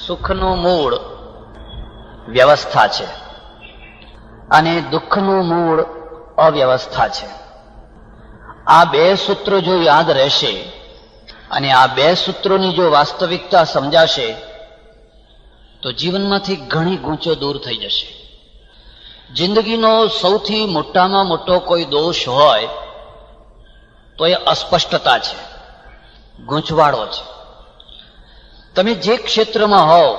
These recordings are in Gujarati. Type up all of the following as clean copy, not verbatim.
સુખનું મૂળ વ્યવસ્થા છે અને દુઃખનું મૂળ અવ્યવસ્થા છે. આ બે સૂત્રો જો યાદ રહેશે અને આ બે સૂત્રોની જો વાસ્તવિકતા સમજાશે તો જીવનમાંથી ઘણી ગૂંચો દૂર થઈ જશે. જિંદગીનો સૌથી મોટામાં મોટો કોઈ દોષ હોય તો એ અસ્પષ્ટતા છે, ગૂંચવાડો છે. તમે જે ક્ષેત્રમાં હોવ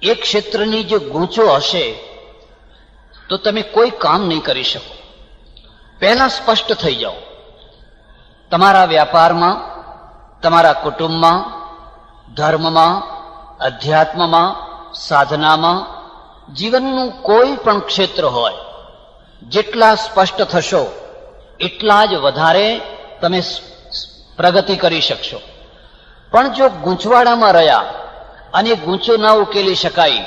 એ ક્ષેત્રની જે ગૂંચો હશે તો તમે કોઈ કામ નહીં કરી શકો. પહેલા સ્પષ્ટ થઈ જાઓ. તમારા વ્યાપારમાં, તમારા કુટુંબમાં, ધર્મમાં, અધ્યાત્મમાં, સાધનામાં, જીવનનું કોઈ પણ ક્ષેત્ર હોય, જેટલા સ્પષ્ટ થશો એટલા જ વધારે તમે પ્રગતિ કરી શકશો. પણ જો ગૂંચવાડામાં રહ્યા અને ગૂંચો ના ઉકેલી શકાય,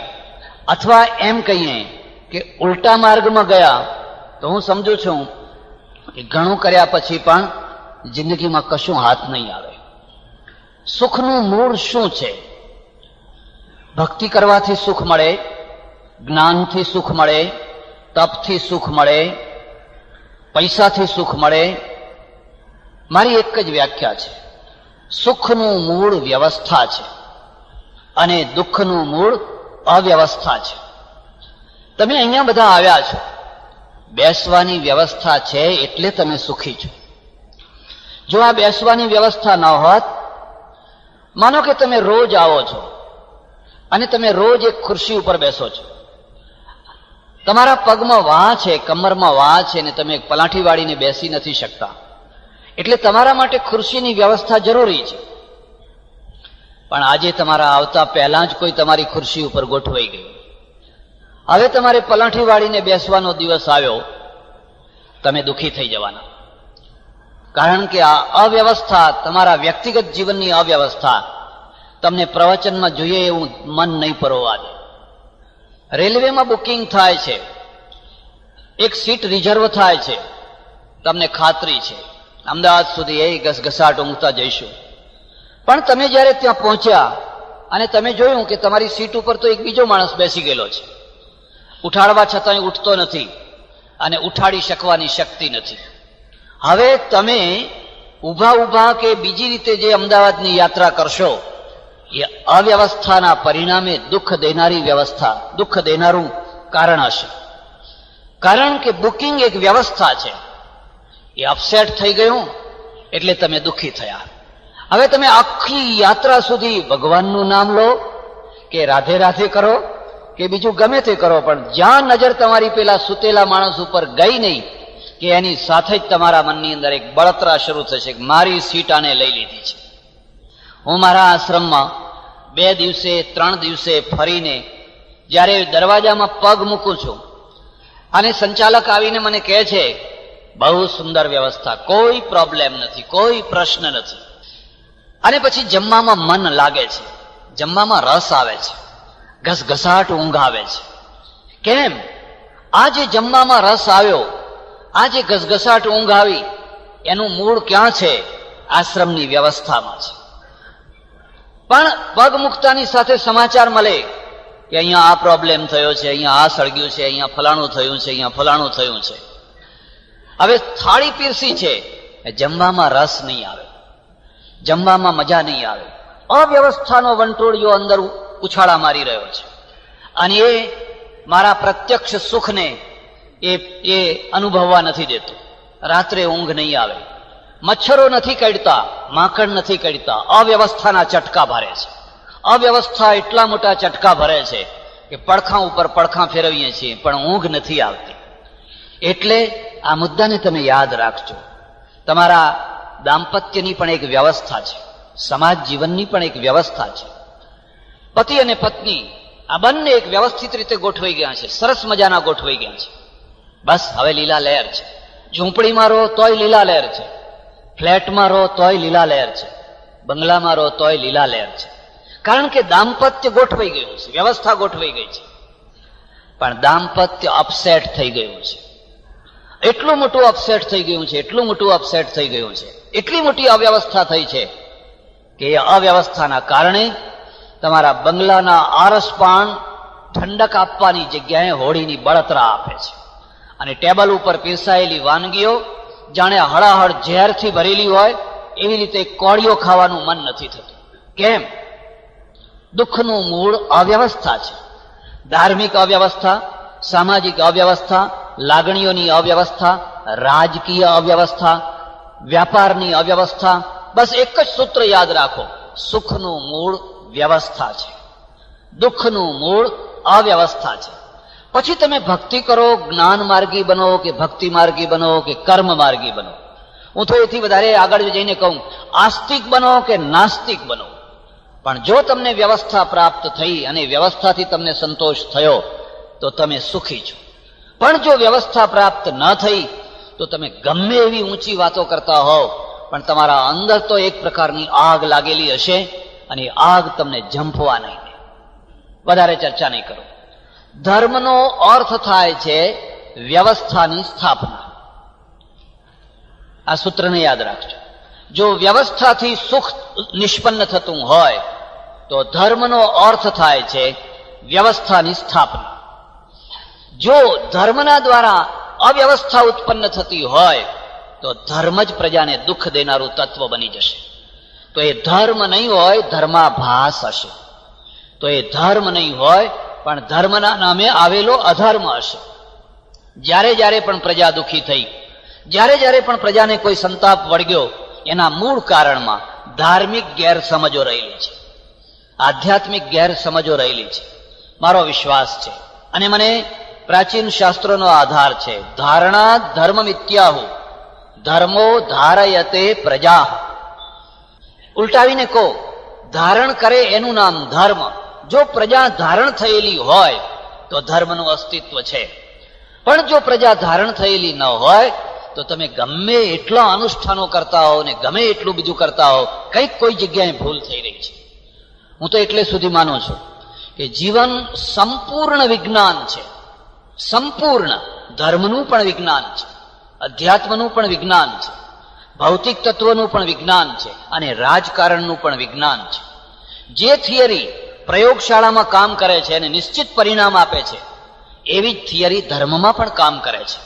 અથવા એમ કહીએ કે ઉલટા માર્ગમાં ગયા, તો હું સમજુ છું કે ઘણું કર્યા પછી પણ જિંદગીમાં કશું હાથ નહીં આવે. સુખનું મૂળ શું છે? ભક્તિ કરવાથી સુખ મળે, જ્ઞાનથી સુખ મળે, તપથી સુખ મળે, પૈસાથી સુખ મળે. મારી એક જ વ્યાખ્યા છે, સુખનું મૂળ વ્યવસ્થા છે અને દુઃખનું મૂળ અવ્યવસ્થા છે. તમે અહીંયા બધા આવ્યા છો, બેસવાની વ્યવસ્થા છે એટલે તમે સુખી છો. જો આ બેસવાની વ્યવસ્થા ન હોત, માનો કે તમે રોજ આવો છો અને તમે રોજ એક ખુરશી ઉપર બેસો છો, તમારા પગમાં વાહ છે, કમરમાં વાહ છે અને તમે પલાઠી વાળીને બેસી નથી શકતા, એટલે તમારા માટે ખુરશીની વ્યવસ્થા જરૂરી છે. પણ આજે તમારા આવતા પહેલા જ કોઈ તમારી ખુરશી ઉપર ગોઠવાઈ ગયું. હવે તમારે પલાઠી વાળીને બેસવાનો દિવસ આવ્યો, તમે દુઃખી થઈ જવાના. કારણ કે આ અવ્યવસ્થા, તમારા વ્યક્તિગત જીવનની અવ્યવસ્થા તમને પ્રવચનમાં જોઈએ એવું મન નહીં પરવવા દે. રેલવેમાં બુકિંગ થાય છે, એક સીટ રિઝર્વ થાય છે, તમને ખાતરી છે અમદાવાદ સુધી એ ઘસઘસાટ ઊંઘતા જઈશું. પણ તમે જ્યારે ત્યાં પહોંચ્યા અને તમે જોયું કે તમારી સીટ ઉપર તો એક બીજો માણસ બેસી ગયેલો છે, ઉઠાડવા છતાંય ઉઠતો નથી અને ઉઠાડી શકવાની શક્તિ નથી. હવે તમે ઊભા ઊભા કે બીજી રીતે જે અમદાવાદની યાત્રા કરશો, એ અવ્યવસ્થાના પરિણામે દુઃખ દેનારી વ્યવસ્થા, દુઃખ દેનારું કારણ હશે. કારણ કે બુકિંગ એક વ્યવસ્થા છે, એ અપસેટ થઈ ગયું એટલે તમે દુઃખી થયા. હવે તમે આખી યાત્રા સુધી ભગવાનનું નામ લો કે રાધે રાધે કરો કે બીજું ગમે તે કરો, પણ જ્યાં નજર તમારી પેલા સુતેલા માણસ ઉપર ગઈ નહીં કે એની સાથે જ તમારા મનની અંદર એક બળતરા શરૂ થશે કે મારી સીટ આને લઈ લીધી છે. હું મારા આશ્રમમાં 2 દિવસે 3 દિવસે ફરીને જ્યારે દરવાજામાં પગ મૂકું છું અને સંચાલક આવીને મને કહે છે બહુ સુંદર વ્યવસ્થા, કોઈ પ્રોબ્લેમ નથી, કોઈ પ્રશ્ન નથી. અને પછી જમવામાં મન લાગે છે, જમવામાં રસ આવે છે, ઘસઘસાટ ઊંઘ આવે છે. કેમ? આ જે જમવામાં રસ આવ્યો, આ જે ઘસઘસાટ ઊંઘ આવી, એનું મૂળ ક્યાં છે? આશ્રમની વ્યવસ્થામાં છે. પણ પગ મુકતાની સાથે સમાચાર મળે કે અહીંયા આ પ્રોબ્લેમ થયો છે, અહીંયા આ સળગ્યું છે, અહીંયા ફલાણું થયું છે, અહીંયા ફલાણું થયું છે. હવે થાળી પીરસી છે, જમવામાં રસ નહીં આવે, જમવામાં મજા નહીં આવે. અવ્યવસ્થાનો વંટોળિયો અંદર ઉછાળા મારી રહ્યો છે અને એ મારા પ્રત્યક્ષ સુખને એ અનુભવવા નથી દેતો. રાત્રે ઊંઘ નહીં આવે, મચ્છરો નથી કડતા, માંકડ નથી કડતા. અવ્યવસ્થાના ચટકા ભરે છે. અવ્યવસ્થા એટલા મોટા ચટકા ભરે છે કે પડખાં ઉપર પડખાં ફેરવીએ છીએ પણ ઊંઘ નથી આવતી. એટલે આ મુદ્દાને તમે યાદ રાખજો. તમારા દાંપત્યની પણ એક વ્યવસ્થા છે, સમાજ જીવનની પણ એક વ્યવસ્થા છે. પતિ અને પત્ની આ બંને એક વ્યવસ્થિત રીતે ગોઠવાઈ ગયા છે, સરસ મજાના ગોઠવાઈ ગયા છે. બસ હવે લીલા લહેર છે. ઝૂંપડીમાં રહો તોય લીલા લહેર છે, ફ્લેટમાં રહો તોય લીલા લહેર છે, બંગલામાં રહો તોય લીલા લહેર છે. કારણ કે દાંપત્ય ગોઠવાઈ ગયું છે, વ્યવસ્થા ગોઠવાઈ ગઈ છે. પણ દાંપત્ય અપસેટ થઈ ગયું છે. એટલું મોટું અપસેટ થઈ ગયું છે, એટલું મોટું અપસેટ થઈ ગયું છે, એટલી મોટી અવ્યવસ્થા થઈ છે કે એ અવ્યવસ્થાના કારણે તમારા બંગલાના આરસપાન ઠંડક આપવાની જગ્યાએ હોળીની બળતરા આપે છે. અને ટેબલ ઉપર પીરસાયેલી વાનગીઓ જાણે હળાહળ ઝેરથી ભરેલી હોય એવી રીતે કોળીઓ ખાવાનું મન નથી થતું. કેમ? દુઃખનું મૂળ અવ્યવસ્થા છે. ધાર્મિક અવ્યવસ્થા, સામાજિક અવ્યવસ્થા, લાગણીઓની અવ્યવસ્થા, રાજકીય અવ્યવસ્થા, વ્યાપારની અવ્યવસ્થા. બસ એક જ સૂત્ર યાદ રાખો, સુખનું મૂળ વ્યવસ્થા છે, દુઃખનું મૂળ અવ્યવસ્થા છે. પછી તમે ભક્તિ કરો, જ્ઞાન માર્ગી બનો કે ભક્તિ માર્ગી બનો કે કર્મ માર્ગી બનો. હું તો એથી વધારે આગળ જઈને કહું, આસ્તિક બનો કે નાસ્તિક બનો, પણ જો તમને વ્યવસ્થા પ્રાપ્ત થઈ અને વ્યવસ્થાથી તમને સંતોષ થયો તો તમે સુખી છો. પણ જો વ્યવસ્થા પ્રાપ્ત ન થઈ તો તમે ગમે એવી ઊંચી વાતો કરતા હોવ પણ તમારા અંદર તો એક પ્રકારની આગ લાગેલી હશે અને આગ તમને ઝંપવા નહીં દે. વધારે ચર્ચા નહીં કરો. ધર્મનો અર્થ થાય છે વ્યવસ્થાની સ્થાપના. આ સૂત્રને યાદ રાખજો. જો વ્યવસ્થાથી સુખ નિષ્પન્ન થતું હોય તો ધર્મનો અર્થ થાય છે વ્યવસ્થાની સ્થાપના. જો ધર્મના દ્વારા અવ્યવસ્થા ઉત્પન્ન થતી હોય તો ધર્મ જ પ્રજાને દુઃખ દેનારું તત્વ બની જશે. તો એ ધર્મ નહીં હોય, ધર્માભાસ હશે. તો એ ધર્મ નહીં હોય પણ ધર્મના નામે આવેલો અધર્મ હશે. જ્યારે જ્યારે પણ પ્રજા દુઃખી થઈ, જ્યારે જ્યારે પણ પ્રજાને કોઈ સંતાપ વળગ્યો, એના મૂળ કારણમાં ધાર્મિક ગેરસમજો રહેલી છે, આધ્યાત્મિક ગેરસમજો રહેલી છે. મારો વિશ્વાસ છે અને મને પ્રાચીન શાસ્ત્રોનો આધાર છે. ધારણા ધર્મ મિત્યાહુ ધર્મો ધારયતે પ્રજા. ઉલટાવીને કહો, ધારણ કરે એનું નામ ધર્મ. જો પ્રજા ધારણ થયેલી હોય તો ધર્મનું અસ્તિત્વ છે. પણ જો પ્રજા ધારણ થયેલી ન હોય તો તમે ગમે એટલા અનુષ્ઠાનો કરતા હો ને ગમે એટલું બીજું કરતા હો, કંઈક કોઈ જગ્યાએ ભૂલ થઈ રહી છે. હું તો એટલે સુધી માનું છું કે જીવન સંપૂર્ણ વિજ્ઞાન છે. સંપૂર્ણ ધર્મનું પણ વિજ્ઞાન છે, અધ્યાત્મનું પણ વિજ્ઞાન છે, ભૌતિક તત્વનું પણ વિજ્ઞાન છે અને રાજકારણનું પણ વિજ્ઞાન છે. જે થિયરી પ્રયોગશાળામાં કામ કરે છે અને નિશ્ચિત પરિણામ આપે છે, એવી જ થિયરી ધર્મમાં પણ કામ કરે છે,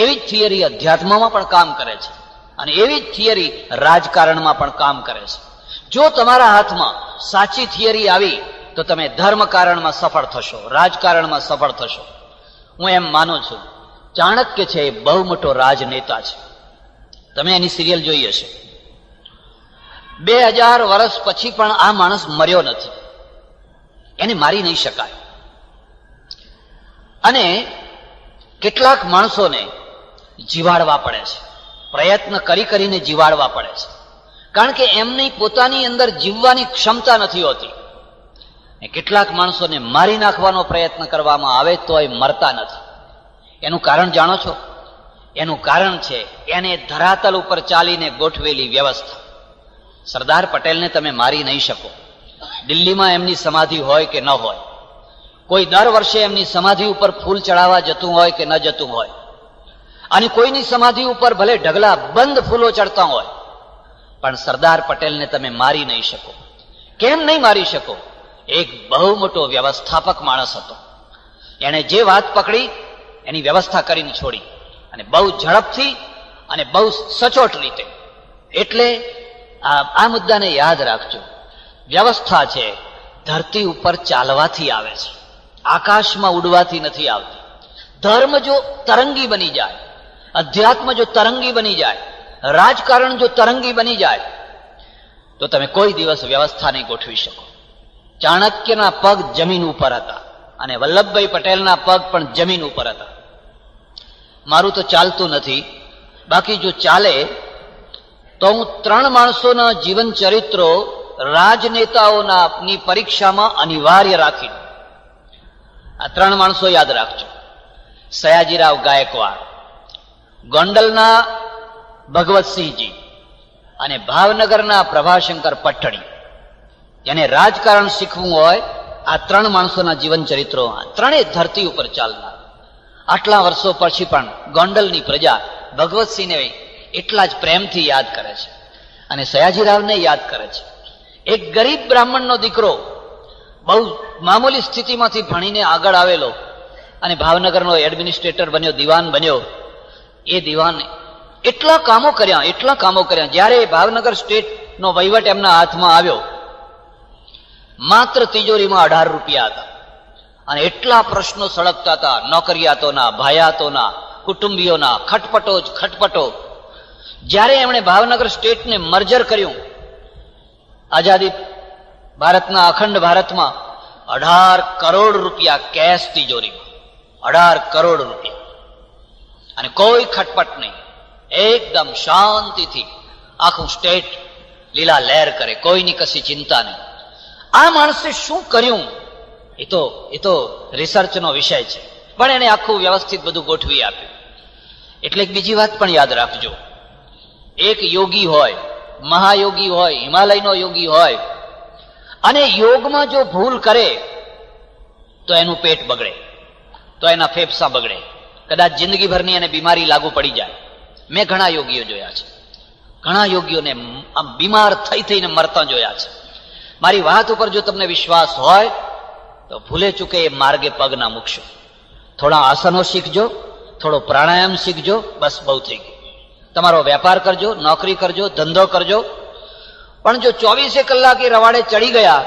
એવી જ થિયરી અધ્યાત્મમાં પણ કામ કરે છે અને એવી જ થિયરી રાજકારણમાં પણ કામ કરે છે. જો તમારા હાથમાં સાચી થિયરી આવી તો તમે ધર્મકારણમાં સફળ થશો, રાજકારણમાં સફળ થશો. હું એમ માનું છું, ચાણક્ય છે એ બહુ મોટો રાજનેતા છે. તમે એની સિરિયલ જોઈ હશે. 2000 વર્ષ પછી પણ આ માણસ મર્યો નથી. એને મારી નહીં શકાય. અને કેટલાક માણસોને જીવાડવા પડે છે, પ્રયત્ન કરી કરીને જીવાડવા પડે છે, કારણ કે એમની પોતાની અંદર જીવવાની ક્ષમતા નથી હોતી. કેટલાક માણસોને મારી નાખવાનો પ્રયત્ન કરવામાં આવે તો એ મરતા નથી. એનું કારણ જાણો છો? એનું કારણ છે એને ધરાતલ ઉપર ચાલીને ગોઠવેલી વ્યવસ્થા. સરદાર પટેલને તમે મારી નહીં શકો. દિલ્હીમાં એમની સમાધિ હોય કે ન હોય, કોઈ દર વર્ષે એમની સમાધિ ઉપર ફૂલ ચડાવવા જતું હોય કે ન જતું હોય, અને કોઈની સમાધિ ઉપર ભલે ઢગલા બંધ ફૂલો ચડતા હોય, પણ સરદાર પટેલને તમે મારી નહીં શકો. કેમ નહીં મારી શકો? એક બહુ મોટો વ્યવસ્થાપક માણસ હતો. એણે જે વાત પકડી એની વ્યવસ્થા કરીને છોડી, અને બહુ ઝડપથી અને બહુ સચોટ રીતે. એટલે આ મુદ્દાને યાદ રાખજો. વ્યવસ્થા છે ધરતી ઉપર ચાલવાથી આવે છે, આકાશમાં ઉડવાથી નથી આવતી. ધર્મ જો તરંગી બની જાય, અધ્યાત્મ જો તરંગી બની જાય, રાજકારણ જો તરંગી બની જાય તો તમે કોઈ દિવસ વ્યવસ્થા નહીં ગોઠવી શકો. ચાણક્યના પગ જમીન ઉપર હતા અને વલ્લભભાઈ પટેલના પગ પણ જમીન ઉપર હતા. મારું તો ચાલતું નથી, બાકી જો ચાલે તો હું 3 માણસોના જીવન ચરિત્રો રાજનેતાઓની પરીક્ષામાં અનિવાર્ય રાખી. આ 3 માણસો યાદ રાખજો. સયાજીરાવ ગાયકવાડ, ગોંડલના ભગવતસિંહજી અને ભાવનગરના પ્રભાશંકર પટ્ટણી. જેને રાજકારણ શીખવું હોય, આ 3 માણસોના જીવન ચરિત્રો, ત્રણેય ધરતી ઉપર ચાલનાર. આટલા વર્ષો પછી પણ ગોંડલની પ્રજા ભગવતસિંહને એટલા જ પ્રેમથી યાદ કરે છે અને સયાજીરાવને યાદ કરે છે. એક ગરીબ બ્રાહ્મણનો દીકરો બહુ મામૂલી સ્થિતિમાંથી ભણીને આગળ આવેલો અને ભાવનગરનો એડમિનિસ્ટ્રેટર બન્યો, દિવાન બન્યો. એ દિવાન એટલા કામો કર્યા. જ્યારે ભાવનગર સ્ટેટનો વહીવટ એમના હાથમાં આવ્યો, માત્ર તિજોરીમાં 18 રૂપિયા હતા અને એટલા પ્રશ્નો સળગતા હતા, નોકરિયાતોના, ભાયાતોના, કુટુંબીઓના, ખટપટો. જ્યારે એમણે ભાવનગર સ્ટેટને મર્જર કર્યું, આઝાદી ભારતના અખંડ ભારતમાં 18 કરોડ રૂપિયા કેશ તિજોરીમાં, 18 કરોડ રૂપિયા, અને કોઈ ખટપટ નહીં, એકદમ શાંતિથી આખું સ્ટેટ લીલા લહેર કરે, કોઈની કશી ચિંતા નહીં. આ માણસે શું કર્યું એ તો રિસર્ચનો વિષય છે, પણ એને આખું વ્યવસ્થિત બધું ગોઠવી આપ્યું. એટલે એક બીજી વાત પણ યાદ રાખજો, એક યોગી હોય, મહાયોગી હોય, હિમાલયનો યોગી હોય, અને યોગમાં જો ભૂલ કરે તો એનું પેટ બગડે, તો એના ફેફસા બગડે, કદાચ જિંદગીભરની એને બીમારી લાગુ પડી જાય. મેં ઘણા યોગીઓ જોયા છે, ઘણા યોગીઓને આમ બીમાર થઈને મરતા જોયા છે. મારી વાત ઉપર જો તમને વિશ્વાસ હોય તો ભૂલે ચૂકે એ માર્ગે પગ ના મૂકશો. થોડા આસનો શીખજો, થોડો પ્રાણાયામ શીખજો, બસ બહુ થઈ ગયું. તમારો વેપાર કરજો, નોકરી કરજો, ધંધો કરજો, પણ જો 24 કલાક એ રવાડે ચડી ગયા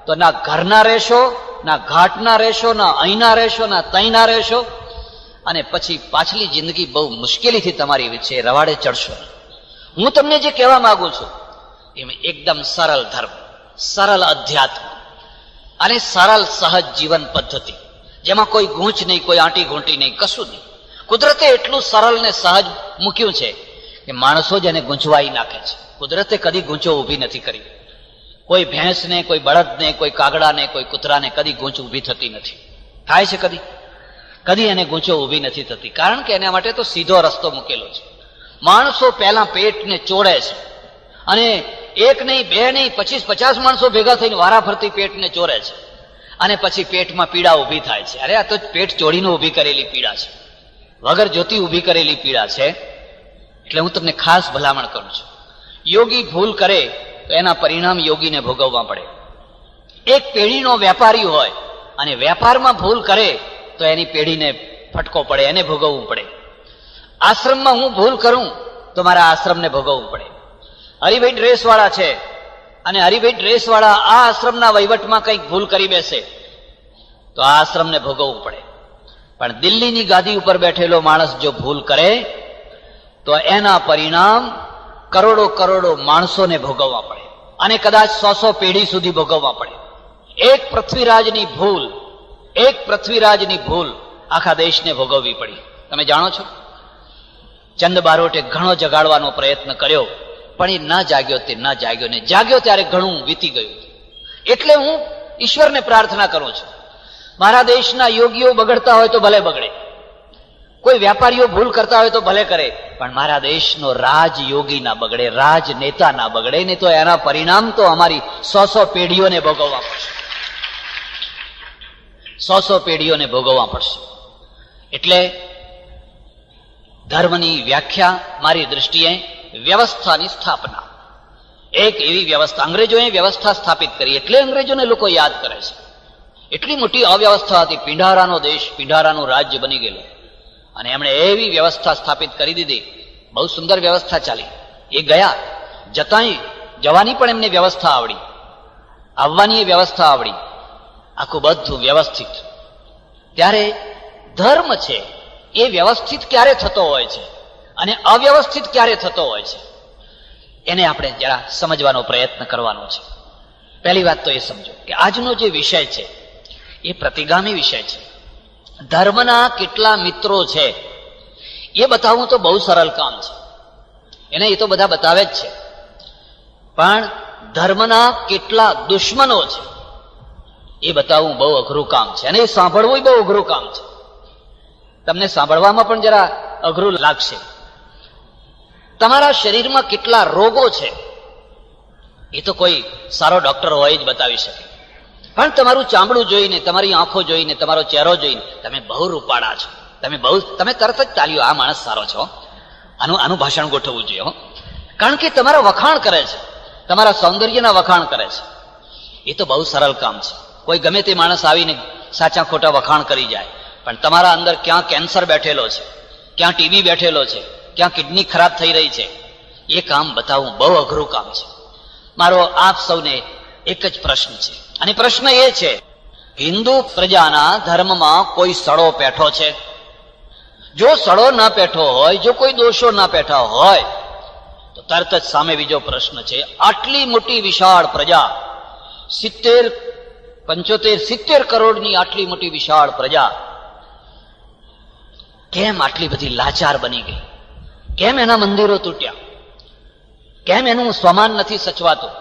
તો ના ઘરના રહેશો, ના ઘાટના રહેશો, ના અહીંના રહેશો, ના તહીંના રહેશો, અને પછી પાછલી જિંદગી બહુ મુશ્કેલીથી તમારી વચ્ચે રવાડે ચડશો. હું તમને જે કહેવા માંગુ છું એમ એકદમ સરળ ધર્મ, સરળ અધ્યાત્મ અને સરળ સહજ જીવન પદ્ધતિ, જેમાં કોઈ ગૂંચ નહીં, કોઈ આંટી ઘૂંટી નહીં, કશું નહીં. કુદરતે એટલું સરળ ને સહજ મૂક્યું છે કે માણસો જ એને ગૂંચવાઈ નાખે છે. કુદરતે કદી ગૂંચો ઊભી નથી કરી. કોઈ ભેંસને, કોઈ બળદને, કોઈ કાગડાને, કોઈ કૂતરાને કદી ગૂંચ ઊભી થતી નથી. થાય છે કદી એને ગૂંચો ઊભી નથી થતી, કારણ કે એના માટે તો સીધો રસ્તો મૂકેલો છે. માણસો પહેલા પેટને ચોળે છે, અને એક નહીં, બે નહીં, 25-50 માણસો ભેગા થઈને વારાફરતી પેટને ચોરે છે, અને પછી પેટમાં પીડા ઊભી થાય છે. અરે આ તો પેટ ચોળીને ઊભી કરેલી પીડા છે, વગર જોતી ઊભી કરેલી પીડા છે. એટલે હું તમને ખાસ ભલામણ કરું છું, યોગી ભૂલ કરે તો એના પરિણામ યોગીને ભોગવવા પડે. એક પેઢીનો વેપારી હોય અને વેપારમાં ભૂલ કરે તો એની પેઢીને ફટકો પડે, એને ભોગવવું પડે. આશ્રમમાં હું ભૂલ કરું તો મારા આશ્રમને ભોગવવું પડે. હરિભાઈ ડ્રેસવાળા છે અને હરિભાઈ ડ્રેસવાળા આ આશ્રમના વહીવટમાં કંઈક ભૂલ કરી બેસે તો આ આશ્રમને ભોગવવું પડે. પણ દિલ્હીની ગાદી ઉપર બેઠેલો માણસ જો ભૂલ કરે તો એના પરિણામ કરોડો માણસોને ભોગવવા પડે, અને કદાચ 100 પેઢી સુધી ભોગવવા પડે. એક પૃથ્વીરાજની ભૂલ આખા દેશને ભોગવવી પડી. તમે જાણો છો, ચંદ બારોટે ઘણો જગાડવાનો પ્રયત્ન કર્યો, પણ એ ના જાગ્યો ને જાગ્યો ત્યારે ઘણું વીતી ગયું. એટલે હું ઈશ્વરને પ્રાર્થના કરું છું, મારા દેશના યોગીઓ બગડતા હોય તો ભલે બગડે, કોઈ વેપારીઓ ભૂલ કરતા હોય તો ભલે કરે, પણ મારા દેશનો રાજયોગી ના બગડે, રાજનેતા ના બગડે, ને તો એના પરિણામ તો અમારી 100 પેઢીઓને ભોગવવા પડશે, 100 પેઢીઓને ભોગવવા પડશે. એટલે ધર્મની વ્યાખ્યા મારી દૃષ્ટિએ વ્યવસ્થાની સ્થાપના, એક એવી વ્યવસ્થા, અંગ્રેજોએ વ્યવસ્થા સ્થાપિત કરી એટલે અંગ્રેજોને લોકો યાદ કરે છે. એટલી મોટી અવ્યવસ્થા હતી, પિંડારાનો દેશ, પિંડારાનું રાજ્ય બની ગયેલું, અને એમણે એવી વ્યવસ્થા સ્થાપિત કરી દીધી, બહુ સુંદર વ્યવસ્થા ચાલી. એ ગયા, જવાની પણ એમને વ્યવસ્થા આવડી, આવવાની વ્યવસ્થા આવડી, આખું બધું વ્યવસ્થિત. ત્યારે ધર્મ છે એ વ્યવસ્થિત ક્યારે થતો હોય છે અને અવ્યવસ્થિત ક્યારે થતો હોય છે, એને આપણે જરા સમજવાનો પ્રયત્ન કરવાનો છે. પહેલી વાત તો એ સમજો કે આજનો જે વિષય છે એ પ્રતિગામી વિષય છે. ધર્મના કેટલા મિત્રો છે એ બતાવવું તો બહુ સરળ કામ છે, એને એ તો બધા બતાવે જ છે. પણ ધર્મના કેટલા દુશ્મનો છે એ બતાવવું બહુ અઘરું કામ છે, અને એ સાંભળવું બહુ અઘરું કામ છે. તમને સાંભળવામાં પણ જરા અઘરું લાગશે. તમારા શરીરમાં કેટલા રોગો છે એ તો કોઈ સારો ડોક્ટર હોય જ બતાવી શકે, પણ તમારું ચામડું જોઈને, તમારી આંખો જોઈને, તમારો ચહેરો જોઈને તમે બહુ રૂપાળા છો, તમે તરત જ તાલ્યો, આ માણસ સારો છો, આનું ભાષણ ગોઠવવું જોઈએ. કારણ કે તમારા વખાણ કરે છે, તમારા સૌંદર્યના વખાણ કરે છે. એ તો બહુ સરળ કામ છે. કોઈ ગમે તે માણસ આવીને સાચા ખોટા વખાણ કરી જાય, પણ તમારા અંદર ક્યાં કેન્સર બેઠેલો છે, ક્યાં ટીબી બેઠેલો છે, ક્યાં કિડની ખરાબ થઈ રહી છે, એ કામ બતાવવું બહુ અઘરું કામ છે. મારો આપ સૌને એક જ પ્રશ્ન છે, અને પ્રશ્ન એ છે, હિન્દુ પ્રજાના ધર્મમાં કોઈ સડો પેઠો છે? જો સડો ના પેઠો હોય, જો કોઈ દોષો ના પેઠા હોય, તો તરત જ સામે બીજો પ્રશ્ન છે, આટલી મોટી વિશાળ પ્રજા, 70 કરોડની આટલી મોટી વિશાળ પ્રજા કેમ આટલી બધી લાચાર બની ગઈ? કેમ એના મંદિરો તૂટ્યા? કેમ એનું સ્વમાન નથી સચવાતું?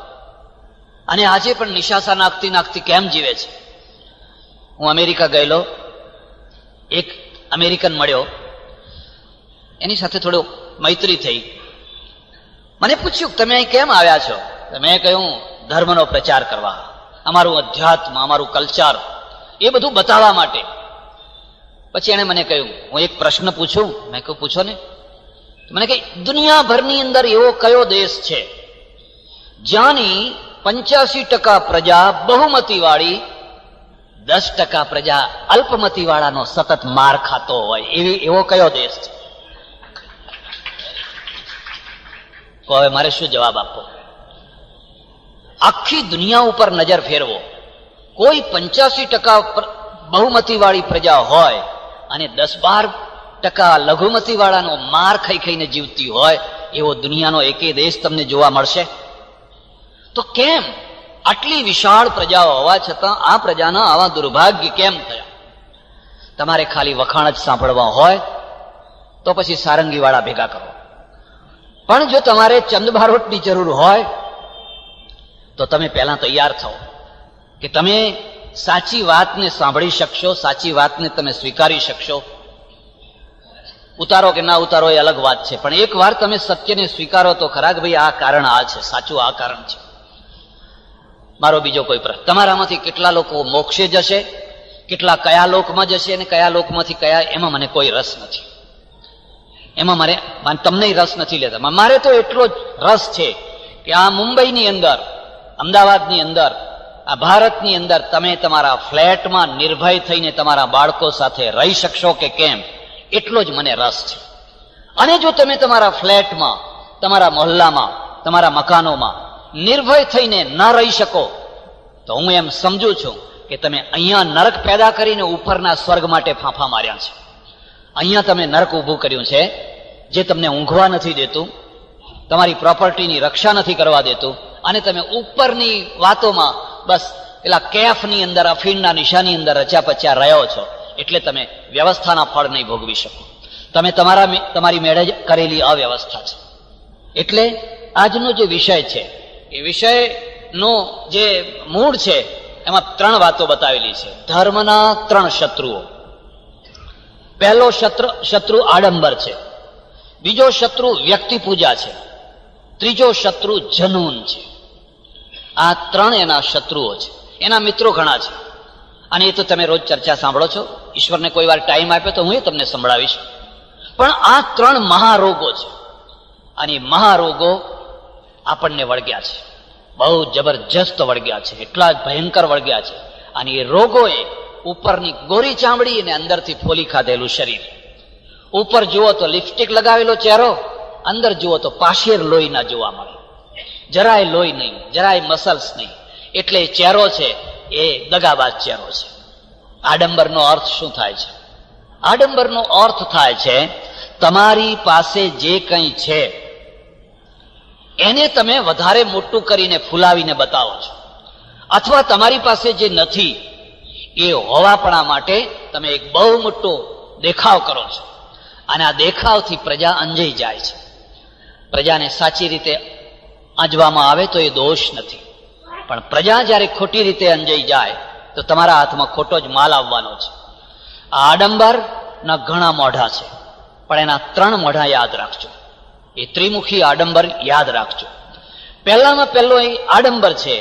અને આજે પણ નિશાસા નાખતી નાખતી કેમ જીવે છે? હું અમેરિકા ગયેલો, એક અમેરિકન મળ્યો, એની સાથે થોડો મૈત્રી થઈ. મને પૂછ્યું, તમે અહીં કેમ આવ્યા છો? મેં કહ્યું, ધર્મનો પ્રચાર કરવા, અમારું અધ્યાત્મ, અમારું કલ્ચર, એ બધું બતાવવા માટે. પછી એણે મને કહ્યું, હું એક પ્રશ્ન પૂછું? મેં કહ્યું, પૂછો ને. મને કહે, દુનિયાભરની અંદર એવો કયો દેશ છે જ્યાંની 85% પ્રજા બહુમતી વાળી, 10% પ્રજા અલ્પમતી વાળાનો સતત માર ખાતો હોય, એવો કયો દેશ છે? તો હવે મારે શું જવાબ આપવો? આખી દુનિયા ઉપર નજર ફેરવો, કોઈ 85% બહુમતી વાળી પ્રજા હોય અને 10-12% લઘુમતી વાળાનો માર ખાઈ ખાઈને જીવતી હોય, એવો દુનિયાનો એકે દેશ તમને જોવા મળશે? તો કેમ આટલી વિશાળ પ્રજાઓ હોવા છતાં આ પ્રજાના આવા દુર્ભાગ્ય કેમ થયા? તમારે ખાલી વખાણ જ સાંભળવા હોય તો પછી સારંગી વાળા ભેગા કરો, પણ જો તમારે ચંદબારોટની જરૂર હોય તો તમે પહેલા તૈયાર થાઓ કે તમે સાચી વાતને સાંભળી શકશો, સાચી વાતને તમે સ્વીકારી શકશો. ઉતારો કે ના ઉતારો એ અલગ વાત છે, પણ એક વાર તમે સત્યને સ્વીકારો તો ખરા કે ભાઈ આ કારણ આ છે, સાચું આ કારણ છે. મારો બીજો કોઈ પ્રશ્ન, તમારામાંથી કેટલા લોકો મોક્ષે જશે, કેટલા કયા લોકમાં જશે અને કયા લોકમાંથી કયા, એમાં મને કોઈ રસ નથી. એમાં મારે તમને રસ નથી લેતા. મારે તો એટલો જ રસ છે કે આ મુંબઈની અંદર, અમદાવાદની અંદર, આ ભારતની અંદર તમે તમારા ફ્લેટમાં નિર્ભય થઈને તમારા બાળકો સાથે રહી શકશો કે કેમ, એટલો જ મને રસ છે. અને જો તમે તમારા ફ્લેટમાં, તમારા મહોલ્લામાં, તમારા મકાનોમાં નિર્ભય થઈને ન રહી શકો, તો હું એમ સમજુ છું કે તમે અહીંયા નરક પેદા કરીને ઉપરના સ્વર્ગ માટે ફાંફા માર્યા છે. અહીંયા તમે નરક ઊભું કર્યું છે, જે તમને ઊંઘવા નથી દેતું, તમારી પ્રોપર્ટીની રક્ષા નથી કરવા દેતું, અને તમે ઉપરની વાતોમાં બસ પેલા કેફની અંદર, અફીણના નિશાની અંદર રચ્યા પચ્યા રહ્યો છો, એટલે તમે વ્યવસ્થાના ફળ નહીં ભોગવી શકો. તમે તમારી મેળે જ કરેલી અવ્યવસ્થા છે. એટલે આજનો જે વિષય છે, એ વિષયનો જે મૂળ છે, એમાં 3 વાતો બતાવેલી છે. ધર્મના 3 શત્રુઓ. પહેલો શત્રુ આડંબર છે, બીજો શત્રુ વ્યક્તિ પૂજા છે, ત્રીજો શત્રુ જનૂન છે. આ 3 એના શત્રુઓ છે. એના મિત્રો ઘણા છે, અને એ તો તમે રોજ ચર્ચા સાંભળો છો. ઈશ્વરને કોઈ વાર ટાઈમ આપ્યો તો હું એ તમને સંભળાવીશ. પણ આ 3 મહારોગો છે, અને મહારોગો આપણને વળગ્યા છે, બહુ જબરજસ્ત વળગ્યા છે, એટલા જ ભયંકર વળગ્યા છે. અને એ રોગોએ ઉપરની ગોરી ચામડી અને અંદરથી ફોલી ખાધેલું શરીર. ઉપર જુઓ તો લિપસ્ટિક લગાવેલો ચહેરો, અંદર જુઓ તો પાશેર લોહી ના જોવા મળે, જરાય લોહી નહીં, જરાય મસલ્સ નહીં. એટલે ચહેરો છે એ દગાબાજ ચહેરો છે. આડંબરનો અર્થ શું થાય છે? આડંબરનો અર્થ થાય છે તમારી પાસે જે કંઈ છે એને તમે વધારે મોટું કરીને ફૂલાવીને બતાવો છો, અથવા તમારી પાસે જે નથી એ હોવાપણા માટે તમે એક બહુ મોટો દેખાવ કરો છો, અને આ દેખાવથી પ્રજા અંજાઈ જાય છે. પ્રજાને સાચી રીતે આંજવામાં આવે તો એ દોષ નથી, પણ પ્રજા જ્યારે ખોટી રીતે અંજાઈ જાય તો તમારા હાથમાં ખોટો જ માલ આવવાનો છે. આ આડંબરના ઘણા મોઢા છે, પણ એના 3 મોઢા યાદ રાખજો. એ ત્રિમુખી આડંબર યાદ રાખજો. પહેલામાં પહેલો એ આડંબર છે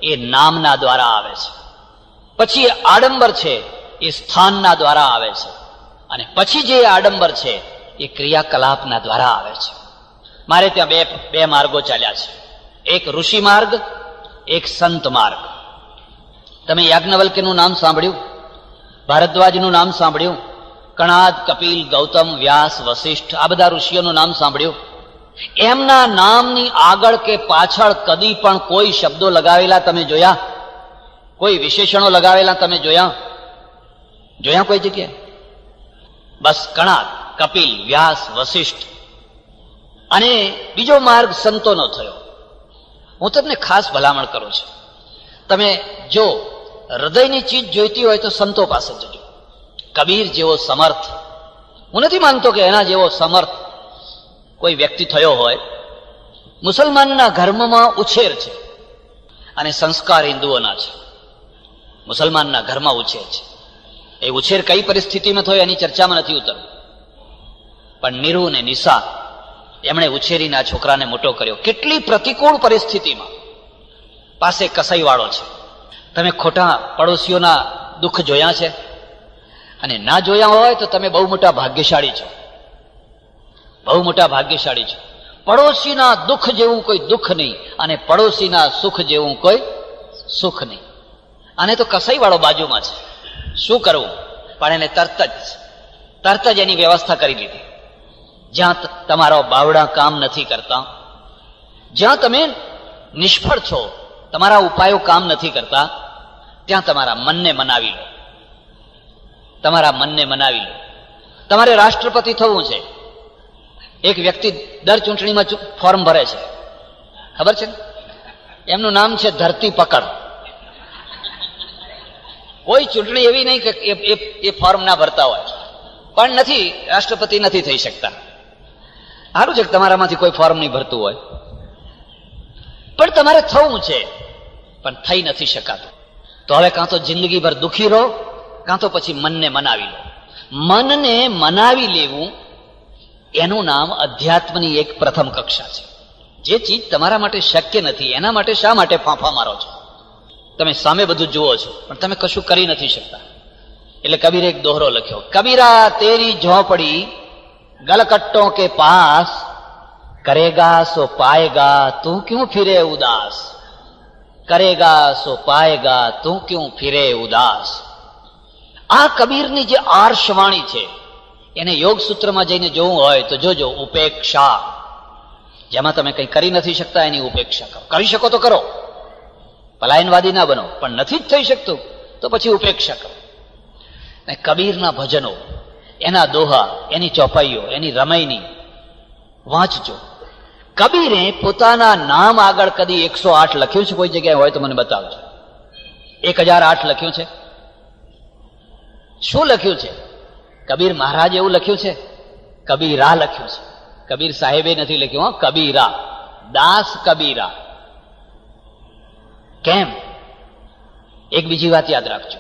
એ નામના દ્વારા આવે છે, પછી આડંબર છે એ સ્થાનના દ્વારા આવે છે, અને પછી જે આડંબર છે એ ક્રિયાકલાપના દ્વારા આવે છે. મારે ત્યાં બે માર્ગો ચાલ્યા છે, એક ઋષિ માર્ગ, એક સંત માર્ગ. તમે યાજ્ઞવલ્ક્યનું નામ સાંભળ્યું, ભારદ્વાજનું નામ સાંભળ્યું, કણાદ, કપિલ, ગૌતમ, વ્યાસ, વશિષ્ઠ આ બધા ઋષિઓનું નામ સાંભળ્યું. એમના નામની આગળ કે પાછળ કદી પણ કોઈ શબ્દો લગાવેલા તમે જોયા? કોઈ વિશેષણો લગાવેલા તમે જોયા? કોઈ જગ્યાએ? બસ કણાદ, કપિલ, વ્યાસ, વશિષ્ઠ. અને બીજો માર્ગ સંતોનો થયો. હું તમને ખાસ ભલામણ કરું છું, તમે જો હૃદયની ચીજ જોઈતી હોય તો સંતો પાસે જજો. કબીર જેવો સમર્થ, હું નથી માનતો કે એના જેવો સમર્થ કોઈ વ્યક્તિ થયો હોય. મુસલમાનના ધર્મમાં ઉછેર છે અને સંસ્કાર હિન્દુઓના છે. મુસલમાનના ઘરમાં ઉછેર છે. એ ઉછેર કઈ પરિસ્થિતિમાં થયો એની ચર્ચામાં નથી ઉતરવું, પણ નીરુ ને નિશા એમણે ઉછેરીને આ છોકરાને મોટો કર્યો. કેટલી પ્રતિકૂળ પરિસ્થિતિમાં. પાસે કસાઈવાળો છે. તમે ખોટા પડોશીઓના દુઃખ જોયા છે? અને ના જોયા હોય તો તમે બહુ મોટા ભાગ્યશાળી છો. બહુ મોટા ભાગ્યશાળી છો. પડોશીના દુઃખ જેવું કોઈ દુઃખ નહીં અને પડોશીના સુખ જેવું કોઈ સુખ નહીં. અને તો કસાઈવાળો બાજુમાં છે. શું કરવું? પણ એને તરત જ એની વ્યવસ્થા કરી લીધી. જ્યાં તમારો બાવડા કામ નથી કરતા, જ્યાં તમે નિષ્ફળ છો, તમારા ઉપાયો કામ નથી કરતા, ત્યાં તમારા મનને મનાવી લો. તમારા મનને મનાવી લો. તમારે રાષ્ટ્રપતિ થવું છે. એક વ્યક્તિ દર ચૂંટણીમાં ફોર્મ ભરે છે, ખબર છે? એમનું નામ છે ધરતી પકડ. કોઈ ચૂંટણી એવી નહીં કે એ ફોર્મ ના ભરતા હોય, પણ નથી, રાષ્ટ્રપતિ નથી થઈ શકતા. સારું છે કે તમારામાંથી કોઈ ફોર્મ નહીં ભરતું હોય, પણ તમારે થવું છે, પણ થઈ નથી શકાતું. તો હવે કાં તો જિંદગીભર દુઃખી રહો, કાં તો પછી મનને મનાવી લો. મનને મનાવી લેવું એનું નામ અધ્યાત્મની એક પ્રથમ કક્ષા છે. જે ચીજ તમારા માટે શક્ય નથી એના માટે શા માટે ફાંફા મારો છો? તમે સામે બધું જુઓ છો પણ તમે કશું કરી નથી શકતા. એટલે કબીરે એક દોહરો લખ્યો, કબીરા તેરી ઝોપડી ગલકટ્ટોं के पास करेगा सो पाएगा તું क्यों फिरे उदास, करेगा सो पाएगा તું क्यों फिरे उदास. આ કબીરની જે આર્ષવાણી છે એને યોગ સૂત્રમાં જઈને જોવું હોય તો જોજો, ઉપેક્ષા. જેમાં તમે કંઈ કરી નથી શકતા એની ઉપેક્ષા કરો. કરી શકો તો કરો, પલાયનવાદી ના બનો, પણ નથી જ થઈ શકતું તો પછી ઉપેક્ષા કરો. ને કબીરના ભજનો, એના દોહા, એની ચોપાઈઓ, એની રમૈની વાંચજો. કબીરે પોતાના નામ આગળ કદી 108 લખ્યું છે? કોઈ જગ્યાએ હોય તો મને બતાવજો. 1008 લખ્યું છે? શું લખ્યું છે? કબીર મહારાજ એવું લખ્યું છે? કબીરા લખ્યું છે. કબીર સાહેબે નથી લખ્યું, કબીરા, દાસ કબીરા. કેમ? એક બીજી વાત યાદ રાખજો,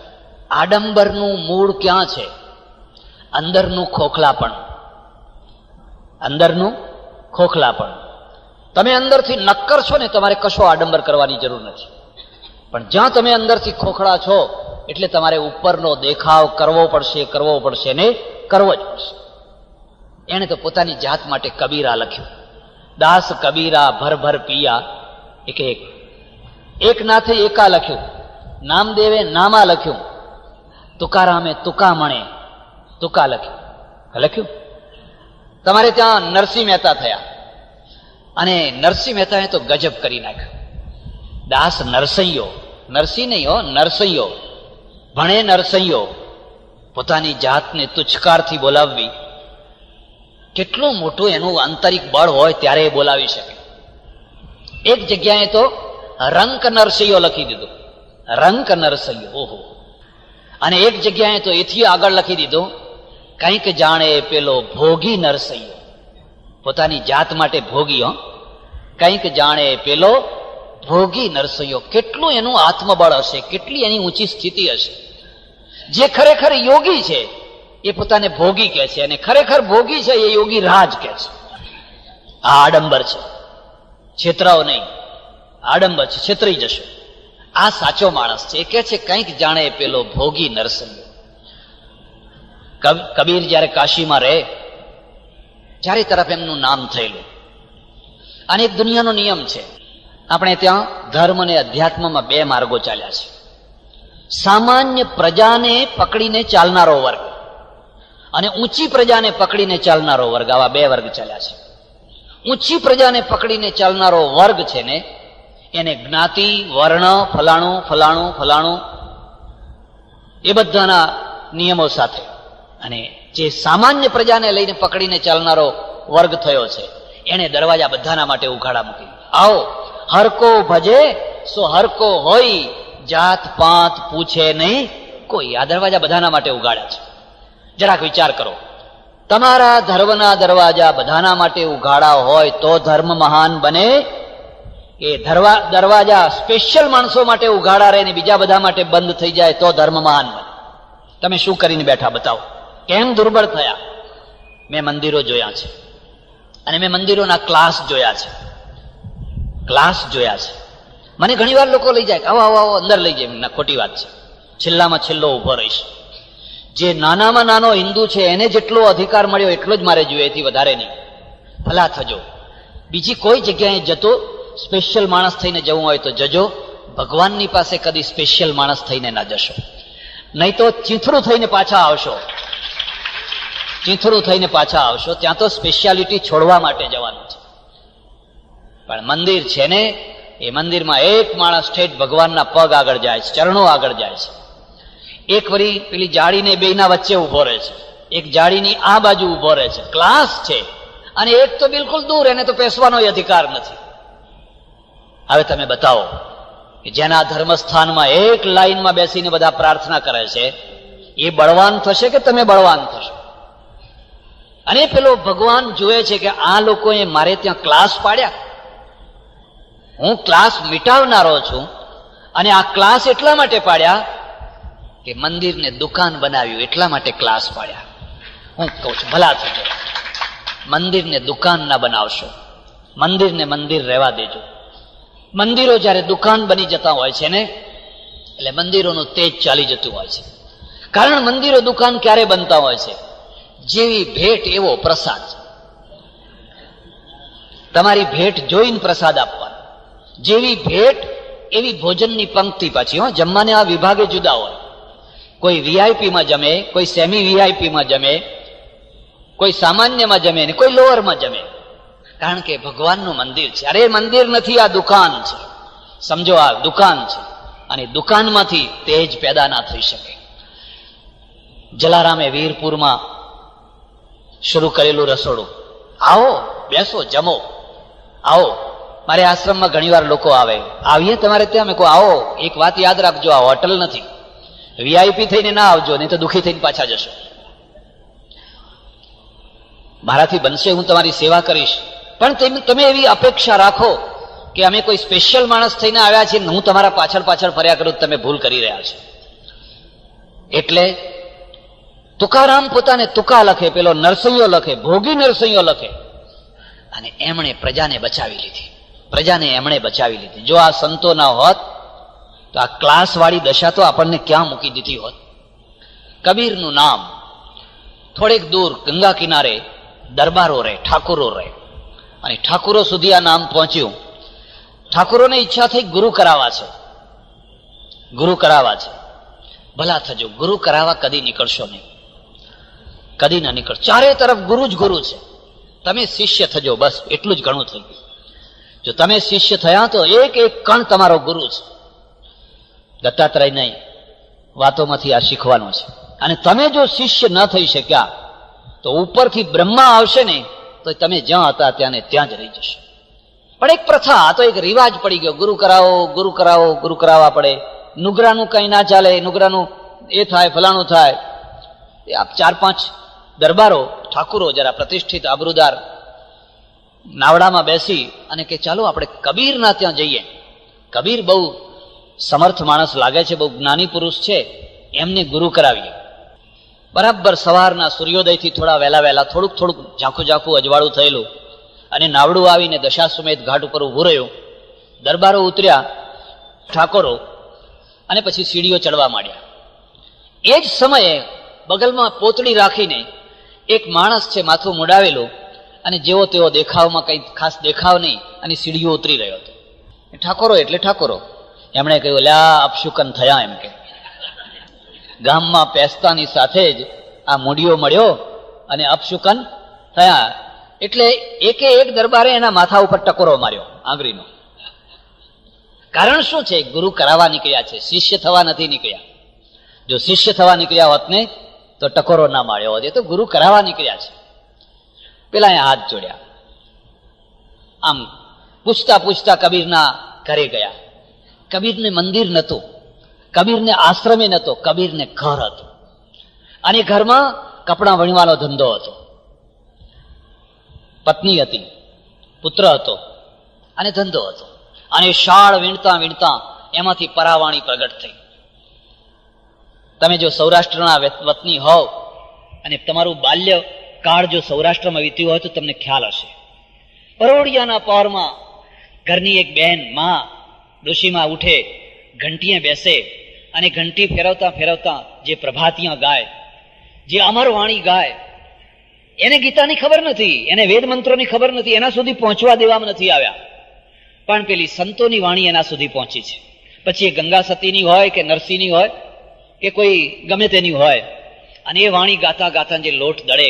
આડંબરનું મૂળ ક્યાં છે? અંદરનું ખોખલાપણ. અંદરનું ખોખલાપણ. તમે અંદરથી નક્કર છો ને, તમારે કશો આડંબર કરવાની જરૂર નથી. પણ જ્યાં તમે અંદરથી ખોખલા છો એટલે તમારે ઉપરનો દેખાવ કરવો પડશે ને કરવો જ પડશે. એણે તો પોતાની જાત માટે કબીરા લખ્યું. દાસ કબીરા ભર ભર પિયા. એક નાથે એકા લખ્યું, નામદેવે નામા લખ્યું, તુકારામે તુકા મણે તુકા લખ્યું. તમારે ત્યાં નરસિંહ મહેતા થયા અને નરસિંહ મહેતાએ તો ગજબ કરી નાખ્યું. દાસ નરસૈયો, નરસિંહ નહીં હો, નરસૈયો. ભણે નરસૈયો. પોતાની જાતને તુચ્છકારથી બોલાવવી, કેટલું મોટું એનું આંતરિક બળ હોય ત્યારે એ બોલાવી શકે. એક જગ્યાએ તો રંક નરસૈયો લખી દીધું, રંક નરસૈયો. ઓહો. અને એક જગ્યાએ તો એથી આગળ લખી દીધું, કંઈક જાણે પેલો ભોગી નરસૈયો. પોતાની જાત માટે ભોગી, હો, કંઈક જાણે પેલો ભોગી નરસૈયો. કેટલું એનું આત્મબળ હશે, કેટલી એની ઊંચી સ્થિતિ હશે. જે ખરેખર યોગી છે એ પોતાને ભોગી કહે છે, અને ખરેખર ભોગી છે એ યોગી રાજ કહે છે. આ આડંબર છે, છેતરાઓ નહીં. આડંબર છે, છેતરાઈ જશે. આ સાચો માણસ છે. એ કહે છે કંઈક જાણે પેલો ભોગી નરસૈયો. કબીર જયારે કાશીમાં રહે, ચારે તરફ એમનું નામ થયેલું. અને એક દુનિયાનો નિયમ છે, આપણે ત્યાં ધર્મ અને અધ્યાત્મમાં બે માર્ગો ચાલ્યા છે. સામાન્ય પ્રજાને પકડીને ચાલનારો વર્ગ અને ઊંચી પ્રજાને પકડીને ચાલનારો વર્ગ, આવા બે વર્ગ ચાલ્યા છે. ઊંચી પ્રજાને પકડીને ચાલનારો વર્ગ છે ને એને જ્ઞાતિ, વર્ણ, ફલાણું ફલાણું ફલાણું એ બધાના નિયમો સાથે, અને જે સામાન્ય પ્રજાને લઈને પકડીને ચાલનારો વર્ગ થયો છે એને દરવાજા બધાના માટે ઉઘાડા મૂકી. આવો હરકો ભજે સો હરકો હોય, જાત પાત પૂછે નહીં કોઈ. આ દરવાજા બધાના માટે ઉઘાડ્યા છે. જરાક વિચાર કરો, તમારા ધર્મના દરવાજા બધાના માટે ઉઘાડા હોય તો ધર્મ મહાન બને? એ દરવાજા સ્પેશિયલ માણસો માટે ઉઘાડા રહે ને બીજા બધા માટે બંધ થઈ જાય તો ધર્મ મહાન બને? તમે શું કરીને બેઠા બતાવો? કેમ દુર્બળ થયા? મેં મંદિરો જોયા છે અને મેં મંદિરોના ક્લાસ જોયા છે. ક્લાસ જોયા છે. મને ઘણી વાર લોકો લઈ જાય, આવો આવો આવો અંદર લઈ જાય. ના, ખોટી વાત છે. છેલ્લામાં છેલ્લો ઉભો રહીશ. જે નાનામાં નાનો હિન્દુ છે એને જેટલો અધિકાર મળ્યો એટલો જ મારે જોઈએ, એથી વધારે નહીં. ભલા થજો. બીજી કોઈ જગ્યાએ જતો સ્પેશિયલ માણસ થઈને જવું હોય તો જજો. ભગવાનની પાસે કદી સ્પેશિયલ માણસ થઈને ના જશો, નહીં તો ચીંથરું થઈને પાછા આવશો. ચીંથરું થઈને પાછા આવશો. ત્યાં તો સ્પેશિયાલિટી છોડવા માટે જવાનું છે. પણ મંદિર છે ને, એ મંદિરમાં એક માણસ ઠેઠ ભગવાનના પગ આગળ જાય છે, ચરણો આગળ જાય છે. એક વળી પેલી જાળીને બેયના વચ્ચે ઉભો રહે છે, એક જાળીની આ બાજુ ઉભો રહે છે. ક્લાસ છે. અને એક તો બિલકુલ દૂર, એને તો પેસવાનો અધિકાર નથી. હવે તમે બતાવો કે જેના ધર્મસ્થાનમાં એક લાઈનમાં બેસીને બધા પ્રાર્થના કરે છે એ બળવાન થશે કે તમે બળવાન થશો? અને પેલો ભગવાન જુએ છે કે આ લોકોએ મારે ત્યાં ક્લાસ પાડ્યા, હું ક્લાસ મિટાવનારો છું, અને આ ક્લાસ એટલા માટે પાડ્યા કે મંદિરને દુકાન બનાવ્યું એટલા માટે ક્લાસ પાડ્યા. હું કહું છું ભલા થજો, મંદિરને દુકાન ના બનાવશો. મંદિરને મંદિર રહેવા દેજો. મંદિરો જયારે દુકાન બની જતા હોય છે ને, એટલે મંદિરોનું તેજ ચાલી જતું હોય છે. કારણ મંદિરો દુકાન ક્યારે બનતા હોય છે? જેવી ભેટ એવો પ્રસાદ. તમારી ભેટ જોઈને પ્રસાદ આપવાનો. જેવી ભેટ એવી ભોજનની પંક્તિ. પાછી જમવાને આ વિભાગે જુદા હોય. કોઈ વીઆઈપીમાં જમે, કોઈ સેમી વીઆઈપીમાં જમે, કોઈ સામાન્યમાં જમે ને કોઈ લોઅરમાં જમે. કારણ કે ભગવાનનું મંદિર છે. અરે મંદિર નથી, આ દુકાન છે. સમજો, આ દુકાન છે. અને દુકાનમાંથી તેજ પેદા ના થઈ શકે. જલારામે વીરપુરમાં શરૂ કરેલું રસોડું. આવો, બેસો, જમો, આવો. મારે આશ્રમમાં ઘણી વાર લોકો આવે, આવીએ તમારે ત્યાં? મેં કહું આવો. એક વાત યાદ રાખજો, આ હોટલ નથી. વીઆઈપી થઈને ના આવજો, નહીં તો દુઃખી થઈને પાછા જશો. મારાથી બનશે, હું તમારી સેવા કરીશ, પણ તમે એવી અપેક્ષા રાખો કે અમે કોઈ સ્પેશિયલ માણસ થઈને આવ્યા છીએ, હું તમારા પાછળ પાછળ ફર્યા કરું, તમે ભૂલ કરી રહ્યા છો. એટલે તુકારામ પોતાને તુકા લખે, પેલો નરસૈયો લખે, ભોગી નરસૈયો લખે, અને એમણે પ્રજાને બચાવી લીધી. પ્રજાને એમણે બચાવી લીધી. જો આ સંતો ના હોત તો આ ક્લાસ વાળી દશા તો આપણને ક્યાં મૂકી દીધી હોત. કબીરનું નામ થોડેક દૂર ગંગા કિનારે દરબારો રહે, ઠાકુરો રહે, અને ઠાકુરો સુધી આ નામ પહોંચ્યું. ઠાકુરોને ઈચ્છા થઈ ગુરુ કરાવવા છે, ગુરુ કરાવવા છે. ભલા થજો, ગુરુ કરાવવા કદી નીકળશો નહીં, કદી ના નીકળ. ચારે તરફ ગુરુ જ ગુરુ છે. તમે શિષ્ય થજો, બસ એટલું જ ઘણું થઈ ગયું. જો તમે શિષ્ય થયા તો એક એક કણ તમારો ગુરુ છે. દત્તાત્રેય નહીં, વાતોમાંથી આ શીખવાનું છે. અને તમે જો શિષ્ય ન થઈ શક્યા તો ઉપરથી બ્રહ્મા આવશે ને તો તમે જ્યાં હતા ત્યાં ને ત્યાં જ રહી જશે. પણ એક પ્રથા, આ તો એક રિવાજ પડી ગયો, ગુરુ કરાવો, ગુરુ કરાવો, ગુરુ કરાવવા પડે. નુગરાનું કઈ ના ચાલે, નુગરાનું એ થાય, ફલાણું થાય. આપ 4-5 દરબારો, ઠાકુરો જરા પ્રતિષ્ઠિત આબરૂદાર નાવડામાં બેસી અને કે ચાલો આપણે કબીરના ત્યાં જઈએ. કબીર બહુ સમર્થ માણસ લાગે છે, બહુ જ્ઞાની પુરુષ છે, એમને ગુરુ કરાવીએ. બરાબર સવારના સૂર્યોદયથી થોડા વહેલા થોડુંક ઝાંખું અજવાળું થયેલું, અને નાવડું આવીને દશાશ્વમેધ ઘાટ ઉપર ઊભું રહ્યું. દરબારો ઉતર્યા, ઠાકોરો, અને પછી સીડીઓ ચડવા માંડ્યા. એ જ સમયે બગલમાં પોતળી રાખીને એક માણસ છે, માથું મોડાવેલું, અને જેવો તેવો દેખાવમાં કંઈ ખાસ દેખાવ નહીં, અને સીડીઓ ઉતરી રહ્યો હતો. ઠાકોરો એટલે ઠાકોરો. એમણે કહ્યું, લ્યા અપશુકન થયા, એમ કે ગામમાં પેસતાની સાથે જ આ મૂડીઓ મળ્યો અને અપશુકન થયા. એટલે એકે એક દરબારે એના માથા ઉપર ટકોરો માર્યો આંગળીનો. કારણ શું છે? ગુરુ કરાવવા નીકળ્યા છે, શિષ્ય થવા નથી નીકળ્યા. જો શિષ્ય થવા નીકળ્યા હોત ને તો ટકોરો ના માર્યો હોત. એ તો ગુરુ કરાવવા નીકળ્યા છે. પેલા એ હાથ જોડ્યા. આમ પૂછતા પૂછતા કબીરના ઘરે ગયા. કબીરને મંદિર નહોતું, કબીરને આશ્રમે નહોતો, કબીરને ઘર હતું. અને ઘરમાં કપડાં વણવાનો ધંધો હતો. પત્ની હતી, પુત્ર હતો અને ધંધો હતો. અને શાળ વીણતા વીણતા એમાંથી પરાવાણી પ્રગટ થઈ. તમે જો સૌરાષ્ટ્રના વતની હોવ અને તમારું બાલ્ય કાળ જો સૌરાષ્ટ્રમાં વીત્યું હોય તો તમને ખ્યાલ હશે. પરોઢિયાના પહોરમાં ઘરની એક બહેન માં ડોશીમાં ઉઠે, ઘંટીએ બેસે અને ઘંટી ફેરવતા ફેરવતા જે પ્રભાતિયા ગાય, જે અમર વાણી ગાય, એને ગીતાની ખબર નથી, એને વેદ મંત્રોની ખબર નથી, એના સુધી પહોંચવા દેવામાં નથી આવ્યા. પણ પેલી સંતોની વાણી એના સુધી પહોંચી છે. પછી એ ગંગા સતીની હોય કે નરસિંહની હોય કે કોઈ ગમે તેની હોય, અને એ વાણી ગાતા ગાતા જે લોટ દળે,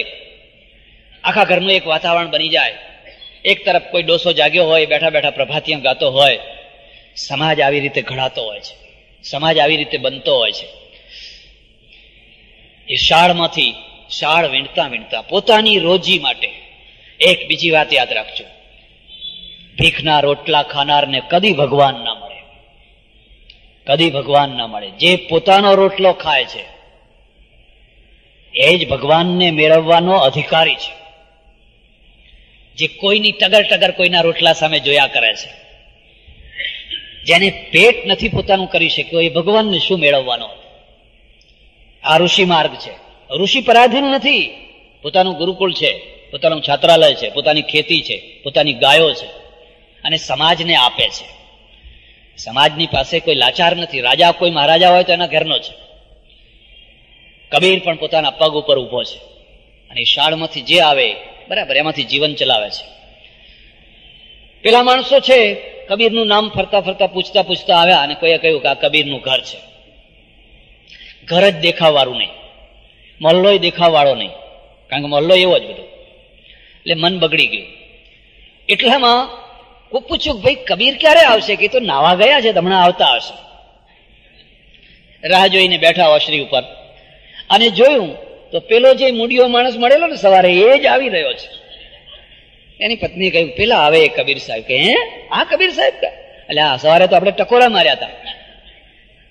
આખા ઘરનું એક વાતાવરણ બની જાય. એક તરફ કોઈ ડોસો જાગ્યો હોય, બેઠા બેઠા પ્રભાતિયા ગાતો હોય. સમાજ આવી રીતે ઘડાતો હોય છે, સમાજ આવી રીતે બનતો હોય છે. એ શાળમાંથી શાળ વીણતા વીણતા પોતાની રોજી માટે. એક બીજી વાત યાદ રાખજો, ભીખના રોટલા ખાનારને કદી ભગવાન ના મળે, કદી ભગવાન ના મળે. જે પોતાનો રોટલો ખાય છે એ જ ભગવાનને મેળવવાનો અધિકારી છે. જે કોઈની ટગર ટગર કોઈના રોટલા સામે જોયા કરે છે, જેને પેટ નથી પોતાનું કરી શક્યો, એ ભગવાનને શું મેળવવાનો? આ ઋષિ માર્ગ છે. ઋષિ પરાધીન નથી. પોતાનું ગુરુકુળ છે, પોતાનું છાત્રાલય છે, પોતાની ખેતી છે, પોતાની ગાયો છે, અને સમાજને આપે છે. સમાજની પાસે કોઈ લાચાર નથી. રાજા કોઈ મહારાજા હોય તો એના ઘરનો છે. કબીર પણ પોતાના પગ ઉપર ઉભો છે અને શાળમાંથી જે આવે બરાબર એમાંથી જીવન ચલાવે છે. પેલા માણસો છે કબીરનું નામ ફરતા ફરતા પૂછતા પૂછતા આવ્યા અને કોઈએ કહ્યું કે આ કબીરનું ઘર છે. ઘર જ દેખાવાળું નહીં, મહોલ્લોય દેખાવાળો નહીં, કારણ કે મહોલ્લો એવો જ બધો. એટલે મન બગડી ગયું. એટલામાં હું પૂછ્યું, ભાઈ કબીર ક્યારે આવશે? કે તો નાવા ગયા છે, હમણાં આવતા હશે. રાહ જોઈને બેઠા ઓશરી ઉપર અને જોયું તો પેલો જે મૂડીયો માણસ મળેલો ને સવારે, એ જ આવી રહ્યો છે. એની પત્નીએ કહ્યું, પેલા આવે એ કબીર સાહેબ. કે હે, આ કબીર સાહેબ? એટલે હા, સવારે તો આપણે ટકોરા માર્યા હતા.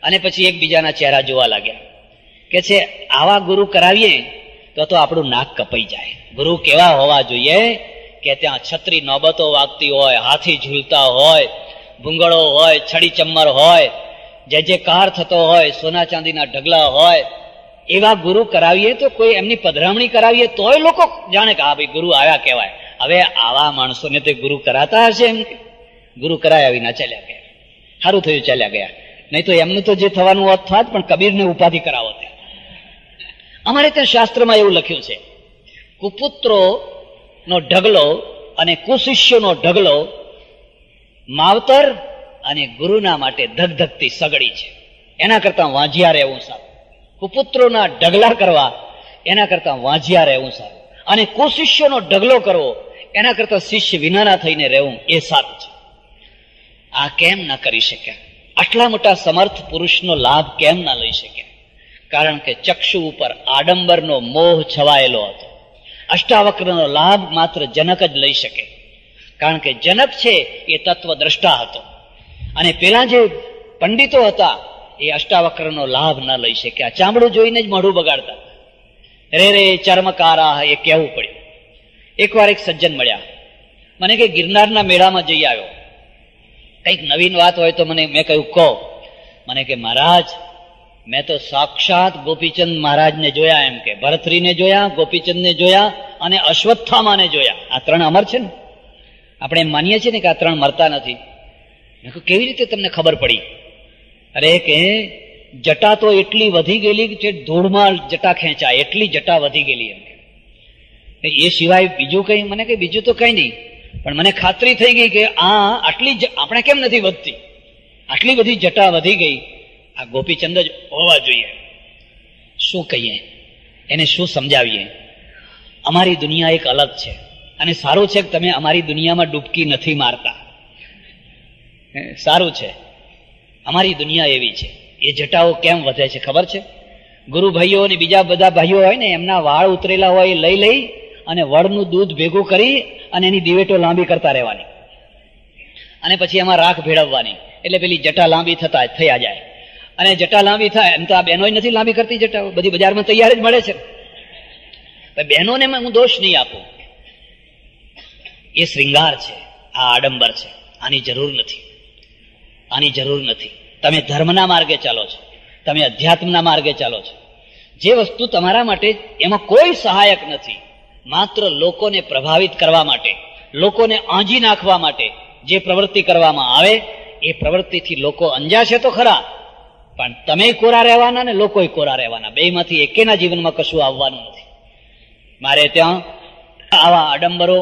અને પછી એકબીજાના ચહેરા જોવા લાગ્યા. કે છે આવા ગુરુ કરાવીએ તો આપણું નાક કપાઈ જાય. ગુરુ કેવા હોવા જોઈએ કે ત્યાં છત્રી નોબતો વાગતી હોય, હાથી ઝૂલતા હોય, ભૂંગળો હોય, છડી ચમ્મર હોય, જે જે કાર થતો હોય, સોના ચાંદીના ઢગલા હોય, એવા ગુરુ કરાવીએ તો કોઈ એમની પધરામણી કરાવીએ તોય લોકો જાણે કે હા ભાઈ ગુરુ આવ્યા કહેવાય. હવે આવા માણસોને તે ગુરુ કરાતા હશે? એમ કે ગુરુ કરાયા વિના ચાલ્યા ગયા. સારું થયું ચાલ્યા ગયા, નહીં તો એમનું તો જે થવાનું હોત થાત, પણ કબીરને ઉપાધિ કરાવો. અમારે ત્યાં શાસ્ત્રમાં એવું લખ્યું છે, કુપુત્રો નો ઢગલો અને કુશિષ્યોનો ઢગલો માવતર અને ગુરુના માટે ધગધગતી સગડી છે. એના કરતા વાંઝિયા રહેવું સારું. કુપુત્રોના ઢગલા કરવા એના કરતા વાંઝિયા રહેવું સારું, અને કુશિષ્યોનો ઢગલો કરવો એના કરતા શિષ્ય વિનાના થઈને રહેવું એ સારું છે. આ કેમ ના કરી શક્યા? આટલા મોટા સમર્થ પુરુષનો લાભ કેમ ના લઈ શક્યા? કારણ કે ચક્ષુ ઉપર આડંબરનો મોહ છવાયેલો હતો. અષ્ટાવક્રનો લાભ માત્ર જનક જ લઈ શકે, કારણ કે જનક છે એ તત્વદ્રષ્ટા હતો, અને પેલા જે પંડિતો હતા એ અષ્ટાવક્રનો લાભ ન લઈ શક્યા. ચામડું જોઈને જ મોઢું બગાડતા. રે રે ચર્મકારા એ કહેવું પડ્યું. એકવાર એક સજ્જન મળ્યા, મને કે ગિરનારના મેળામાં જઈ આવ્યો, કંઈક નવીન વાત હોય તો મેં કહ્યું કહો. મને કે મહારાજ, મેં તો સાક્ષાત ગોપીચંદ મહારાજને જોયા. એમ કે ભરતરીને જોયા, ગોપીચંદને જોયા અને અશ્વત્થામાને જોયા. આ ત્રણ અમર છે ને. આપણે એમ માનીએ છીએ ને કે આ ત્રણ મરતા નથી. મેં કહ્યું કેવી રીતે તમને ખબર પડી? અરે કે જટા તો એટલી વધી ગયેલી કે ધૂળમાં જટા ખેંચાય, એટલી જટા વધી ગયેલી. એમ એ સિવાય બીજું કઈ? મને કે બીજું તો કઈ નહીં, પણ મને ખાતરી થઈ ગઈ કે આટલી આપણે કેમ નથી વધતી? આટલી બધી જટા વધી ગઈ, આ ગોપીચંદ જ હોવા જોઈએ. શું કહીએ, એને શું સમજાવીએ? અમારી દુનિયા એક અલગ છે, અને સારું છે કે તમે અમારી દુનિયામાં ડૂબકી નથી મારતા. સારું છે, અમારી દુનિયા એવી છે. એ જટાઓ કેમ વધે છે ખબર છે? ગુરુ ભાઈઓ અને બીજા બધા ભાઈઓ હોય ને, એમના વાળ ઉતરેલા હોય એ લઈ અને વડનું દૂધ ભેગું કરી અને એની દિવેટો લાંબી કરતા રહેવાની, અને પછી એમાં રાખ ભેળવવાની, એટલે પેલી જટા લાંબી થયા જાય. અને જટા લાંબી થાય એમ તો આ બહેનો નથી લાંબી કરતી જટાઓ, બધી બજારમાં તૈયાર જ મળે છે. બહેનોને હું દોષ નહીં આપું, એ શ્રૃંગાર છે, આ આડંબર છે. આની જરૂર નથી, આની જરૂર નથી. તમે ધર્મના માર્ગે ચાલો છો, તમે અધ્યાત્મના માર્ગે ચાલો છો. જે વસ્તુ તમારા માટે એમાં કોઈ સહાયક નથી, માત્ર લોકોને પ્રભાવિત કરવા માટે, લોકોને આંજી નાખવા માટે જે પ્રવૃત્તિ કરવામાં આવે, એ પ્રવૃત્તિથી લોકો અંજાશે તો ખરા, પણ તમે કોરા રહેવાના ને લોકોય કોરા રહેવાના. બેમાંથી એકેના જીવનમાં કશું આવવાનું નથી. મારે ત્યાં આવા આડંબરો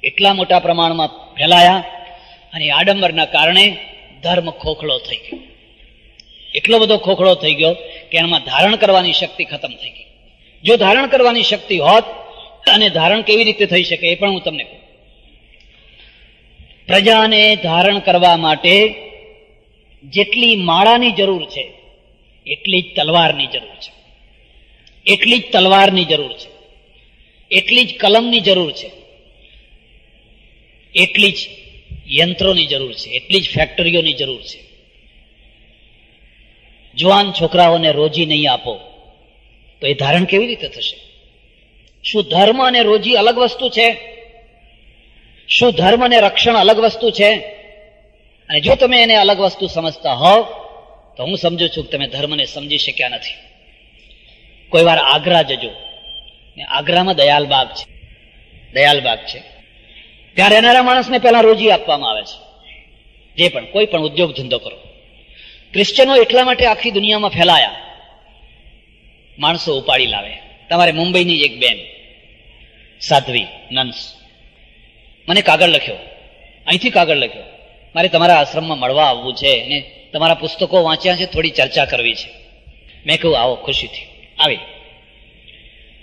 એટલા મોટા પ્રમાણમાં ફેલાયા, અને આડંબરના કારણે ધર્મ ખોખલો થઈ ગયો. એટલો બધો ખોખલો થઈ ગયો કે એમાં ધારણ કરવાની શક્તિ ખતમ થઈ ગઈ. જો ધારણ કરવાની શક્તિ હોત, અને ધારણ કેવી રીતે થઈ શકે એ પણ હું તમને કહું. પ્રજાને ધારણ કરવા માટે જેટલી માળાની જરૂર છે એટલી જ તલવારની જરૂર છે, એટલી જ તલવારની જરૂર છે, એટલી જ કલમની જરૂર છે, એટલી જ યંત્રોની જરૂર છે, એટલી જ ફેક્ટરીઓની જરૂર છે. જુવાન છોકરાઓને રોજી નહીં આપો તો એ ધારણ કેવી રીતે થશે? શું ધર્મ અને રોજી અલગ વસ્તુ છે? શું ધર્મ અને રક્ષણ અલગ વસ્તુ છે? અને જો તમે એને અલગ વસ્તુ સમજતા હોવ તો હું સમજુ છું કે તમે ધર્મને સમજી શક્યા નથી. કોઈ વાર આગ્રા જજો, આગ્રામાં દયાલબાગ છે, દયાલબાગ છે. ત્યાં રહેનારા માણસને પહેલા રોજી આપવામાં આવે છે. જે પણ કોઈ પણ ઉદ્યોગ ધંધો કરો. ક્રિશ્ચનો એટલા માટે આખી દુનિયામાં ફેલાયા, માણસો ઉપાડી લાવે. તમારે મુંબઈની એક બેન સાધ્વી નન્સ મને કાગળ લખ્યો, અહીંથી કાગળ લખ્યો, મારે તમારા આશ્રમમાં મળવા આવવું છે અને તમારા પુસ્તકો વાંચ્યા છે, થોડી ચર્ચા કરવી છે. મેં કહ્યું આવો, ખુશીથી આવી.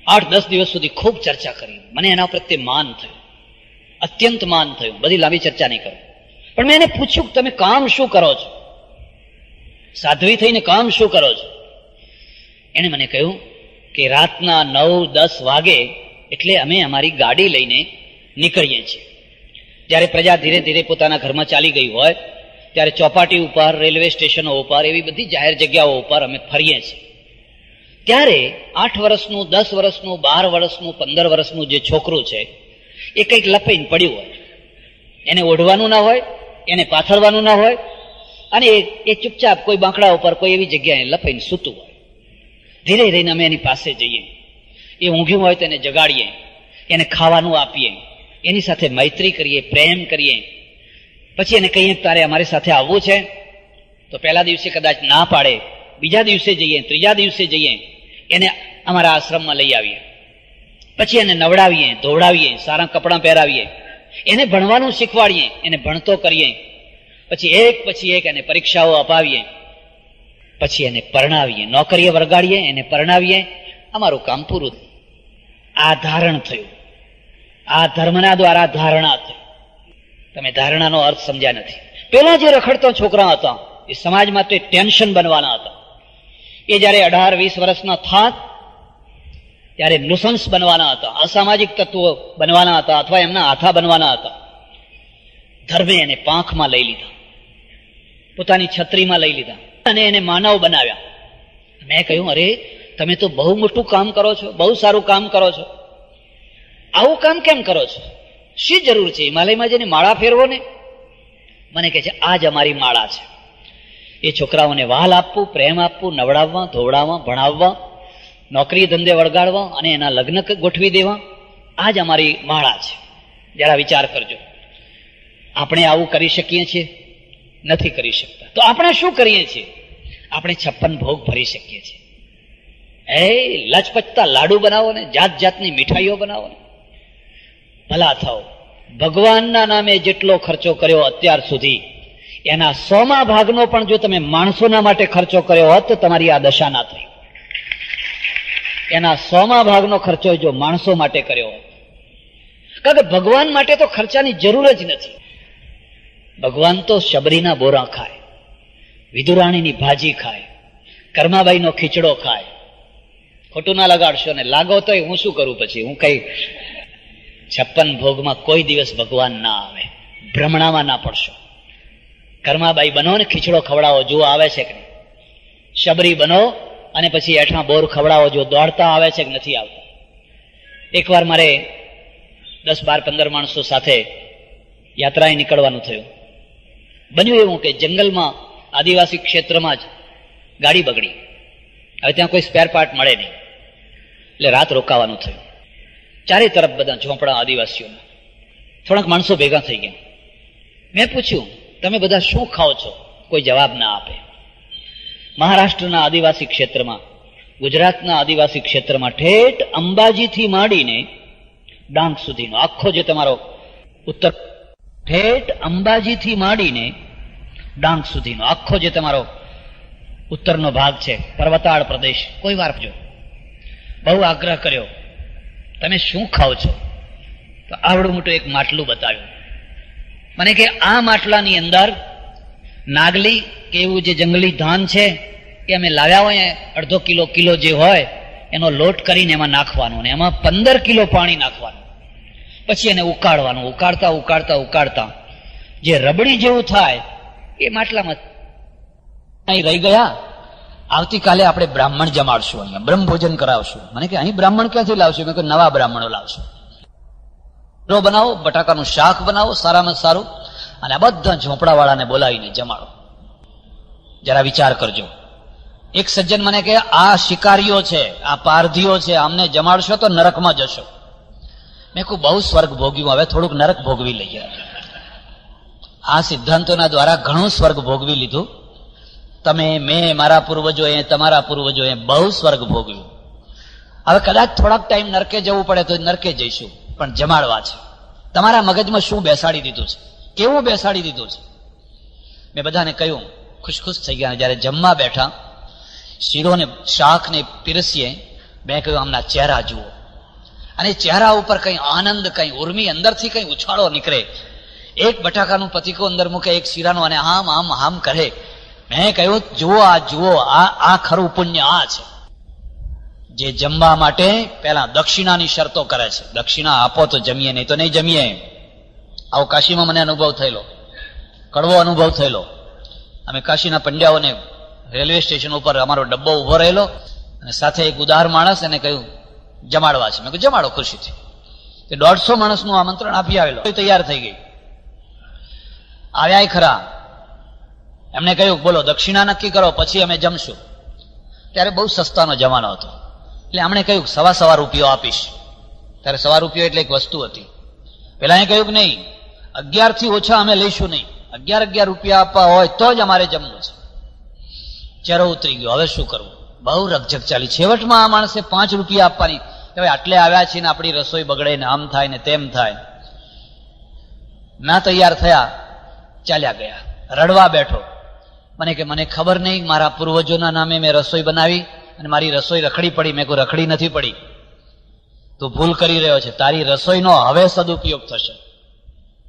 8-10 દિવસ સુધી ખૂબ ચર્ચા કરી. મને એના પ્રત્યે માન થયું, અત્યંત માન થયું. બધી લાંબી ચર્ચા નહીં કરું, પણ મેં એને પૂછ્યું કે તમે કામ શું કરો છો? સાધ્વી થઈને કામ શું કરો છો? એને મને કહ્યું કે રાતના 9-10 વાગે એટલે અમે અમારી ગાડી લઈને નીકળીએ છીએ. જ્યારે પ્રજા ધીરે ધીરે પોતાના ઘરમાં ચાલી ગઈ હોય ત્યારે ચોપાટી ઉપર, રેલવે સ્ટેશનો ઉપર, એવી બધી જાહેર જગ્યાઓ ઉપર અમે ફરીએ છીએ. ત્યારે 8 વર્ષનું, 10 વર્ષનું, 12 વર્ષનું, 15 વર્ષનું જે છોકરું છે એ કંઈક લપીને પડ્યું હોય, એને ઓઢવાનું ના હોય, એને પાથરવાનું ના હોય, અને એ ચૂપચાપ કોઈ બાંકડા ઉપર, કોઈ એવી જગ્યાએ લપીને સૂતું હોય. ધીરે ધીરે અમે એની પાસે જઈએ, એ ઊંઘ્યું હોય તો એને જગાડીએ, એને ખાવાનું આપીએ, એની સાથે મૈત્રી કરીએ, પ્રેમ કરીએ. પછી એને કહીએ તારે અમારી સાથે આવવું છે, તો પહેલા દિવસે કદાચ ના પાડે, બીજા દિવસે જઈએ, ત્રીજા દિવસે જઈએ, એને અમારા આશ્રમમાં લઈ આવીએ. પછી એને નવડાવીએ, ધોવડાવીએ, સારા કપડાં પહેરાવીએ, એને ભણવાનું શીખવાડીએ, એને ભણતો કરીએ. પછી એક એને પરીક્ષાઓ અપાવીએ, પછી એને પરણાવીએ, નોકરીએ વરગાડીએ, એને પરણાવીએ. અમારું કામ પૂરું. આ ધારણ થયું, આ ધર્મના દ્વારા ધારણા થઈ. તમે ધારણાનો અર્થ સમજ્યા નથી. પેલા જે રખડતા છોકરા હતા એ સમાજ માટે ટેન્શન બનવાના હતા. એ જયારે 18-20 વર્ષના થાત ત્યારે નુસન્સ બનવાના હતા, અસામાજિક તત્વો બનવાના હતા, અથવા એમના હાથા બનવાના હતા. ધર્મે એને પાંખમાં લઈ લીધા, પોતાની છત્રીમાં લઈ લીધા અને એને માનવ બનાવ્યા. મેં કહ્યું અરે તમે તો બહુ મોટું કામ કરો છો, બહુ સારું કામ કરો છો, આવું કામ કેમ કરો છો? શી જરૂર છે? હિમાલયમાં જઈને માળા ફેરવો ને. મને કહે છે આ જ અમારી માળા છે. એ છોકરાઓને વહાલ આપવું, પ્રેમ આપવું, નવડાવવા, ધોવડાવવા, ભણાવવા, નોકરી ધંધે વળગાડવા અને એના લગ્ન ગોઠવી દેવા, આ જ અમારી માળા છે. જરા વિચાર કરજો. આપણે આવું કરી શકીએ છીએ? નથી કરી શકતા. તો આપણે શું કરીએ છીએ? આપણે 56 ભોગ ભરી શકીએ છીએ. લચપચતા લાડુ બનાવો ને, જાત જાતની મીઠાઈઓ બનાવો ને, ભલા થાઓ. ભગવાનના નામે જેટલો ખર્ચો કર્યો અત્યાર સુધી, એના 100મા ભાગનો પણ જો તમે માણસોના માટે ખર્ચો કર્યો હોત તો તમારી આ દશા ના થઈ. એના 100મા ભાગનો ખર્ચો જો માણસો માટે કર્યો હોય. કારણ કે ભગવાન માટે તો ખર્ચાની જરૂર જ નથી. ભગવાન તો શબરીના બોરા ખાય, વિદુરાણીની ભાજી ખાય, કર્માબાઈનો ખીચડો ખાય. ખોટું ના લગાડશો ને, લાગો તો હું શું કરું પછી? હું કઈ 56 ભોગમાં કોઈ દિવસ ભગવાન ના આવે, ભ્રમણામાં ના પડશો. કર્માબાઈ બનો ને ખીચડો ખવડાવો, જુઓ આવે છે કે નહીં. શબરી બનો અને પછી એઠા બોર ખવડાવો, જો દોડતા આવે છે કે નથી આવતા. એકવાર મારે 10, 12, 15 માણસો સાથે યાત્રાએ નીકળવાનું થયું. બન્યું એવું કે જંગલમાં આદિવાસી ક્ષેત્રમાં જ ગાડી બગડી. હવે ત્યાં કોઈ સ્પેર પાર્ટ મળે નહીં, એટલે રાત રોકાવાનું થયું. ચારે તરફ બધા ઝોંપડા આદિવાસીઓના. થોડાક માણસો ભેગા થઈ ગયા. મેં પૂછ્યું, તમે બધા શું ખાઓ છો? કોઈ જવાબ ના આપે. મહારાષ્ટ્રના આદિવાસી ક્ષેત્રમાં, ગુજરાતના આદિવાસી ક્ષેત્રમાં ઠેઠ અંબાજીથી માંડીને ડાંગ સુધીનો આખો જે તમારો ઉત્તર, ઠેઠ અંબાજીથી માંડીને ડાંગ સુધીનો આખો જે તમારો ઉત્તરનો ભાગ છે, પર્વતાળ પ્રદેશ. કોઈ વાર જો બહુ આગ્રહ કર્યો, તમે શું ખાઓ છો? તો આવડું મોટું એક માટલું બતાવ્યું મને કે આ માટલાની અંદર નાગલી કે એવું જે જંગલી ધાન છે એ અમે લાવ્યા હોય, 1/2 કિલો જે હોય એનો લોટ કરીને એમાં નાખવાનું, ને એમાં 15 કિલો પાણી નાખવાનું. પછી એને ઉકાળવાનું. ઉકાળતા ઉકાળતા ઉકાળતા જે રબડી જેવું થાય એ માટલામાં અહીં રહી ગયા. આવતીકાલે આપણે બ્રાહ્મણ જમાડશું, અહીંયા બ્રહ્મ ભોજન કરાવશું. મને કે અહીં બ્રાહ્મણ ક્યાંથી લાવશું? મેં કહ્યું નવા બ્રાહ્મણો લાવશું. બનાવો, બટાકાનું શાક બનાવો સારામાં સારું, અને આ બધા ઝોંપડાવાળાને બોલાવીને જમાડો. જરા વિચાર કરજો. એક સજ્જન મને કે આ શિકારીઓ છે, આ પારધીઓ છે, આમને જમાડશો તો નરકમાં જશો. મેં કહું બહુ સ્વર્ગ ભોગ્યું, હવે થોડુંક નરક ભોગવી લઈએ. આ સિદ્ધાંતોના દ્વારા ઘણું સ્વર્ગ ભોગવી લીધું. તમે, મેં, મારા પૂર્વજોએ, તમારા પૂર્વજોએ બહુ સ્વર્ગ ભોગવ્યું. હવે કદાચ થોડાક ટાઈમ નરકે જવું પડે તો નરકે જઈશું, પણ જમાડવા છે. તમારા મગજમાં શું બેસાડી દીધું છે? કેવું બેસાડી દીધું છે? મેં બધાને કહ્યું, ખુશ થઈ ગયા. જયારે જમવા બેઠા, શીરોને શાકને પીરસીએ, મેં કહ્યું આમના ચહેરા જુઓ, અને ચહેરા ઉપર કઈ આનંદ, કઈ ઉર્મી, અંદરથી કઈ ઉછાળો નીકળે. એક બટાકાનું પતીકો અંદર મૂકે, એક શીરાનું, અને આમ આમ આમ કરે. મેં કહ્યું જુઓ, આ ખરું પુણ્ય આ છે. જે જમવા માટે પહેલા દક્ષિણાની શરતો કરે છે. દક્ષિણા આપો તો જમીએ, નહીં તો નહીં જમીએ. આવો કાશીમાં મને અનુભવ થયેલો, કડવો અનુભવ થયેલો. અમે કાશીના પંડ્યાઓને રેલવે સ્ટેશન ઉપર અમારો ડબ્બો ઉભો રહેલો, અને સાથે એક ઉદાર માણસ, એને કહ્યું જમાડવા છે. મેં કહ્યું જમાડો ખુશીથી. 150 માણસનું આમંત્રણ આપી આવેલો, તૈયાર થઈ ગઈ. આવ્યા ખરા. એમને કહ્યું બોલો દક્ષિણા નક્કી કરો, પછી અમે જમશું. ત્યારે બહુ સસ્તાનો જમાનો હતો, એટલે એમણે કહ્યું ₹1.25 રૂપિયા આપીશ. ત્યારે ₹1.25 એટલે એક વસ્તુ હતી. પેલા કહ્યું કે નહીં, 11 થી ઓછા અમે લઈશું નહીં, 11 રૂપિયા આપવા હોય તો જ અમારે જમવું છે. ચહેરો ઉતરી ગયો, હવે શું કરવું? બહુ રકઝક ચાલી. છેવટમાં આ માણસે 5 રૂપિયા આપવાની. હવે આટલે આવ્યા છીએ ને આપણી રસોઈ બગડે ને આમ થાય ને તેમ થાય. ના તૈયાર થયા, ચાલ્યા ગયા. રડવા બેઠો. મને ખબર નહીં, મારા પૂર્વજોના નામે મેં રસોઈ બનાવી અને મારી રસોઈ રખડી પડી. મેં કોઈ રખડી નથી પડી, તું ભૂલ કરી રહ્યો છે. તારી રસોઈનો હવે સદુપયોગ થશે.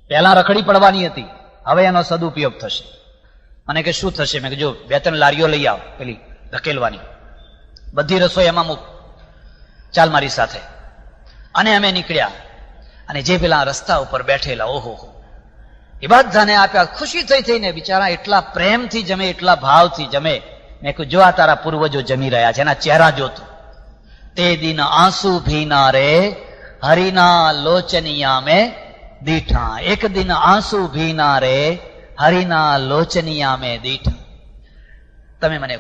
પહેલા રખડી પડવાની હતી, હવે એનો સદુપયોગ થશે. મને કે શું થશે? મેં કીધું 2-3 લારીઓ લઈ આવ, પેલી ધકેલવાની, બધી રસોઈ એમાં મૂક, ચાલ મારી સાથે. અને અમે નીકળ્યા, અને જે પેલા રસ્તા ઉપર બેઠેલા, ઓહો, એ બધાને આપ્યા. ખુશી થઈને બિચારા એટલા પ્રેમથી જમે, એટલા ભાવથી જમે. મેં કહ્યું જો આ તારા પૂર્વજો જમી રહ્યા છે, એના ચહેરા જોતું. તે દિન આંસુ ભીના રે હરિના લોચનિયા મેં દીઠા. એક દિન આંસુ ભીના રે હરિના લોચનિયા મેં દીઠા. તમે મને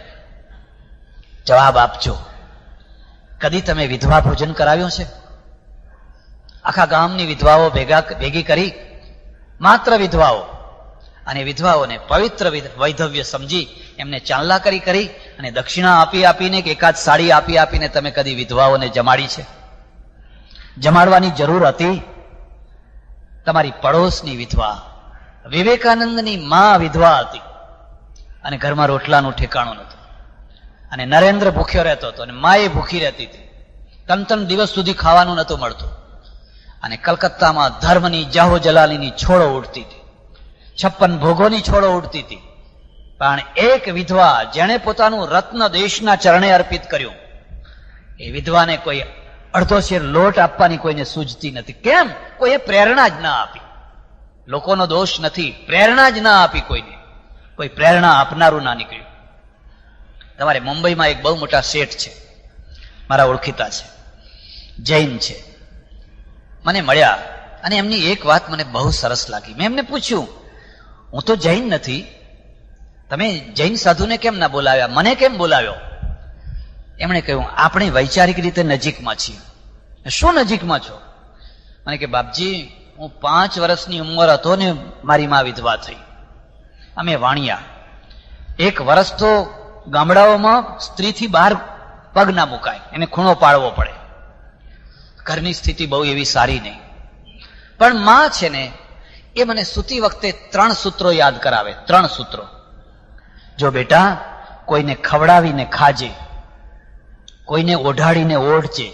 જવાબ આપજો, કદી તમે વિધવા ભોજન કરાવ્યું છે? આખા ગામની વિધવાઓ ભેગી કરી, માત્ર વિધવાઓ, અને વિધવાઓને પવિત્ર વૈધવ્ય સમજી એમને ચાંદલા કરી અને દક્ષિણા આપીને કે એકાદ સાડી આપીને તમે કદી વિધવાઓને જમાડી છે? જમાડવાની જરૂર હતી? તમારી પડોશની વિધવા, વિવેકાનંદની માં વિધવા હતી, અને ઘરમાં રોટલાનું ઠેકાણું નહોતું, અને નરેન્દ્ર ભૂખ્યો રહેતો હતો, અને માએ ભૂખી રહેતી હતી. ત્રણ દિવસ સુધી ખાવાનું નહોતું મળતું. અને કલકત્તામાં ધર્મની જાહો જલાલીની છોડો ઉડતી હતી, 56 ભોગોની છોડો ઉડતી હતી. પણ એક વિધવા જેણે પોતાનું રત્ન દેશના ચરણે અર્પિત કર્યું, એ વિધવાને કોઈ અડધો શેર લોટ આપવાની કોઈને સૂઝતી નથી. કેમ? કોઈએ પ્રેરણા જ ના આપી. લોકોનો દોષ નથી, પ્રેરણા જ ના આપી કોઈને. કોઈ પ્રેરણા આપનારું ના નીકળ્યું. તમારે મુંબઈમાં એક બહુ મોટા શેઠ છે, મારા ઓળખીતા છે, જૈન છે. મને મળ્યા અને એમની એક વાત મને બહુ સરસ લાગી. મેં એમને પૂછ્યું, હું તો જૈન નથી, તમે જૈન સાધુને કેમ ના બોલાવ્યા, મને કેમ બોલાવ્યો? એમણે કહ્યું, આપણે વૈચારિક રીતે નજીકમાં છીએ. શું નજીકમાં છો? મને કે બાપજી, હું 5 વર્ષની ઉંમર હતો ને મારી માં વિધવા થઈ. અમે વાણિયા. 1 વર્ષ તો ગામડાઓમાં સ્ત્રીથી બહાર પગ ના મુકાય, એને ખૂણો પાડવો પડે. ઘરની સ્થિતિ બહુ એવી સારી નહીં. પણ માં છે ને, એ મને સૂતી વખતે 3 સૂત્રો યાદ કરાવે. 3 સૂત્રો. જો બેટા, કોઈને ખવડાવીને ખાજે, કોઈને ઓઢાડીને ઓઢજે,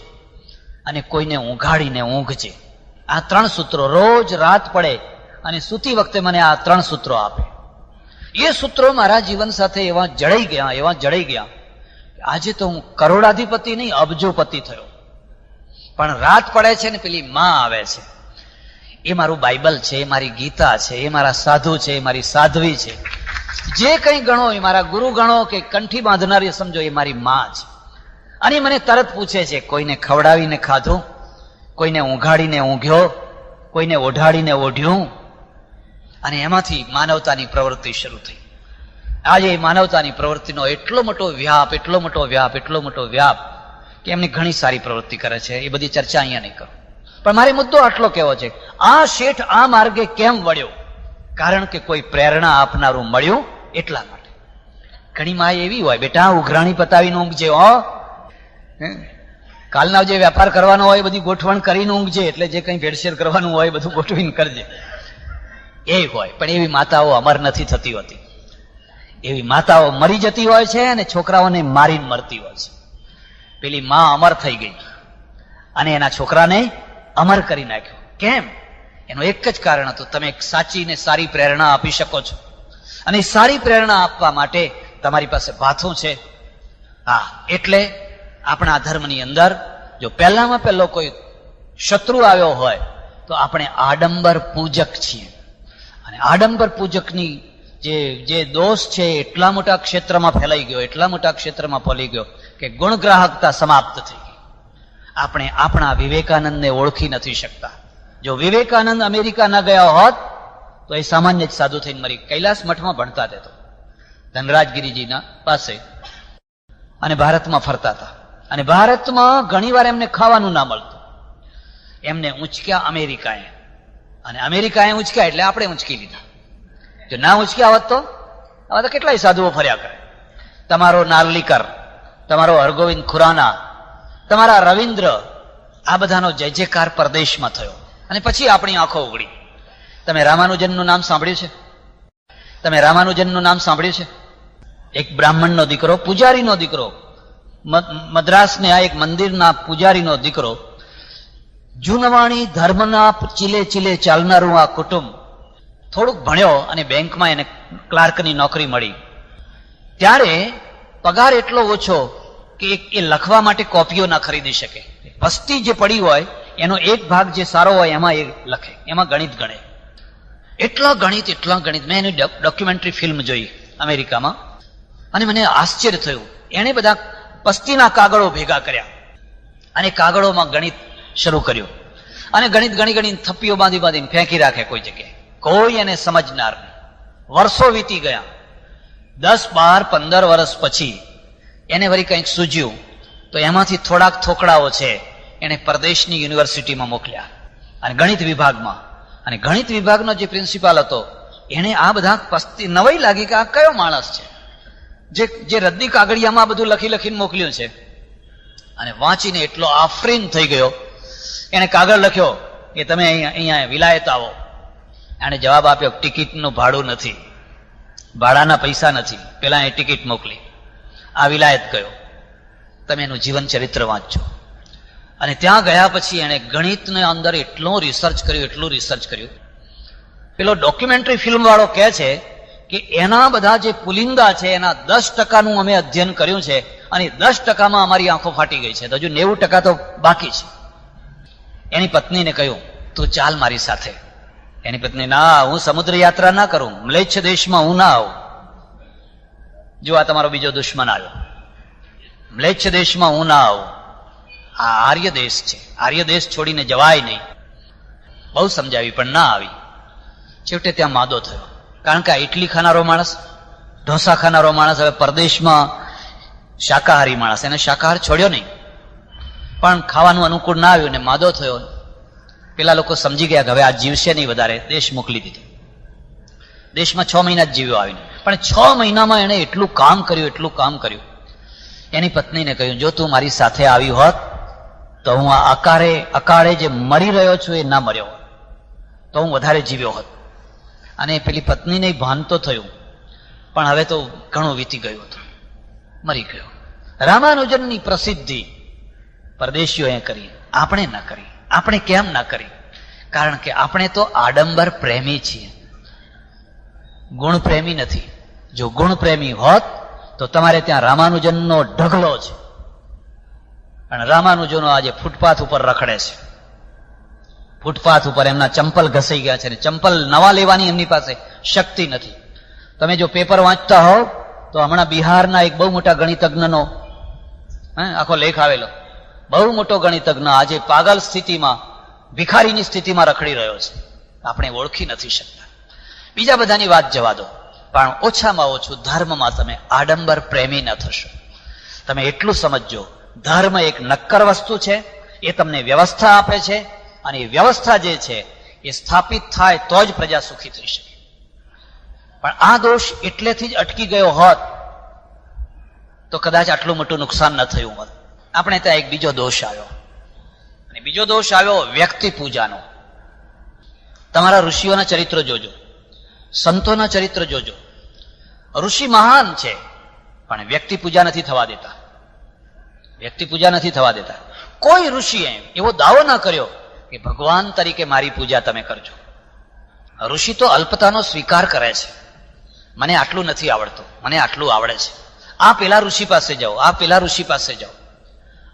અને કોઈને ઊંઘાડીને ઊંઘજે. આ 3 સૂત્રો રોજ રાત પડે અને સૂતી વખતે મને આ 3 સૂત્રો આપે. એ સૂત્રો મારા જીવન સાથે એવા જડાઈ ગયા. આજે તો હું કરોડાધિપતિ નહીં, અબજોપતિ થયો. પણ રાત પડે છે ને પેલી માં આવે છે, એ મારું બાઇબલ છે, એ મારી ગીતા છે, એ મારા સાધુ છે, એ મારી સાધ્વી છે. જે કંઈ ગણો, એ મારા ગુરુ ગણો કે કંઠી બાંધનારી સમજો, એ મારી માં છે. અને મને તરત પૂછે છે, કોઈને ખવડાવીને ખાધું, કોઈને ઊંઘાડીને ઊંઘ્યો, કોઈને ઓઢાડીને ઓઢ્યું. અને એમાંથી માનવતાની પ્રવૃત્તિ શરૂ થઈ. આજે માનવતાની પ્રવૃત્તિનો એટલો મોટો વ્યાપ કે એમની ઘણી સારી પ્રવૃત્તિ કરે છે. એ બધી ચર્ચા અહીંયા નહીં કરું. પણ મારે મુદ્દો આટલો કહેવો છે, આ શેઠ આ માર્ગે કેમ વળ્યો? કારણ કે કોઈ પ્રેરણા આપનારું મળ્યું એટલા માટે. ઘણી માં એવી હોય, બેટા ઉઘરાણી પતાવીને ઊંઘજે, કાલના જે વેપાર કરવાનો હોય બધી ગોઠવણ કરીને ઊંઘજે, એટલે જે કંઈ ભેળસેળ કરવાનું હોય બધું ગોઠવીને કરજે, એ હોય. પણ એવી માતાઓ અમર નથી થતી હોતી. એવી માતાઓ મરી જતી હોય છે અને છોકરાઓને મારીને મરતી હોય છે. પેલી માં અમર થઈ ગઈ અને એના છોકરાને અમર કરી નાખ્યો. કેમ? એનું એક જ કારણ હતું, તમે એક સાચી ને સારી પ્રેરણા આપી શકો છો. અને સારી પ્રેરણા આપવા માટે તમારી પાસે ભાથું છે. હા, એટલે આપણા ધર્મની અંદર જો પહેલામાં પહેલો કોઈ શત્રુ આવ્યો હોય તો આપણે આડંબર પૂજક છીએ. અને આડંબર પૂજકની જે દોષ છે એટલા મોટા ક્ષેત્રમાં ફેલાઈ ગયો, એટલા મોટા ક્ષેત્રમાં ફેલાઈ ગયો કે ગુણગ્રાહકતા સમાપ્ત થઈ ગઈ. આપણે આપણા વિવેકાનંદને ઓળખી નથી શકતા. જો વિવેકાનંદ અમેરિકા ના ગયા હોત તો એ સામાન્ય જ સાધુ થઈને મરી. કૈલાસ મઠમાં ભણતા હતા, ધનરાજગીરીજીના પાસે, અને ભારતમાં ફરતા હતા. અને ભારતમાં ઘણીવાર એમને ખાવાનું ના મળતું. એમને ઊંચક્યા અમેરિકાએ, અને અમેરિકાએ ઊંચક્યા એટલે આપણે ઊંચકી લીધા. જો ના ઊંચક્યા હોત તો હવે તો કેટલાય સાધુઓ ફર્યા કરે. તમારો નાર્લીકર, તમારો હરગોવિંદ ખુરાના, તમારા રવિન્દ્ર, આ બધાનો જય જયકાર પરદેશમાં થયો. અને પછી આપણી આંખો ઉગડી. તમે રામાનુજનનું નામ સાંભળ્યું છે? તમે રામાનુજનનું નામ સાંભળ્યું છે? એક બ્રાહ્મણનો દીકરો, પૂજારીનો દીકરો, મદ્રાસને આ એક મંદિરના પૂજારીનો દીકરો, જૂનવાણી ધર્મના ચીલે ચીલે ચાલનારું આ કુટુંબ, થોડુંક ભણ્યો અને બેંકમાં એને ક્લાર્કની નોકરી મળી. ત્યારે પગાર એટલો ઓછો કે એ લખવા માટે કોપીઓ ના ખરીદી શકે. વસ્તી જે પડી હોય એનો એક ભાગ જે સારો હોય એમાં એ લખે, એમાં ગણિત ગણે. એટલા ગણિત. મેં એની ડોક્યુમેન્ટરી ફિલ્મ જોઈ અમેરિકામાં, અને મને આશ્ચર્ય થયું. એણે બધા પસ્તીના કાગળો ભેગા કર્યા અને કાગળોમાં ગણિત શરૂ કર્યું. અને ગણિત ગણી થપ્પીઓ બાંધીને ફેંકી રાખે કોઈ જગ્યાએ. કોઈ એને સમજનાર નહીં. વર્ષો વીતી ગયા. 10, 12, 15 વર્ષ પછી એને વળી કંઈક સૂઝ્યું તો એમાંથી થોડાક થોકડાઓ છે એને પરદેશની યુનિવર્સિટીમાં મોકલ્યા, અને ગણિત વિભાગમાં. અને ગણિત વિભાગનો જે પ્રિન્સિપાલ હતો એને આ બધા પસ્તી નવાઈ લાગી કે આ કયો માણસ છે જે રદ્દી કાગળિયામાં બધું લખીને મોકલ્યું છે. અને વાંચીને એટલો આફરીન થઈ ગયો. એને કાગળ લખ્યો કે તમે અહીંયા વિલાયત આવો. એને જવાબ આપ્યો, ટિકિટનું ભાડું નથી, ભાડાના પૈસા નથી. પેલા એ ટિકિટ મોકલી, આ વિલાયત ગયો. તમે એનું જીવન ચરિત્ર વાંચજો. અને ત્યાં ગયા પછી એણે ગણિતને અંદર એટલું રિસર્ચ કર્યું. પેલો ડોક્યુમેન્ટરી ફિલ્મ વાળો કહે છે કે એના બધા જે પુલિંદા છે એના 10% અમે અધ્યયન કર્યું છે અને 10%માં અમારી આંખો ફાટી ગઈ છે, તો હજુ 90% તો બાકી છે. એની પત્નીને કહ્યું, તું ચાલ મારી સાથે. એની પત્ની, ના, હું સમુદ્ર યાત્રા ના કરું, મ્લેચ્છ દેશમાં હું ના આવું. જો આ તમારો બીજો દુશ્મન આવ્યો. મ્લેચ્છ દેશમાં હું ના આવું, આ આર્ય દેશ છે, આર્ય દેશ છોડીને જવાય નહીં. બહુ સમજાવી પણ ના આવી. છેવટે ત્યાં માદો થયો, કારણ કે આ ઇડલી ખાનારો માણસ, ઢોસા ખાનારો માણસ હવે પરદેશમાં શાકાહારી માણસ, એને શાકાહાર છોડ્યો નહીં, પણ ખાવાનું અનુકૂળ ના આવ્યું ને માદો થયો. પેલા લોકો સમજી ગયા કે હવે આ જીવશે નહીં વધારે, દેશ મોકલી દીધો. દેશમાં 6 મહિના જ જીવ્યો આવીને, પણ 6 મહિનામાં એણે એટલું કામ કર્યું. એની પત્નીને કહ્યું, જો તું મારી સાથે આવી હોત તો હું આ અકાળે જે મરી રહ્યો છું એ ના મર્યો હોત, તો હું વધારે જીવ્યો હોત. અને પેલી પત્નીને ભાન તો થયું, પણ હવે તો ઘણું વીતી ગયું હતું, મરી ગયો. રામાનુજનની પ્રસિદ્ધિ પરદેશીઓએ કરી, આપણે ના કરી. આપણે કેમ ના કરી? કારણ કે આપણે તો આડંબર પ્રેમી છીએ, ગુણ પ્રેમી નથી. જો ગુણ પ્રેમી હોત તો તમારે ત્યાં રામાનુજનનો ઢગલો છે, અને રામાનુજનો આજે ફૂટપાથ ઉપર રખડે છે. ફૂટપાથ ઉપર એમના ચંપલ ઘસાઈ ગયા છે, અને ચંપલ નવા લેવાની એમની પાસે શક્તિ નથી. તમે જો પેપર વાંચતા હોવ તો હમણાં બિહારના એક બહુ મોટા ગણિતજ્ઞનો આખો લેખ આવેલો. બહુ મોટો ગણિતજ્ઞ આજે પાગલ સ્થિતિમાં, ભિખારીની સ્થિતિમાં રખડી રહ્યો છે. આપણે ઓળખી નથી શકતા. બીજા બધાની વાત જવા દો, પણ ઓછામાં ઓછું ધર્મમાં તમે આડંબર પ્રેમી ન થશો. તમે એટલું સમજજો, ધર્મ એક નક્કર વસ્તુ છે, એ તમને વ્યવસ્થા આપે છે, અને એ વ્યવસ્થા જે છે એ સ્થાપિત થાય તો જ પ્રજા સુખી થઈ શકે. પણ આ દોષ એટલેથી જ અટકી ગયો હોત તો કદાચ આટલું મોટું નુકસાન ન થયું હોત. આપણે ત્યાં એક બીજો દોષ આવ્યો, અને બીજો દોષ આવ્યો વ્યક્તિ પૂજાનો. તમારા ઋષિઓના ચરિત્ર જોજો, સંતોના ચરિત્ર જોજો. ઋષિ મહાન છે, પણ વ્યક્તિ પૂજા નથી થવા દેતા. કોઈ ઋષિએ એવો દાવો ના કર્યો કે ભગવાન તરીકે મારી પૂજા તમે કરજો. ઋષિ તો અલ્પતાનો સ્વીકાર કરે છે. મને આટલું નથી આવડતું, મને આટલું આવડે છે, આ પેલા ઋષિ પાસે જાઓ.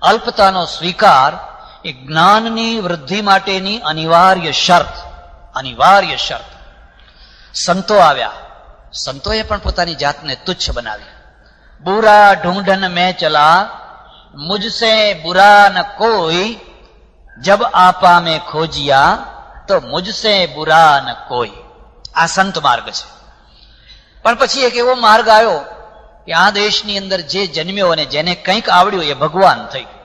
અલ્પતાનો સ્વીકાર એ જ્ઞાનની વૃદ્ધિ માટેની અનિવાર્ય શરત. સંતો આવ્યા, સંતોએ પણ પોતાની જાતને તુચ્છ બનાવી. બુરા ઢૂંઢન મેં ચલા, મુझसे बुरा न कोई, जब आपा में खोजिया तो मुझसे बुरा न कोई. આ સંત માર્ગ છે. પણ પછી એક એવો માર્ગ આવ્યો કે આ દેશની અંદર જે જન્મ્યો અને જેને કંઈક આવડ્યું એ ભગવાન થઈ ગયો,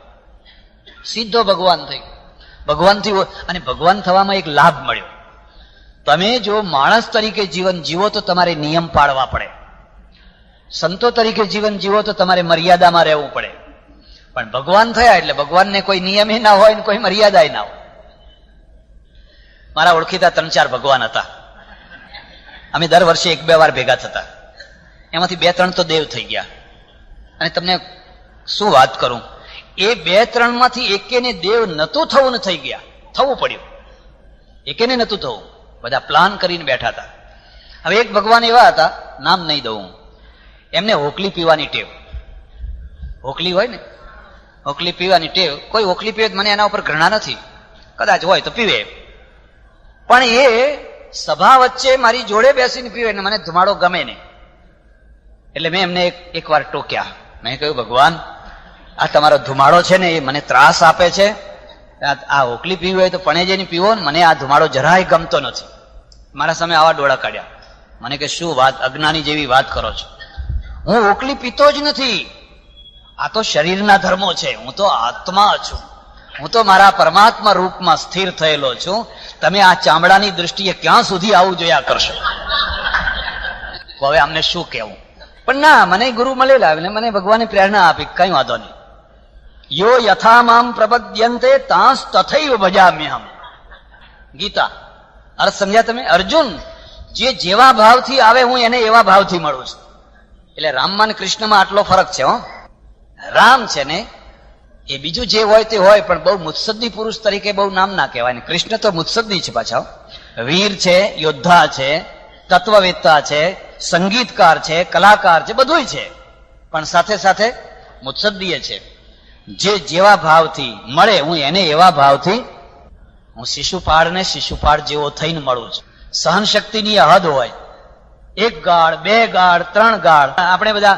સીધો ભગવાન થઈ ગયો. ભગવાનથી, અને ભગવાન થવામાં એક લાભ મળ્યો. તમે જો માણસ તરીકે જીવન જીવો તો તમારે નિયમ પાળવા પડે. સંતો તરીકે જીવન જીવો તો તમારે મર્યાદામાં રહેવું પડે. પણ ભગવાન થયા એટલે ભગવાનને કોઈ નિયમ ના હોય ને કોઈ મર્યાદા ના હોય. મારા ઓળખીતા 3-4 ભગવાન હતા. અમે દર વર્ષે 1-2 વાર ભેગા થતા. એમાંથી 2-3 તો દેવ થઈ ગયા. અને તમને શું વાત કરું, એ 2-3 માંથી એકેને દેવ નતું થવું ને થઈ ગયા, થવું પડ્યું. એકેને નતું થવું, બધા પ્લાન કરીને બેઠા હતા. હવે એક ભગવાન એવા હતા, નામ નહીં દઉં, એમને ઓકલી પીવાની ટેવ. ઓકલી હોય ને, ઓકલી પીવાની ટેવ. કોઈ ઓકલી પીવે મને એના ઉપર ઘૃણા નથી, કદાચ હોય તો પીવે, પણ એ સભા વચ્ચે મારી જોડે બેસીને પીવે ને મને ધુમાડો ગમે ને. એટલે મેં એમને એક વાર ટોક્યા. મેં કહ્યું, ભગવાન, આ તમારો ધુમાડો છે ને એ મને ત્રાસ આપે છે. આ ઓકલી પીવી હોય તો પણેજેની પીવો ને, મને આ ધુમાડો જરાય ગમતો નથી. મારા સામે આવા ડોળા કાઢ્યા. મને કે શું વાત, અજ્ઞાની જેવી વાત કરો છો. હું ઓકલી પીતો જ નથી. આ તો શરીરના ધર્મો છે, હું તો આત્મા છું, હું તો મારા પરમાત્મા રૂપમાં સ્થિર થયેલો છું. તમે આ ચામડાની દ્રષ્ટિએ ક્યાં સુધી આવું જોયા કરશો? હવે અમને શું કહેવું? પણ ના, મને ગુરુ મળેલા એટલે મને ભગવાને પ્રેરણા આપી, કઈ વાંધો નહીં. યો યથા મામ પ્રપદ્યન્તે તાંસ તથૈવ ભજામ્યહમ. ગીતા અર્થ સમજ્યા તમે? અર્જુન જે જેવા ભાવથી આવે હું એને એવા ભાવથી મળું છું. એટલે રામમાં અને કૃષ્ણમાં આટલો ફરક છે. રામ છે ને એ બીજું જે હોય તે હોય, પણ બહુ મુત્સદ્દી પુરુષ તરીકે બહુ નામ ના કહેવાય ને. કૃષ્ણ તો મુત્સદ્દી છે પાછા, વીર છે, યોદ્ધા છે, તત્વવેત્તા છે, સંગીતકાર છે, કલાકાર છે, બધું છે, પણ સાથે સાથે મુત્સદ્દીય છે. જે જેવા ભાવથી મળે, હું એને એવા ભાવથી, હું શિશુપાળને શિશુપાળ જેવો થઈને મળું છું. સહન શક્તિની હદ હોય, 1 ગાળ 2 ગાળ 3 ગાળ. આપણે બધા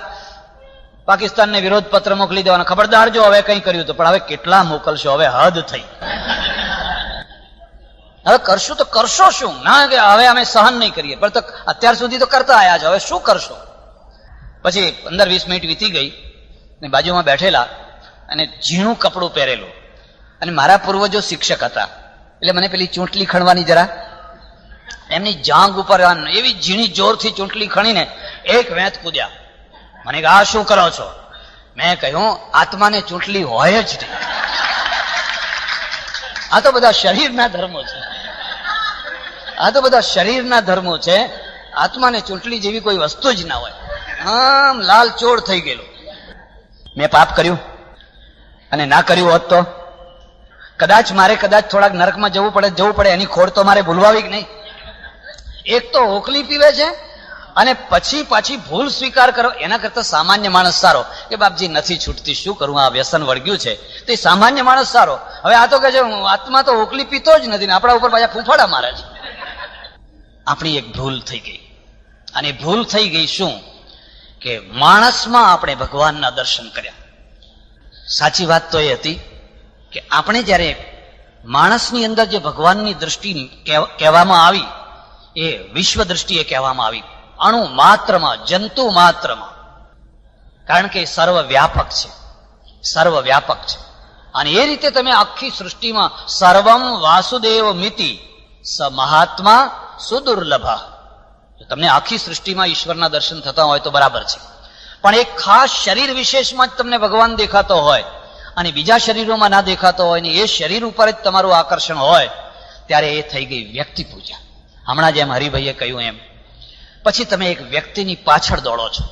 પાકિસ્તાનને વિરોધ પત્ર મોકલી દેવાના, ખબરદાર જો હવે કંઈ કર્યું તો. પણ હવે કેટલા મોકલશો? હવે હદ થઈ. હવે કરશું તો કરશો શું? ના કે હવે અમે સહન નહીં કરીએ, પણ તો અત્યાર સુધી તો કરતા આયા છે, હવે શું કરશો? પછી 15-20 મિનિટ વીતી ગઈ ને બાજુમાં બેઠેલા અને ઝીણું કપડું પહેરેલું, અને મારા પૂર્વજો શિક્ષક હતા, એટલે મને પેલી ચૂંટલી ખણવાની જરા, એમની જાંઘ ઉપર એવી ઝીણી જોરથી ચૂંટલી ખણીને એક વેંત કૂદ્યા. મને કે આ શું કરો છો? મેં કહ્યું આત્માને ચૂંટલી હોય જ નહીં. આ તો બધા શરીરના ધર્મો છે, આ તો બધા શરીરના ધર્મો છે. આત્માને ચૂંટલી જેવી કોઈ વસ્તુ જ ના હોય. આમ લાલ ચોળ થઈ ગયેલું. મેં પાપ કર્યું અને ના કર્યું હોત તો કદાચ મારે થોડાક નરકમાં જવું પડે. એની ખોડ તો મારે ભૂલવાવી કે નહીં? એક તો ઓકલી પીવે છે અને પછી પાછી ભૂલ સ્વીકાર કરો. એના કરતા સામાન્ય માણસ સારો કે બાપજી નથી છૂટતી, શું કરું, આ વ્યસન વળગ્યું છે. તે સામાન્ય માણસ સારો. હવે આ તો કહે છે આત્મા તો ઓકલી પીતો જ નથી ને આપણા ઉપર પાછા ફૂફાડા મારે છે. આપણી એક ભૂલ થઈ ગઈ. અને ભૂલ થઈ ગઈ શું કે માણસમાં આપણે ભગવાનના દર્શન કર્યા. સાચી વાત તો એ હતી કે આપણે જ્યારે માણસની અંદર જે ભગવાનની દ્રષ્ટિ કહેવામાં આવી, એ વિશ્વ દ્રષ્ટિએ કહેવામાં આવી, અણુ માત્રમાં, જંતુ માત્રમાં. કારણ કે સર્વવ્યાપક છે, સર્વવ્યાપક છે. અને એ રીતે તમે આખી સૃષ્ટિમાં સર્વમ વાસુદેવ મિતિ સ મહાત્મા સુદુર્લભ. તમને આખી સૃષ્ટિમાં ઈશ્વરના દર્શન થતા હોય તો બરાબર છે, પણ એક ખાસ શરીર વિશેષમાં જ તમને ભગવાન દેખાતો હોય અને બીજા શરીરોમાં ના દેખાતો હોય ને એ શરીર ઉપર જ તમારું આકર્ષણ હોય, ત્યારે એ થઈ ગઈ વ્યક્તિ પૂજા. હમણાં જેમ હરિભાઈએ કહ્યું એમ, પછી તમે એક વ્યક્તિની પાછળ દોડો છો.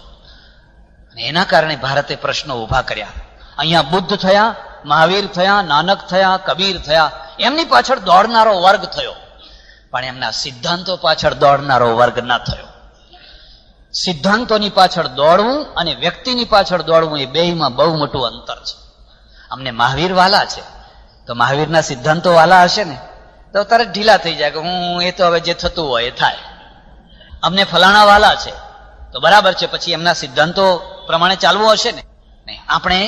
અને એના કારણે ભારતે પ્રશ્નો ઉભા કર્યા. અહીંયા બુદ્ધ થયા, મહાવીર થયા, નાનક થયા, કબીર થયા, એમની પાછળ દોડનારો વર્ગ થયો, પણ એમના સિદ્ધાંતો પાછળ દોડનારો વર્ગ ના થયો. સિદ્ધાંતોની પાછળ દોડવું અને વ્યક્તિની પાછળ દોડવું, એ બેયમાં બહુ મોટું અંતર છે. અમને મહાવીર વાલા છે તો મહાવીરના સિદ્ધાંતો વાલા હશે ને તો તરત ઢીલા થઈ જાય કે હું એ તો હવે જે થતું હોય એ થાય. અમને ફલાણા વાલા છે તો બરાબર છે, પછી એમના સિદ્ધાંતો પ્રમાણે ચાલવું હશે ને. નહીં, આપણે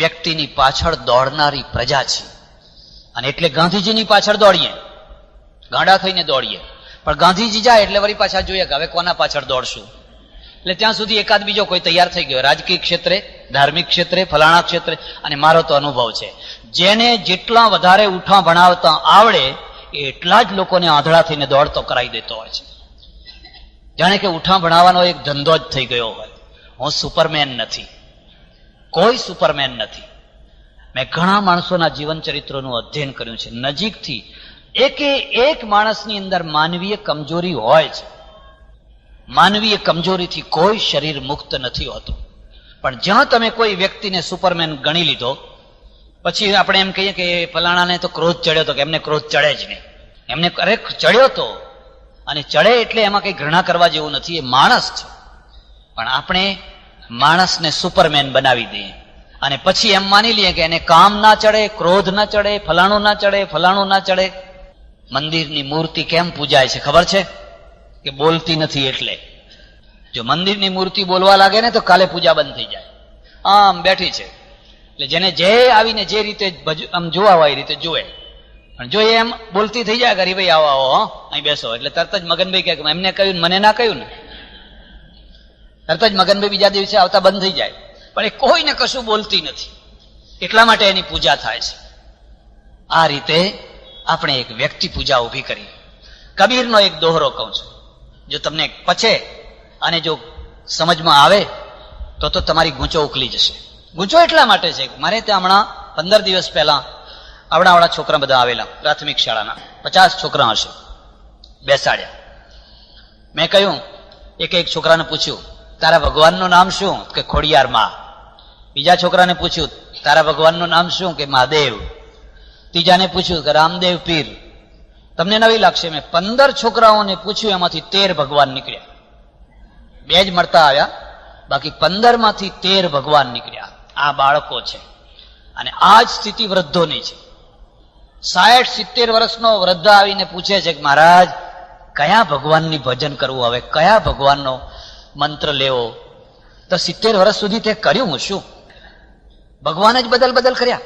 વ્યક્તિની પાછળ દોડનારી પ્રજા છીએ. અને એટલે ગાંધીજીની પાછળ દોડીએ, ગાંડા થઈને દોડીએ, પણ ગાંધીજી જાય એટલે વળી પાછા જોઈએ કે હવે કોના પાછળ દોડશું. એટલે ત્યાં સુધી એકાદ બીજો કોઈ તૈયાર થઈ ગયો, રાજકીય ક્ષેત્રે, ધાર્મિક ક્ષેત્રે, ફલાણા ક્ષેત્રે. અને મારો તો અનુભવ છે, જેને જેટલા વધારે ઉઠા ભણાવતા આવડે એટલા જ લોકોને આંધળા થઈને દોડતો કરાવી દેતો હોય છે. જાણે કે ઉઠા ભણાવવાનો એક ધંધો જ થઈ ગયો હોય. હું સુપરમેન નથી, કોઈ સુપરમેન નથી. મેં ઘણા માણસોના જીવન ચરિત્રોનું અધ્યયન કર્યું છે નજીકથી. એકે એક માણસની અંદર માનવીય કમજોરી હોય છે. માનવીય કમજોરીથી કોઈ શરીર મુક્ત નથી હોતું. પણ જ્યાં તમે કોઈ વ્યક્તિને સુપરમેન ગણી લીધો, પછી આપણે એમ કહીએ કે ફલાણાને તો ક્રોધ ચડ્યો તો, કે એમને ક્રોધ ચડે જ નહીં. એમને અરે ચડ્યો તો, અને ચડે એટલે એમાં કઈ ઘૃણા કરવા જેવું નથી, એ માણસ છે. પણ આપણે માણસને સુપરમેન બનાવી દઈએ અને પછી એમ માની લઈએ કે એને કામ ના ચડે, ક્રોધ ના ચડે, ફલાણું ના ચડે, ફલાણું ના ચડે. મંદિરની મૂર્તિ કેમ પૂજાય છે ખબર છે? કે બોલતી નથી એટલે. જો મંદિરની મૂર્તિ બોલવા લાગે ને તો કાલે પૂજા બંધ થઈ જાય. આમ બેઠી છે એટલે જેને જે આવીને જે રીતે આમ જોવા હોય એ રીતે જુએ. પણ જો એમ બોલતી થઈ જાય, ગરીભાઈ આવો આવો અહીં બેસો, એટલે તરત જ મગનભાઈ કહે એમને કહ્યું મને ના કહ્યું ને, તરત જ મગનભાઈ બીજા દિવસે આવતા બંધ થઈ જાય. પણ એ કોઈને કશું બોલતી નથી, એટલા માટે એની પૂજા થાય છે. આ રીતે આપણે એક વ્યક્તિ પૂજા ઊભી કરી. કબીરનો એક દોહરો કહું છું, જો તમને પચે અને જો સમજમાં આવે તો તમારી ગૂંચો ઉકલી જશે. ગૂંચો એટલા માટે છે, મારે ત્યાં હમણાં 15 દિવસ પહેલા આવડા છોકરા બધા આવેલા, પ્રાથમિક શાળાના 50 છોકરા હશે, બેસાડ્યા. મેં કહ્યું, એક છોકરાને પૂછ્યું તારા ભગવાનનું નામ શું? કે ખોડિયાર માં. બીજા છોકરાને પૂછ્યું તારા ભગવાનનું નામ શું? કે મહાદેવ. ત્રીજાને પૂછ્યું કે રામદેવ પીર. તમને નવી લાગશે, મેં 15 છોકરાઓને પૂછ્યું, એમાંથી 13 ભગવાન નીકળ્યા. 2 જ મળતા આવ્યા, બાકી 15 માંથી 13 ભગવાન નીકળ્યા. આ બાળકો છે. અને આ જ સ્થિતિ વૃદ્ધોની છે. 60-70 વર્ષનો વૃદ્ધ આવીને પૂછે છે કે મહારાજ કયા ભગવાનની ભજન કરવું, હવે કયા ભગવાનનો મંત્ર લેવો? તો 70 વર્ષ સુધી તે કર્યું હું શું? ભગવાન જ બદલ કર્યા.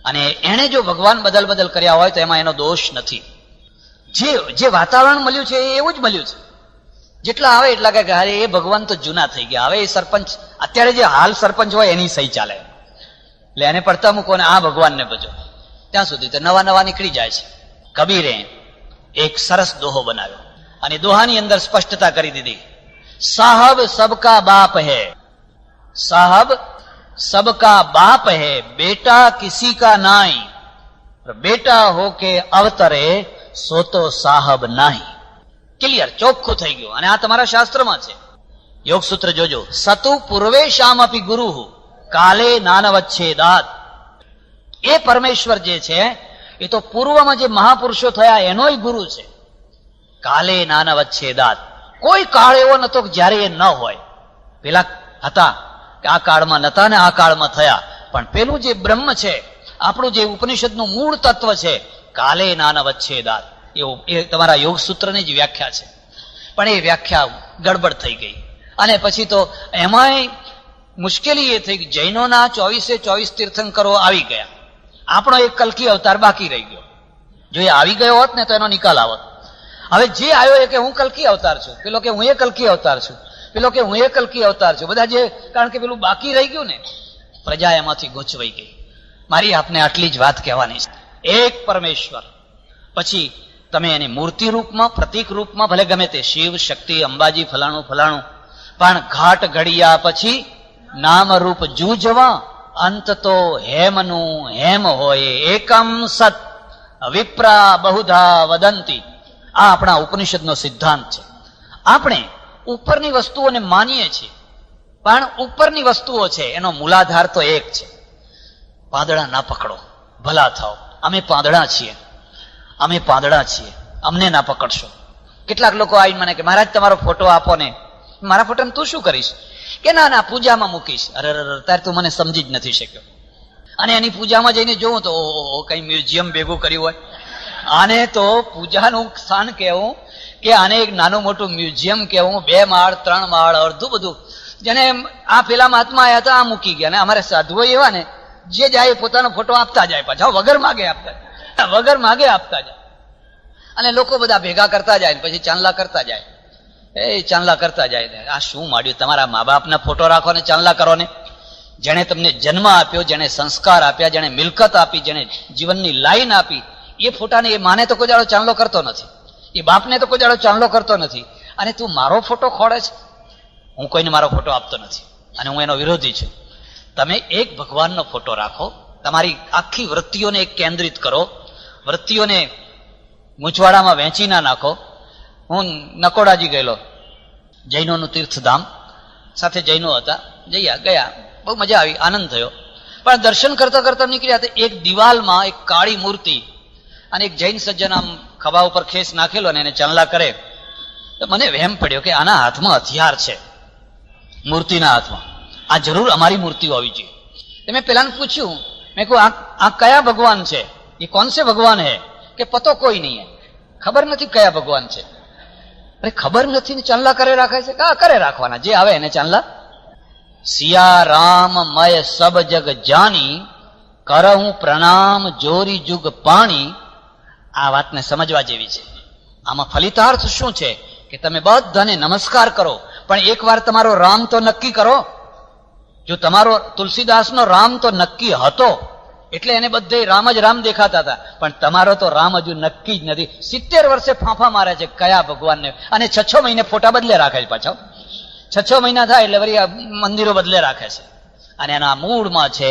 અને એને જો ભગવાન બદલ કર્યા હોય તો એમાં એનો દોષ નથી. જે વાતાવરણ મળ્યું છે એ એવું જ મળ્યું છે. જેટલા આવે એટલા કે અરે એ ભગવાન તો જૂના થઈ ગયા, હવે એ સરપંચ અત્યારે જે હાલ સરપંચ હોય એની સહી ચાલે, એટલે એને પડતા મૂકો ને આ ભગવાનને ભજો. ત્યાં સુધી તો નવા નીકળી જાય છે. કબીરે એક સરસ દોહો બનાવ્યો અને દોહાની અંદર સ્પષ્ટતા કરી દીધી, સાહબ સબકા બાપ હૈ, સાહબ सबका बाप है, बेटा किसी का नाई, बेटा हो के अवतरे સો તો સાહબ નાહી. ક્લિયર, ચોખ્ખું થઈ ગયું. અને આ તમારા શાસ્ત્રમાં છે. યોગ સૂત્ર જોજો, સતુ પૂર્વેશામ અપી ગુરુ કાલે નાનવચ્છેદાત. એ પરમેશ્વર જે છે એ તો પૂર્વમાં જે મહાપુરુષો થયા એનોય ગુરુ છે. કાલે નાનવચ્છેદાત. કોઈ કાળ એવો નતો કે જ્યારે એ ન હોય. પેલા હતા આ કાળમાં નતા ને આ કાળમાં થયા, પણ પેલું જે બ્રહ્મ છે, આપણું જે ઉપનિષદનું મૂળ તત્વ છે, કાલે નાનવચ્છેદાત, એ તમારા યોગ સૂત્રની જ વ્યાખ્યા છે. પણ એ વ્યાખ્યા ગડબડ થઈ ગઈ. અને પછી તો એમાંય મુશ્કેલી એ થઈ કે જૈનોના 24 તીર્થંકરો આવી ગયા, આપણો એક કલ્કી અવતાર બાકી રહી ગયો. જો એ આવી ગયો હોત ને તો એનો નિકાલ આવત. હવે જે આવ્યો એ કે હું કલ્કી અવતાર છું, પેલો કે હું એ કલ્કી અવતાર છું, પેલો કે હું એ કલ્કી અવતાર છું. બધા જે, કારણ કે પેલું બાકી રહી ગયું ને, પ્રજા એમાંથી ગૂંચવાઈ ગઈ. મારી આપને આટલી જ વાત કહેવાની છે. એક પરમેશ્વર, પછી તમે એને મૂર્તિ રૂપમાં, પ્રતીક રૂપમાં, ભલે ગમે તે શિવ, શક્તિ, અંબાજી, ફલાણું, પણ ઘાટ ઘડિયા પછી નામ રૂપ જૂજવા, અંત તો હેમનું હેમ હોય એકમ સત વિપ્રા બહુધા વદંતી. આ આપણા ઉપનિષદનો સિદ્ધાંત છે. આપણે ઉપરની વસ્તુઓને માનીએ છીએ, પણ ઉપરની વસ્તુઓ છે એનો મૂલાધાર તો એક છે. પાંદડા ના પકડો, ભલા થાઓ. અમે પાંદડા છીએ, અમને ના પકડશો. કેટલાક લોકો આવીને મને કે મહારાજ તમારો ફોટો આપો ને. મારા ફોટોને તું શું કરીશ? કે ના પૂજામાં મૂકીશ. અરે ત્યારે તું મને સમજી જ નથી શક્યો. અને એની પૂજામાં જઈને જોઉં તો કઈ મ્યુઝિયમ ભેગું કર્યું હોય. આને તો પૂજાનું સ્થાન કહેવું કે આને એક નાનું મોટું મ્યુઝિયમ કહેવું, 2 માળ 3 માળ અડધું બધું. જેને આ પેલા મહાત્મા આવ્યા હતા, આ મૂકી ગયા. ને અમારે સાધુઓ એવા ને, જે જાય પોતાનો ફોટો આપતા જાય, પાછા વગર માગે આપતા જાય. અને લોકો બધા ભેગા કરતા જાય ને પછી ચાંદલા કરતા જાય. ચાંદલા કરતા જાય. આ શું માંડ્યું? તમારા મા બાપના ફોટો રાખો ને ચાંદલા કરો ને. જેણે તમને જન્મ આપ્યો, જેણે સંસ્કાર આપ્યા, જેણે મિલકત આપી, જેણે જીવનની લાઈન આપી, એ ફોટાને એ માને તો કોઈ દાડો ચાંદલો કરતો નથી, એ બાપને તો કોઈ દાડો ચાંદલો કરતો નથી. અને તું મારો ફોટો ખોડે છે? હું કોઈને મારો ફોટો આપતો નથી અને હું એનો વિરોધી છું. તમે એક ભગવાનનો ફોટો રાખો, તમારી આખી વૃત્તિઓને એક કેન્દ્રિત કરો, વૃત્તિઓને મૂંચવાડામાં વહેંચી ના નાખો. હું નકોડાજી ગયેલો, જૈનોનું તીર્થધામ, સાથે જૈનો હતા, ગયા, બહુ મજા આવી, આનંદ થયો. પણ દર્શન કરતા કરતા નીકળ્યા તો એક દિવાલમાં એક કાળી મૂર્તિ અને એક જૈન સજ્જન આમ ખભા ઉપર ખેસ નાખેલો અને એને ચાંદલા કરે. તો મને વહેમ પડ્યો કે આના હાથમાં હથિયાર છે, મૂર્તિના હાથમાં. આ જરૂર અમારી મૂર્તિ હોવી જોઈએ. તો મેં પેલાને પૂછ્યું, મેં કહ્યું આ કયા ભગવાન છે? એ કોણ સે ભગવાન હે? કે પતો કોઈ નહીં હે, ખબર નથી કયા ભગવાન છે. અરે ખબર નથી ને ચાંદલા કરે રાખે છે? કરે રાખવાના, જે આવે એને ચાંદલા. સિયા રામ મય સબ જગ જાની, કરહું પ્રણામ જોરી જુગ પાણી. આ વાતને સમજવા જેવી છે. આમાં ફલિતાર્થ શું છે કે તમે બધાને નમસ્કાર કરો, પણ એકવાર તમારો રામ તો નક્કી કરો. જો તમારો તુલસીદાસનો રામ તો નક્કી હતો એટલે એને બધે રામ જ રામ દેખાતા હતા, પણ તમારો તો રામ હજુ નક્કી જ નથી. 70 વર્ષે ફાંફા મારે છે કયા ભગવાનને, અને 6 મહિને ફોટા બદલે રાખે છે. પાછા 6 મહિના થાય એટલે વળી મંદિરો બદલે રાખે છે. અને એના મૂળમાં છે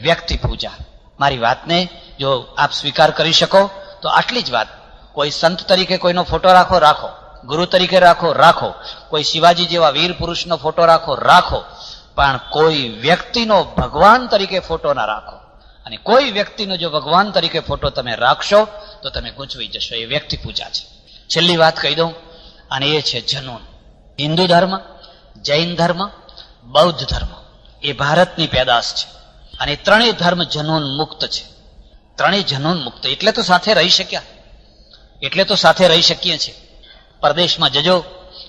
વ્યક્તિ પૂજા. મારી વાતને જો આપ સ્વીકાર કરી શકો તો આટલી જ વાત. કોઈ સંત તરીકે કોઈનો ફોટો રાખો, ગુરુ તરીકે રાખો, કોઈ શિવાજી જેવા વીર પુરુષનો ફોટો રાખો, પણ કોઈ વ્યક્તિનો ભગવાન તરીકે ફોટો ના રાખો. અને કોઈ વ્યક્તિનો જો ભગવાન તરીકે ફોટો તમે રાખશો તો તમે ગૂંચવાઈ જશો. એ વ્યક્તિ પૂજા છે. છેલ્લી વાત કહી દઉં, અને એ છે જનૂન. હિન્દુ ધર્મ, જૈન ધર્મ, બૌદ્ધ ધર્મ એ ભારતની પેદાશ છે. અને ત્રણેય ધર્મ જનૂન મુક્ત છે. ત્રણેય જનૂન મુક્ત એટલે તો સાથે રહી શક્યા, એટલે તો સાથે રહી શકીએ છીએ. પરદેશમાં જજો,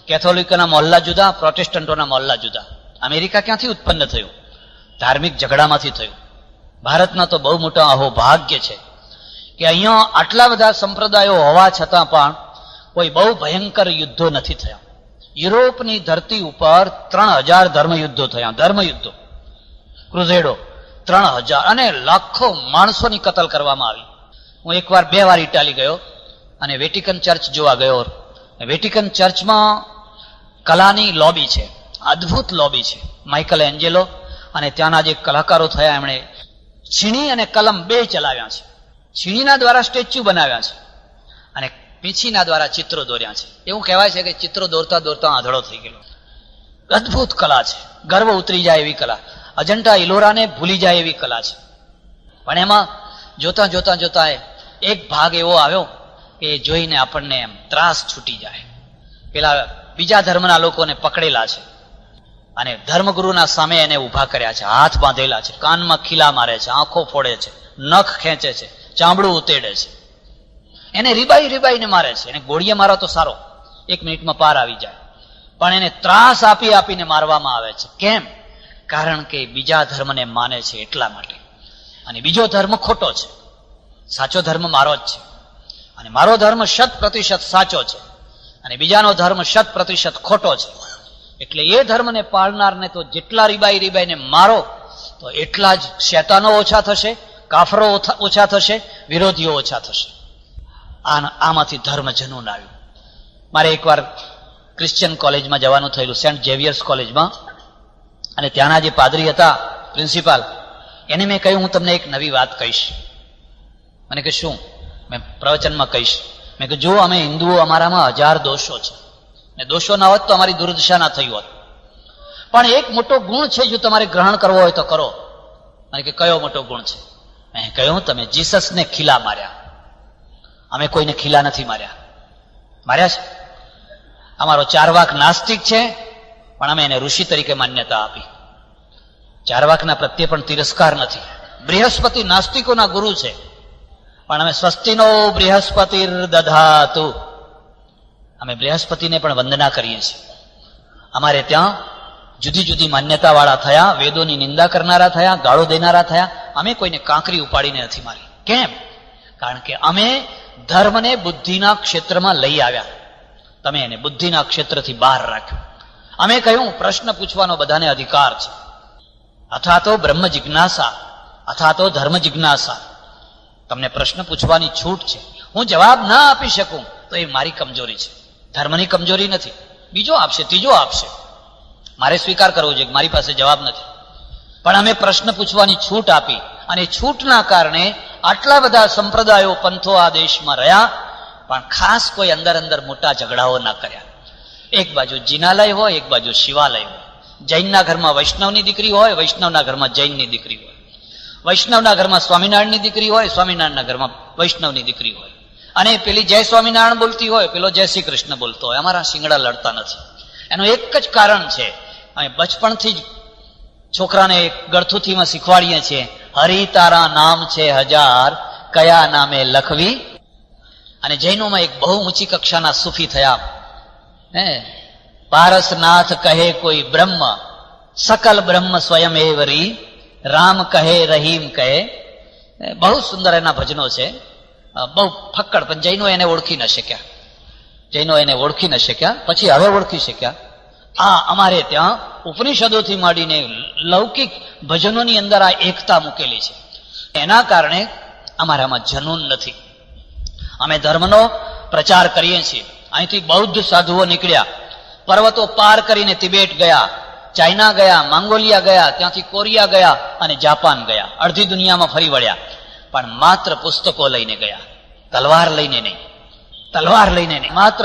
કેથોલિકોના મોહલ્લા જુદા, પ્રોટેસ્ટન્ટોના મોહલ્લા જુદા. અમેરિકા ક્યાંથી ઉત્પન્ન થયું? ધાર્મિક ઝઘડામાંથી થયું. ભારતના તો બહુ મોટા અહોભાગ્ય છે કે અહીંયા આટલા બધા સંપ્રદાયો હોવા છતાં પણ કોઈ બહુ ભયંકર યુદ્ધો નથી થયા. યુરોપની ધરતી ઉપર 3000 ધર્મયુદ્ધો થયા. ધર્મયુદ્ધો, ક્રુઝેડો 3000, અને લાખો માણસોની કતલ કરવામાં આવી. હું એકવાર 2 વાર ઇટાલી ગયો અને વેટિકન ચર્ચ જોવા ગયો. વેટિકન ચર્ચમાં કલાની લોબી છે, અદ્ભુત લોબી છે. માઇકલ એન્જેલો અને ત્યાંના જે કલાકારો થયા એમણે છીણી અને કલમ 2 ચલાવ્યા છે. છીણીના દ્વારા સ્ટેચ્યુ બનાવ્યા છે અને પીંછીના દ્વારા ચિત્રો દોર્યા છે. એવું કહેવાય છે કે ચિત્રો દોરતા દોરતા આંધળો થઈ ગયેલો. અદ્ભુત કલા છે, ગર્વ ઉતરી જાય એવી કલા. અજંટા ઇલોરાને ભૂલી જાય એવી કલા છે. પણ એમાં જોતા જોતા જોતા એક ભાગ એવો આવ્યો કે જોઈને આપણને એમ ત્રાસ છૂટી જાય. પેલા બીજા ધર્મના લોકોને પકડેલા છે અને ધર્મગુરુના સામે એને ઉભા કર્યા છે, હાથ બાંધેલા છે, કાનમાં ખીલા મારે છે, આંખો ફોડે છે, નખ ખેંચે છે, ચામડું ઉતેડે છે, એને રીબાઈ રીબાઈને મારે છે. એને ગોળીએ મારો તો સારો, 1 મિનિટમાં પાર આવી જાય, પણ એને ત્રાસ આપી આપીને મારવામાં આવે છે. કેમ? કારણ કે બીજા ધર્મને માને છે એટલા માટે. અને બીજો ધર્મ ખોટો છે, સાચો ધર્મ મારો જ છે. અને મારો ધર્મ 100% સાચો છે અને બીજાનો ધર્મ 100% ખોટો છે. એટલે એ ધર્મને પાળનારને તો જેટલા રીબાઈ રીબાઈને મારો તો એટલા જ શૈતાનો ઓછા થશે, કાફરો ઓછા થશે, વિરોધીઓ ઓછા થશે. આમાંથી ધર્મ જનૂન આવ્યું. મારે એકવાર ક્રિશ્ચિયન કોલેજમાં જવાનું થયેલું, સેન્ટ ઝેવિયર્સ કોલેજમાં, અને ત્યાંના જે પાદરી હતા, પ્રિન્સિપાલ, એને મેં કહ્યું હું તમને એક નવી વાત કહીશ. મને કે શું? મેં પ્રવચનમાં કહીશ. મેં કહ્યું જો અમે હિન્દુઓ, અમારામાં 1000 દોષો છે, ને દોષો ના હોત તો અમારી દુર્દશા ના થઈ હોત. પણ એક મોટો ગુણ છે, જો તમારે ગ્રહણ કરવો હોય તો કરો. મને કે કયો મોટો ગુણ છે? મેં કહ્યું તમે જીસસને ખીલા માર્યા. અમે કોઈને ખીલા નથી માર્યા. માર્યા છે? અમારો ચારવાક નાસ્તિક છે, પણ અમે એને ઋષિ તરીકે માન્યતા આપી. ચારવાકના પ્રત્યે પણ તિરસ્કાર નથી. બૃહસ્પતિ નાસ્તિકોના ગુરુ છે, પણ અમે સ્વસ્તિનો બૃહસ્પતિર દધાતુ, અમે બૃહસ્પતિને પણ વંદના કરીએ છીએ. અમારે ત્યાં જુદી જુદી માન્યતા વાળા થયા, વેદોની નિંદા કરનારા થયા, ગાળો દેનારા થયા. અમે કોઈને કાંકરી ઉપાડીને નથી મારી. કેમ? કારણ કે અમે ધર્મને બુદ્ધિના ક્ષેત્રમાં લઈ આવ્યા. તમે એને બુદ્ધિના ક્ષેત્રથી બહાર રાખ્યો. અમે કહ્યું પ્રશ્ન પૂછવાનો બધાને અધિકાર છે, અથવા તો બ્રહ્મ જિજ્ઞાસા અથવા તો ધર્મ જિજ્ઞાસા. તમને પ્રશ્ન પૂછવાની છૂટ છે. હું જવાબ ના આપી શકું તો એ મારી કમજોરી છે, ધર્મની કમજોરી નથી. બીજો આપશે, ત્રીજો આપશે, મારે સ્વીકાર કરવો જોઈએ કે મારી પાસે જવાબ નથી. પણ અમે પ્રશ્ન પૂછવાની છૂટ આપી, અને છૂટના કારણે આટલા બધા સંપ્રદાયો, પંથો આ દેશમાં રહ્યા, પણ ખાસ કોઈ અંદર અંદર મોટા ઝઘડાઓ ના કર્યા. એક બાજુ જિનાલય હોય, એક બાજુ શિવાલય હોય. જૈનના ઘરમાં વૈષ્ણવની દીકરી હોય, વૈષ્ણવના ઘરમાં જૈનની દીકરી હોય. વૈષ્ણવના ઘરમાં સ્વામિનારાયણની દીકરી હોય, સ્વામિનારાયણના ઘરમાં વૈષ્ણવની દીકરી હોય. અને પેલી જય સ્વામિનારાયણ બોલતી હોય, પેલો જય શ્રી કૃષ્ણ બોલતો હોય. અમારા શિંગડા લડતા નથી. એનું એક જ કારણ છે, અમે બચપણથી જ છોકરાને ગળથુથીમાં શીખવાડીએ છીએ, હરિ તારા નામ છે 1000, કયા નામે લખવી. અને જૈનોમાં એક બહુ ઊંચી કક્ષાના સૂફી થયા, પારસનાથ કહે કોઈ બ્રહ્મ, સકલ બ્રહ્મ સ્વયં એવરી, રામ કહે રહીમ કહે. બહુ સુંદર એના ભજનો છે, બહુ ફક્કડ. પણ જૈનો એને ઓળખી ન શક્યા. જૈનો એને ઓળખી ન શક્યા. પછી હવે ઓળખી શક્યા. આ અમારે ત્યાં ઉપનિષદોથી માંડીને લૌકિક ભજનોની અંદર આ એકતા મૂકેલી છે. એના કારણે અમારામાં જનૂન નથી. અમે ધર્મનો પ્રચાર કરીએ છીએ. અહીંથી બૌદ્ધ સાધુઓ નીકળ્યા, પર્વતો પાર કરીને તિબેટ ગયા, ચાઇના ગયા, મંગોલિયા ગયા, ત્યાંથી કોરિયા ગયા અને જાપાન ગયા. અડધી દુનિયામાં ફરી વળ્યા, પણ માત્ર પુસ્તકો લઈને ગયા, તલવાર લઈને નહીં. તલવાર લઈને નહીં, માત્ર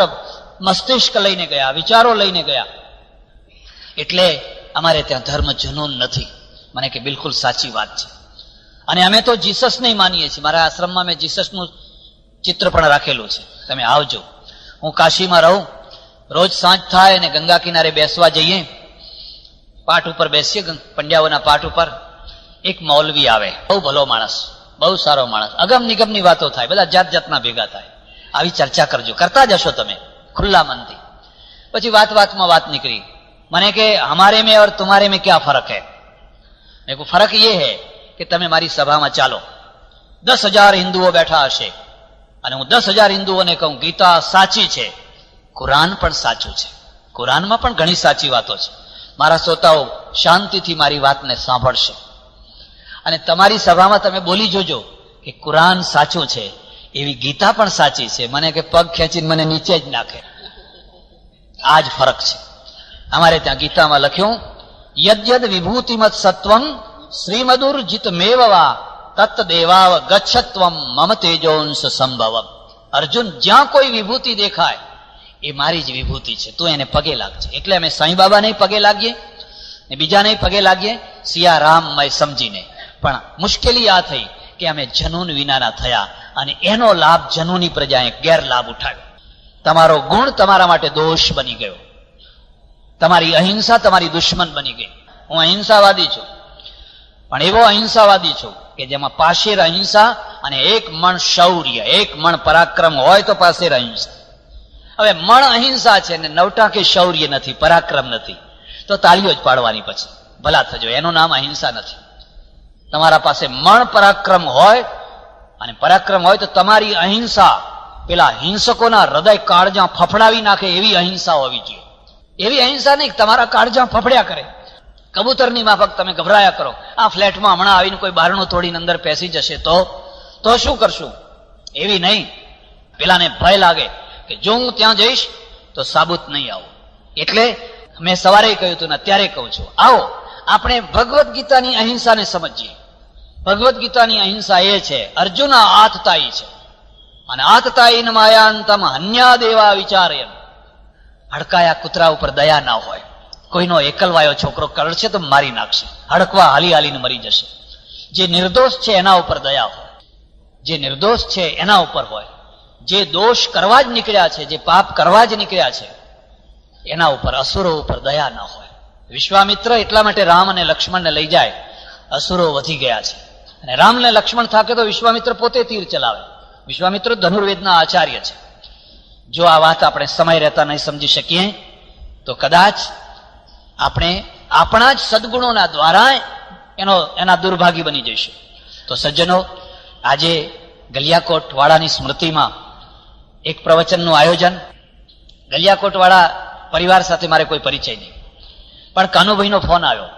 મસ્તિષ્ક લઈને ગયા, વિચારો લઈને ગયા. એટલે અમારે ત્યાં ધર્મ જનૂન નથી. મને કે બિલકુલ સાચી વાત છે, અને અમે તો જીસસને માનીએ છીએ. મારા આશ્રમમાં મેં જીસસનું ચિત્ર પણ રાખેલું છે, તમે આવજો. હું કાશીમાં રહું, રોજ સાંજ થાય અને ગંગા કિનારે બેસવા જઈએ, પાટ ઉપર બેસીએ, પંડ્યાઓના પાટ ઉપર. એક મૌલવી આવે, બહુ ભલો માણસ, બહુ સારો માણસ, અગમ નિગમની વાતો થાય, બધા જાત જાતના ભેગા થાય. આવી ચર્ચા કરજો, કરતા જશો તમે ખુલ્લા મનથી. પછી વાતમાં વાત નીકળી. મને કે હમારે में और तुम्हारे में क्या फर्क है? મેં કહ્યું ફરક ये है કે તમે મારી સભામાં ચાલો, 10,000 હિન્દુઓ બેઠા હશે અને હું 10,000 હિન્દુઓને કહું ગીતા સાચી છે, કુરાન પણ સાચું છે, કુરાનમાં પણ ઘણી સાચી વાતો છે. મારા શ્રોતાઓ શાંતિથી મારી વાતને સાંભળશે અને તમારી સભામાં તમે બોલી જોજો કે કુરાન સાચું છે, એવી ગીતા પણ સાચી છે. મને કે પગ ખેંચીને મને નીચે જ નાખે. આ જ ફરક છે. અમારે ત્યાં ગીતામાં લખ્યું, યદ્યદ વિભૂતિમત સત્વમ શ્રીમદુર્જિત મેવવા તત્ દેવાવ ગચ્છત્વમ મમ તેજોંશ સંભવમ. અર્જુન, જ્યાં કોઈ વિભૂતિ દેખાય એ મારી જ વિભૂતિ છે, તું એને પગે લાગજે. એટલે અમે સાંઈ બાબા નહીં પગે લાગીએ ને બીજા નહીં પગે લાગીએ, સિયા રામમય સમજીને. પણ મુશ્કેલી આ થઈ કે અમે જનૂન વિનાના થયા અને એનો લાભ જનૂની પ્રજાએ ગેરલાભ ઉઠાવ્યો. તમારો ગુણ તમારા માટે દોષ બની ગયો, તમારી અહિંસા તમારી દુશ્મન બની ગઈ. હું અહિંસાવાદી છું, પણ એવો અહિંસાવાદી છું કે જેમાં પાશેર અહિંસા અને એક મણ શૌર્ય, એક મણ પરાક્રમ હોય તો પાશેર અહિંસા. હવે મણ અહિંસા છે ને 9 શૌર્ય નથી, પરાક્રમ નથી, તો તાળીઓ જ પાડવાની પછી ભલા થજો. એનું નામ અહિંસા નથી. તમારા પાસે મણ પરાક્રમ હોય અને પરાક્રમ હોય તો તમારી અહિંસા પેલા હિંસકોના હૃદય કાળજા ફફડાવી નાખે એવી અહિંસા હોવી જોઈએ. એવી અહિંસા નહીં તમારા કાળજા ફફડ્યા કરે, કબૂતરની માફક તમે ગભરાયા કરો. આ ફ્લેટમાં હમણાં આવીને કોઈ બારણું તોડીને અંદર પેસી જશે તો શું કરશું? એવી નહીં. પેલાને ભય લાગે કે જો હું ત્યાં જઈશ તો સાબુત નહીં આવું. એટલે મેં સવારે કહ્યું હતું ને અત્યારે કહું છું, આવો આપણે ભગવદ્ ગીતાની અહિંસાને સમજીએ. ભગવદ્ ગીતાની અહિંસા એ છે, અર્જુન આતતાઈ છે અને આતતાઈન માયાંતમ હન્યા દેવા વિચારેન. હડકાયા કૂતરા ઉપર દયા ના હોય. કોઈનો એકલવાયો છોકરો કરડશે તો મારી નાખશે, હડકવા હાલી હાલીને મરી જશે. જે નિર્દોષ છે એના ઉપર દયા હોય, જે નિર્દોષ છે એના ઉપર હોય. જે દોષ કરવા જ નીકળ્યા છે, જે પાપ કરવા જ નીકળ્યા છે એના ઉપર, અસુરો ઉપર દયા ના હોય. વિશ્વામિત્ર એટલા માટે રામ અને લક્ષ્મણને લઈ જાય, અસુરો વધી ગયા છે. અને રામને લક્ષ્મણ થાકે તો વિશ્વામિત્ર પોતે તીર ચલાવે. વિશ્વામિત્ર ધનુર્વેદના આચાર્ય છે. જો આ વાત આપણે સમય રહેતા નહીં સમજી શકીએ તો કદાચ આપણે આપણા જ સદગુણોના દ્વારા એના દુર્ભાગી બની જઈશું. તો સજ્જનો, આજે ગલિયાકોટ વાળાની સ્મૃતિમાં એક પ્રવચનનું આયોજન. ગલિયાકોટ વાળા પરિવાર સાથે મારે કોઈ પરિચય નહીં, પણ કાનુભાઈનો ફોન આવ્યો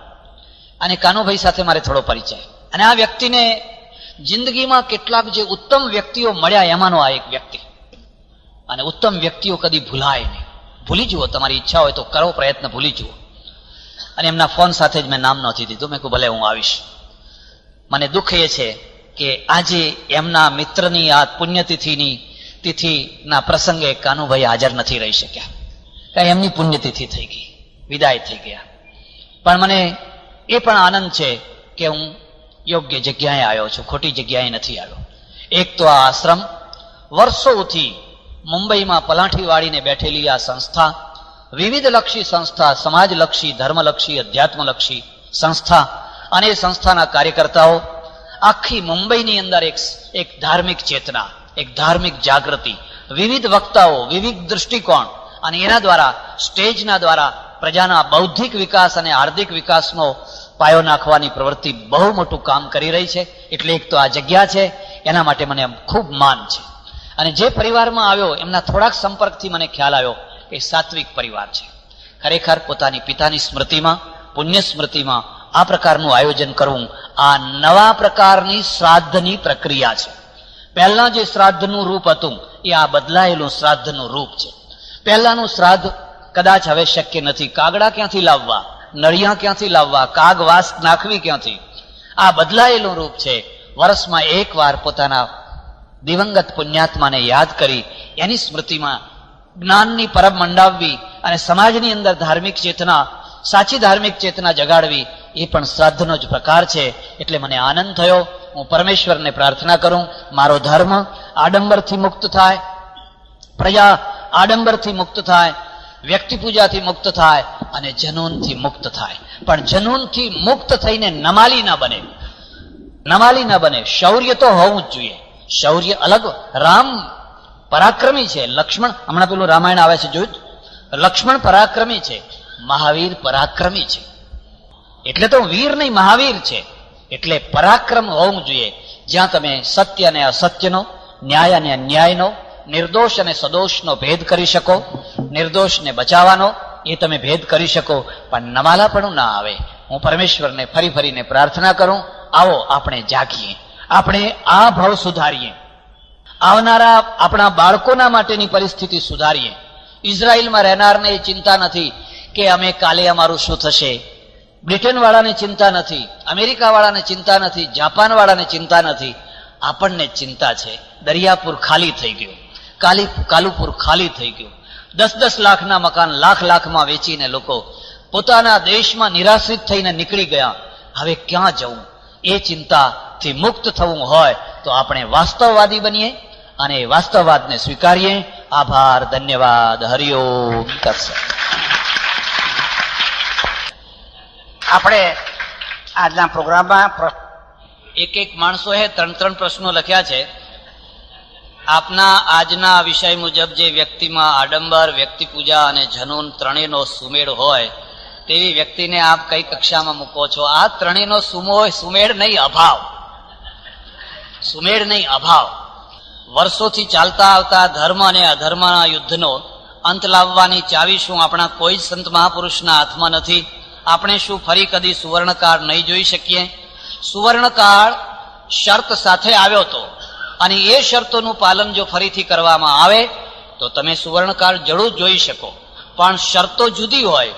અને કાનુભાઈ સાથે મારે થોડો પરિચય. અને આ વ્યક્તિને જિંદગીમાં કેટલાક જે ઉત્તમ વ્યક્તિઓ મળ્યા એમાંનો આ એક વ્યક્તિ. અને ઉત્તમ વ્યક્તિઓ કદી ભૂલાય નહીં. ભૂલી જુઓ, તમારી ઈચ્છા હોય તો કરો પ્રયત્ન, ભૂલી જુઓ. અને એમના ફોન સાથે જ મેં નામ નથી દીધું. મેં કહ્યું ભલે હું આવીશ. મને દુઃખ એ છે કે આજે એમના મિત્રની આ પુણ્યતિથિના પ્રસંગે કાનુભાઈ હાજર નથી રહી શક્યા. કારણ એમની પુણ્યતિથિ થઈ ગઈ, વિદાય થઈ ગયા. પણ મને એ પણ આનંદ છે કે હું યોગ્ય જગ્યાએ આવ્યો છું, ખોટી જગ્યાએ નથી આવ્યો. એક તો આ આશ્રમ વર્ષોથી મુંબઈમાં પલાઠી વાળીને બેઠેલી આ સંસ્થા, વિવિધલક્ષી સંસ્થા, સમાજલક્ષી, ધર્મલક્ષી, અધ્યાત્મલક્ષી સંસ્થા, અને એ સંસ્થાના કાર્યકર્તાઓ આખી મુંબઈની અંદર એક ધાર્મિક ચેતના, એક ધાર્મિક જાગૃતિ, વિવિધ વક્તાઓ, વિવિધ દૃષ્ટિકોણ, અને એના દ્વારા સ્ટેજના દ્વારા પ્રજાના બૌદ્ધિક વિકાસ અને હાર્દિક વિકાસનો પાયો નાખવાની પ્રવૃત્તિ બહુ મોટું કામ કરી રહી છે. એટલે એક તો આ જગ્યા છે, એના માટે મને ખૂબ માન છે. અને જે પરિવારમાં આવ્યો એમના થોડાક સંપર્કથી મને ખ્યાલ આવ્યો કે સાત્વિક પરિવાર છે. ખરેખર પોતાની પિતાની સ્મૃતિમાં, પુણ્ય સ્મૃતિમાં આ પ્રકારનું આયોજન કરવું આ નવા પ્રકારની શ્રાદ્ધની પ્રક્રિયા છે. પહેલા જે શ્રાદ્ધનું રૂપ હતું એ આ બદલાયેલું શ્રાદ્ધનું રૂપ છે. પહેલાનું શ્રાદ્ધ કદાચ હવે શક્ય નથી. કાગડા ક્યાંથી લાવવા, નળિયા ક્યાંથી લાવવા, કાગવાસ નાખવી ક્યાંથી? આ બદલાયેલું રૂપ છે. વર્ષમાં એકવાર પોતાના દિવંગત પુણ્યાત્માને યાદ કરી એની સ્મૃતિમાં જ્ઞાનની પરબ મંડાવવી અને સમાજની અંદર ધાર્મિક ચેતના સાચી ધાર્મિક ચેતના જગાડવી એ પણ શ્રાદ્ધનો જ પ્રકાર છે. એટલે મને આનંદ થયો. હું પરમેશ્વરને પ્રાર્થના કરું મારો ધર્મ આડંબરથી મુક્ત થાય, પ્રજા આડંબરથી મુક્ત થાય, વ્યક્તિ પૂજાથી મુક્ત થાય અને જનૂનથી મુક્ત થાય. પણ જનૂનથી મુક્ત થઈને નમાલી ના બને, નમાલી ના બને. શૌર્ય તો હોવું જ જોઈએ. શૌર્ય અલગ. રામ પરાક્રમી છે, લક્ષ્મણ, હમણાં પેલું રામાયણ આવે છે જોયું, લક્ષ્મણ પરાક્રમી છે, મહાવીર પરાક્રમી છે. એટલે તો વીર નહીં મહાવીર છે. એટલે પરાક્રમ હોવું જોઈએ. જ્યાં તમે સત્ય અને અસત્યનો, ન્યાય અને અન્યાયનો, નિર્દોષ અને સદોષનો ભેદ કરી શકો, નિર્દોષને બચાવવાનો એ તમે ભેદ કરી શકો, પણ નમાલાપણું ના આવે. હું પરમેશ્વરને ફરી ફરીને પ્રાર્થના કરું, આવો આપણે જાગીએ, આપણે આ ભાવ સુધારીએ, આવનારા આપણા બાળકોના માટેની પરિસ્થિતિ સુધારીએ. ઇઝરાયલમાં રહેનારને એ ચિંતા નથી કે અમે કાલે અમારું શું થશે. બ્રિટન વાળાને ચિંતા નથી, અમેરિકા વાળાને ચિંતા નથી, જાપાન વાળાને ચિંતા નથી. આપણને ચિંતા છે. દરિયાપુર ખાલી થઈ ગયું, કાલુપુર ખાલી થઈ ગયું. 10-10 લાખના મકાન લાખમાં વેચીને લોકો પોતાના દેશમાં નિરાશ્રિત થઈને નીકળી ગયા. હવે ક્યાં જવું? એ ચિંતાથી મુક્ત થવું હોય તો આપણે વાસ્તવવાદી બનીએ અને વાસ્તવવાદને સ્વીકારીએ. આભાર, ધન્યવાદ, હરિઓમ તત્સત. આપણે આજના પ્રોગ્રામમાં એક માણસોએ 3 પ્રશ્નો લખ્યા છે. આપના આજના વિષય મુજબ જે વ્યક્તિમાં આડંબર, વ્યક્તિ પૂજા અને જનૂન ત્રણેયનો સુમેળ હોય તેવી વ્યક્તિને આપ કઈ કક્ષામાં મૂકો છો? આ ત્રણેયનો સુમેળ નહીં, અભાવ. સુમેળ નહીં, અભાવ. વર્ષોથી ચાલતા આવતા ધર્મ અને અધર્મના યુદ્ધનો અંત લાવવાની ચાવી શું આપણા કોઈ જ સંત મહાપુરુષના હાથમાં નથી? આપણે શું ફરી કદી સુવર્ણકાળ નહીં જોઈ શકીએ? સુવર્ણકાળ શરત સાથે આવ્યો હતો અને એ શરતોનું પાલન જો ફરીથી કરવામાં આવે તો તમે સુવર્ણકાળ જરૂર જોઈ શકો. પણ શરતો જુદી હોય,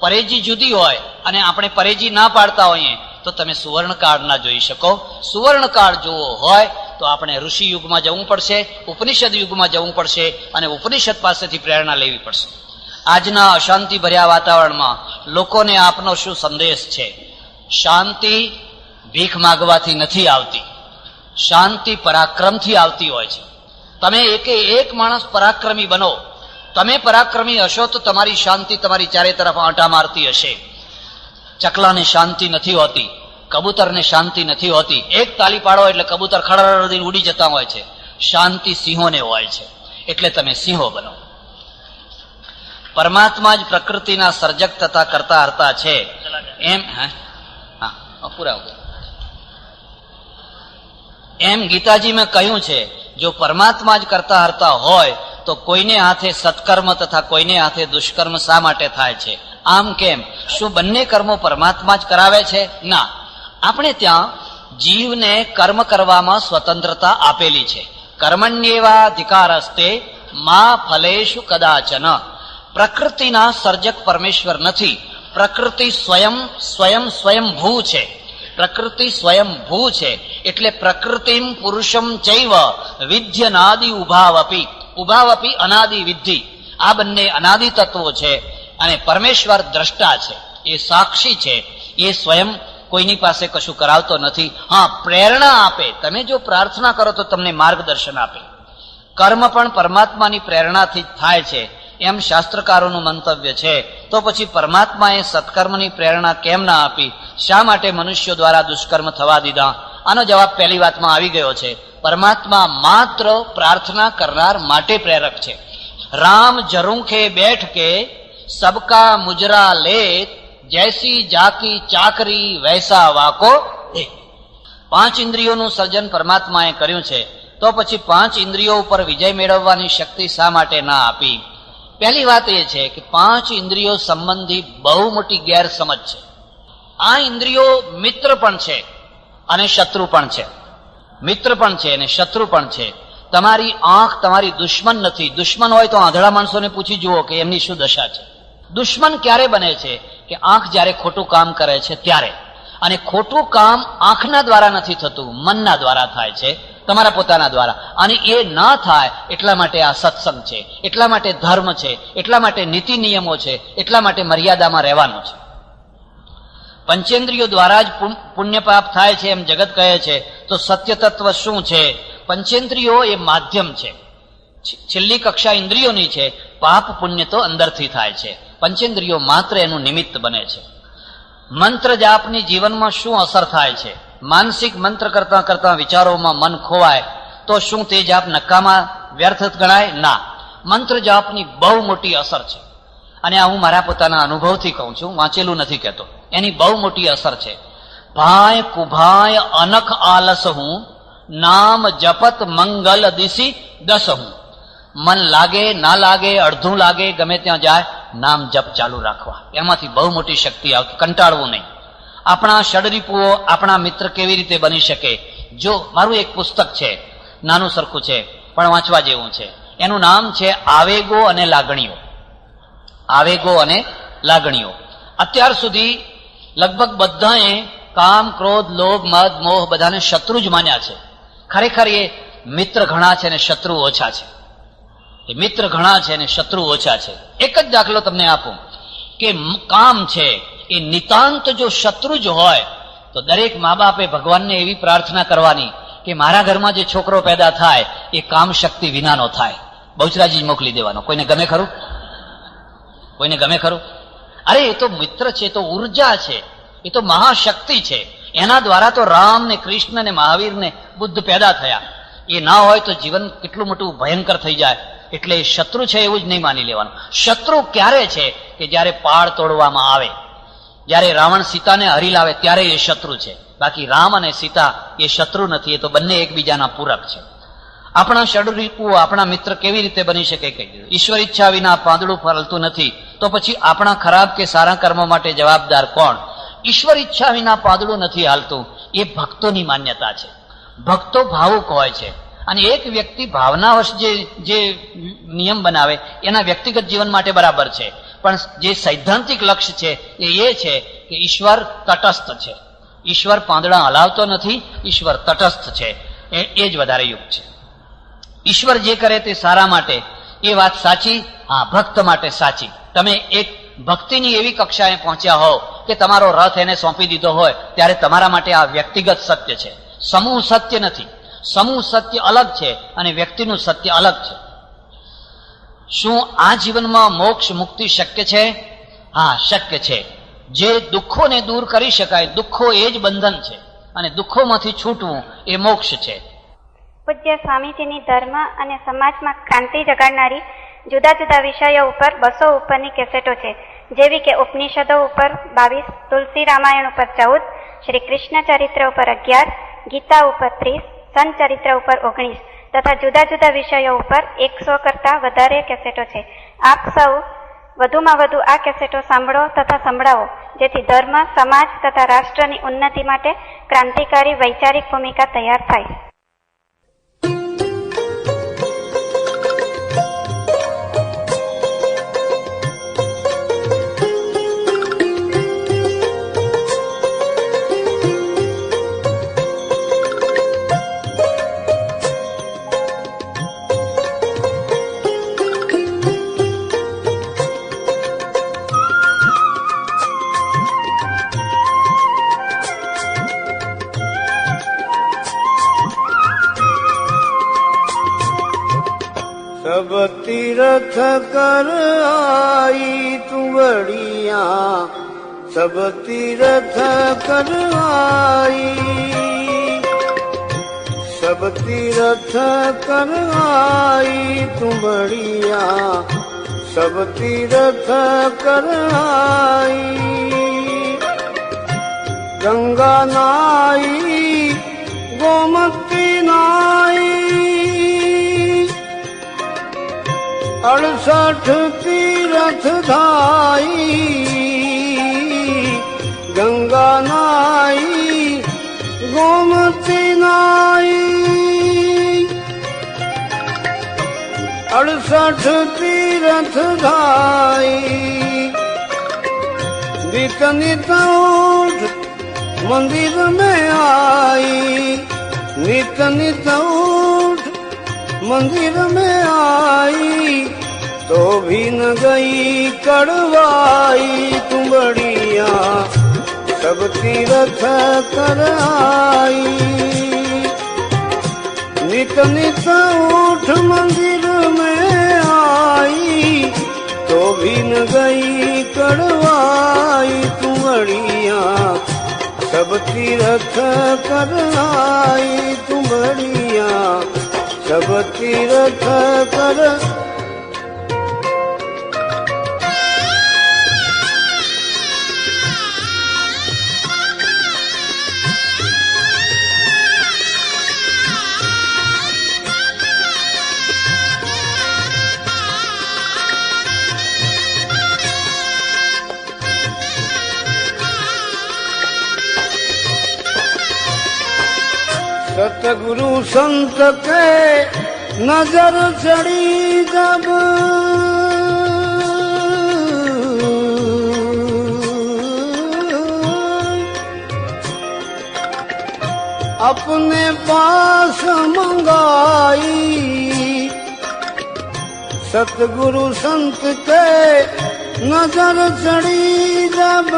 પરેજી જુદી હોય અને આપણે પરેજી ના પાડતા હોઈએ તો તમે સુવર્ણકાળ ના જોઈ શકો. સુવર્ણકાળ જોવો હોય તો આપણે ઋષિ યુગમાં જવું પડશે, ઉપનિષદ યુગમાં જવું પડશે અને ઉપનિષદ પાસેથી પ્રેરણા લેવી પડશે. આજના અશાંતિ ભર્યા વાતાવરણમાં લોકોને આપનો શું સંદેશ છે? શાંતિ ભીખ માગવાથી નથી આવતી, શાંતિ પરાક્રમથી આવતી હોય છે. તમે એક માણસ પરાક્રમી બનો. તમે પરાક્રમી હશો તો તમારી શાંતિ તમારી ચારે તરફ આંટા મારતી હશે. ચકલાને શાંતિ નથી હોતી, કબૂતરને શાંતિ નથી હોતી. એક તાલી પાડો એટલે કબૂતર ખડરડી ઉડી જતા હોય છે. શાંતિ સિંહોને હોય છે. એટલે તમે સિંહો બનો. પરમાત્મા જ પ્રકૃતિના સર્જક તથા કરતા હર્તા છે એમ ગીતાજીમાં કહ્યું છે. જો પરમાત્મા જ કરતા હર્તા હોય તો કોઈને હાથે સત્કર્મ તથા કોઈને હાથે દુષ્કર્મ શા માટે થાય છે? આમ કેમ? શું બંને કર્મો પરમાત્મા જ કરાવે છે? ના. આપણે ત્યાં જીવને કર્મ કરવામાં સ્વતંત્રતા આપેલી છે. કર્મણ્યેવાધિકારસ્તે મા ફલેષુ કદાચન. પ્રકૃતિના સર્જક પરમેશ્વર નથી. પ્રકૃતિ સ્વયંભૂ છે. પ્રકૃતિ સ્વયંભૂ છે. એટલે પ્રકૃતિમ પુરુષમ ચૈવ વિદ્યનાદિ ઉભાવપી અનાદિ વિદ્ધિ. આ બંને અનાદિ તત્વો છે અને પરમેશ્વર દ્રષ્ટા છે, એ સાક્ષી છે. એ સ્વયં કોઈની પાસે કશું કરાવતો નથી. હા, પ્રેરણા આપે. તમે જો પ્રાર્થના કરો તો તમને માર્ગદર્શન આપે. કર્મ પણ પરમાત્માની પ્રેરણાથી જ થાય છે એમ શાસ્ત્રકારોનું મંતવ્ય છે. તો પછી પરમાત્માએ સત્કર્મની પ્રેરણા કેમ ના આપી? શા માટે મનુષ્યો દ્વારા દુષ્કર્મ થવા દીધા? આનો જવાબ પહેલી વાતમાં આવી ગયો છે. પરમાત્મા માત્ર પ્રાર્થના કરનાર માટે પ્રેરક છે. રામ ઝરૂખે બેઠ કે સબકા મુજરા લેત, જૈસી જાકી ચાકરી વૈસા વાકો. 5 ઇન્દ્રિયોનું સર્જન પરમાત્માએ કર્યું છે. તો પછી 5 ઇન્દ્રિયો ઉપર વિજય મેળવવાની શક્તિ શા માટે ના આપી? પહેલી વાત એ છે કે 5 ઇન્દ્રિયો સંબંધી બહુ મોટી ગેરસમજ છે. આ ઇન્દ્રિયો મિત્ર પણ છે અને શત્રુ પણ છે. મિત્ર પણ છે અને શત્રુ પણ છે. તમારી આંખ તમારી દુશ્મન નથી. દુશ્મન હોય તો આંધળા માણસોને પૂછી જુઓ કે એમની શું દશા છે. દુશ્મન ક્યારે બને છે? કે આંખ જ્યારે ખોટું કામ કરે છે ત્યારે. અને ખોટું કામ આંખના દ્વારા નથી થતું, મનના દ્વારા થાય છે, તમારા પોતાના દ્વારા. અને એ ના થાય એટલા માટે આ સત્સંગ છે, એટલા માટે ધર્મ છે, એટલા માટે નીતિ નિયમો છે, એટલા માટે મર્યાદામાં રહેવાનું છે. પંચેન્દ્રિયો દ્વારા જ પુણ્ય પાપ થાય છે એમ જગત કહે છે. તો સત્ય તત્વ શું છે? પંચેન્દ્રિયો એ માધ્યમ છે, છેલ્લી કક્ષા ઇન્દ્રિયોની છે. પાપ પુણ્ય તો અંદરથી થાય છે, પંચેન્દ્રિયો માત્ર એનું નિમિત્ત બને છે. મંત્ર જાપની જીવનમાં શું અસર થાય છે? માનસિક મંત્ર કરતા કરતા વિચારોમાં મન ખોવાય તો શું તે જાપ નકામા વ્યર્થ ગણાય? ના, મંત્ર જાપની બહુ મોટી અસર છે. અને આ હું મારા પોતાના અનુભવથી કહું છું, વાંચેલું નથી કહેતો. એની બહુ મોટી અસર છે. ભાય કુભાય અનખ આલસ હું, નામ જપત મંગલ દિશી દસ હું. મન લાગે ના લાગે, અડધું લાગે, ગમે ત્યાં જાય, નામ જપ ચાલુ રાખવા, એમાંથી બહુ મોટી શક્તિ આવતી. કંટાળવું નહીં. આપણા ષડરીપુઓ આપણા મિત્ર કેવી રીતે બની શકે? જો મારું એક પુસ્તક છે, નાનું સરખું છે પણ વાંચવા જેવું છે. એનું નામ છે આવેગો અને લાગણીઓ. આવેગો અને લાગણીઓ. અત્યાર સુધી લગભગ બધાએ કામ, ક્રોધ, લોભ, મદ, મોહ બધાને શત્રુ જ માન્યા છે. ખરેખર એ મિત્ર ઘણા છે અને શત્રુ ઓછા છે. એ મિત્ર ઘણા છે અને શત્રુ ઓછા છે. એક જ દાખલો તમને આપું કે કામ છે એ નિતાંત જો શત્રુ જ હોય તો દરેક મા બાપે ભગવાનને એવી પ્રાર્થના કરવાની કે મારા ઘરમાં જે છોકરો પેદા થાય એ કામ શક્તિ વિનાનો થાય. બહુચરાજી મોકલી દેવાનો. કોઈને ગમે ખરું? કોઈને ગમે ખરું? અરે એ તો મિત્ર છે, એ તો ઉર્જા છે, એ તો મહાશક્તિ છે. એના દ્વારા તો રામ ને કૃષ્ણ ને મહાવીર ને બુદ્ધ પેદા થયા. એ ના હોય તો જીવન કેટલું મોટું ભયંકર થઈ જાય. એટલે શત્રુ છે એવું જ નહીં માની લેવાનું. શત્રુ ક્યારે છે? કે જ્યારે પાળ તોડવામાં આવે, જ્યારે રાવણ સીતાને હરી લાવે ત્યારે એ શત્રુ છે. બાકી રામ અને સીતા એ શત્રુ નથી, એ તો બંને એકબીજાના પૂરક છે. આપણા ષડરીપુઓ આપણા મિત્ર કેવી રીતે બની શકે? કહી દીધું. ઈશ્વર ઈચ્છા વિના પાંદડું ફરતું નથી, તો પછી આપણા ખરાબ કે સારા કર્મો માટે જવાબદાર કોણ? ઈશ્વર ઈચ્છા વિના પાંદડું નથી હાલતું, એ ભક્તોની માન્યતા છે. ભક્તો ભાવુક હોય છે અને એક વ્યક્તિ ભાવનાવશ જે નિયમ બનાવે એના વ્યક્તિગત જીવન માટે બરાબર છે. પણ જે સૈદ્ધાંતિક લક્ષ્ય છે એ છે કે ઈશ્વર તટસ્થ છે. ઈશ્વર પાંદડા હલાવતો નથી, ઈશ્વર તટસ્થ છે. એ જ વધારે યુક્ત છે. ઈશ્વર જે કરે તે સારા માટે, એ વાત સાચી. હા, ભક્ત માટે સાચી. તમે એક ભક્તિની એવી કક્ષાએ પહોંચ્યા હોવ કે તમારો રથ એને સોંપી દીધો હોય ત્યારે તમારા માટે આ વ્યક્તિગત સત્ય છે, સમૂહ સત્ય નથી. સમૂહ સત્ય અલગ છે અને વ્યક્તિનું સત્ય અલગ છે. શું આ જીવનમાં મોક્ષ મુક્તિ શક્ય છે? હા, શક્ય છે. જે દુઃખોને દૂર કરી શકાય, દુઃખો એ જ બંધન છે અને દુઃખોમાંથી છૂટવું એ મોક્ષ છે. પૂજ્ય સ્વામીજીની ધર્મ અને સમાજમાં ક્રાંતિ જગાડનારી જુદા જુદા વિષયો ઉપર 200 ઉપરની કેસેટો છે, જેવી કે ઉપનિષદો ઉપર 22, તુલસી રામાયણ ઉપર 14, શ્રી કૃષ્ણ ચરિત્ર ઉપર 11, ગીતા ઉપર 30, સંત ચરિત્ર ઉપર 19 તથા જુદા જુદા વિષયો ઉપર 100 કરતા વધારે કેસેટો છે. આપ સૌ વધુમાં વધુ આ કેસેટો સાંભળો તથા સંભળાવો, જેથી ધર્મ, સમાજ તથા રાષ્ટ્રની ઉન્નતિ માટે ક્રાંતિકારી વૈચારિક ભૂમિકા તૈયાર થાય. सब तीरथ कर आई तू बढ़िया, सब तीरथ कर आई, सब तीरथ कर आई तू बढ़िया, सब तीरथ कर आई। गंगा नाई गोमती नाई, 68 तीरथ धाई। गंगा नाई गोमती नाई, 68 तीरथ धाई। नित नित उठ मंदिर में आई, नित नित उठ मंदिर में आई, तो भी न गई कड़वाई तू बढ़िया, सब तीरथ कर आई। नित नित उठ मंदिर में आई, तो भी न गई कड़वाई तुम्हारिया। सब तीरथ कर आई तुम्हारिया, सब तीरथ कर। सतगुरु संत के नजर चढ़ी जब, अपने पास मंगाई। सतगुरु संत के नजर चढ़ी जब,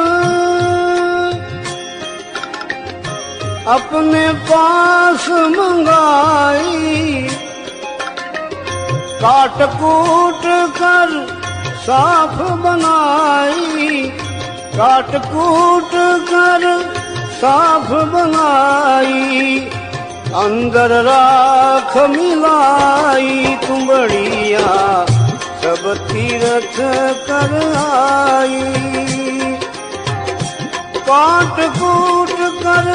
अपने पास मंगाई। काट कूट कर साफ बनाई, काट कूट कर साफ बनाई। अंदर राख मिलाई तुम्हारिया, सब तीरथ कर आई। काट कूट कर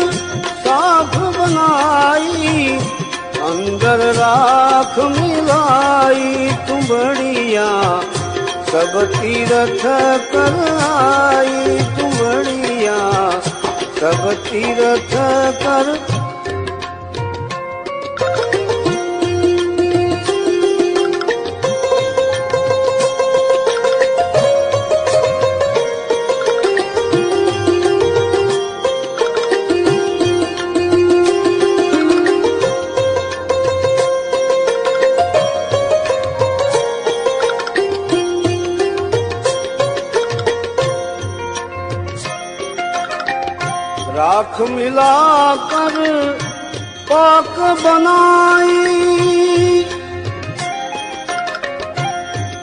साफ बनाई, अंदर राख मिलाई तुम्हारिया। सब तीरथ कर आई तुम्हारिया, सब तीरथ कर। राख मिलाकर पाक बनाई,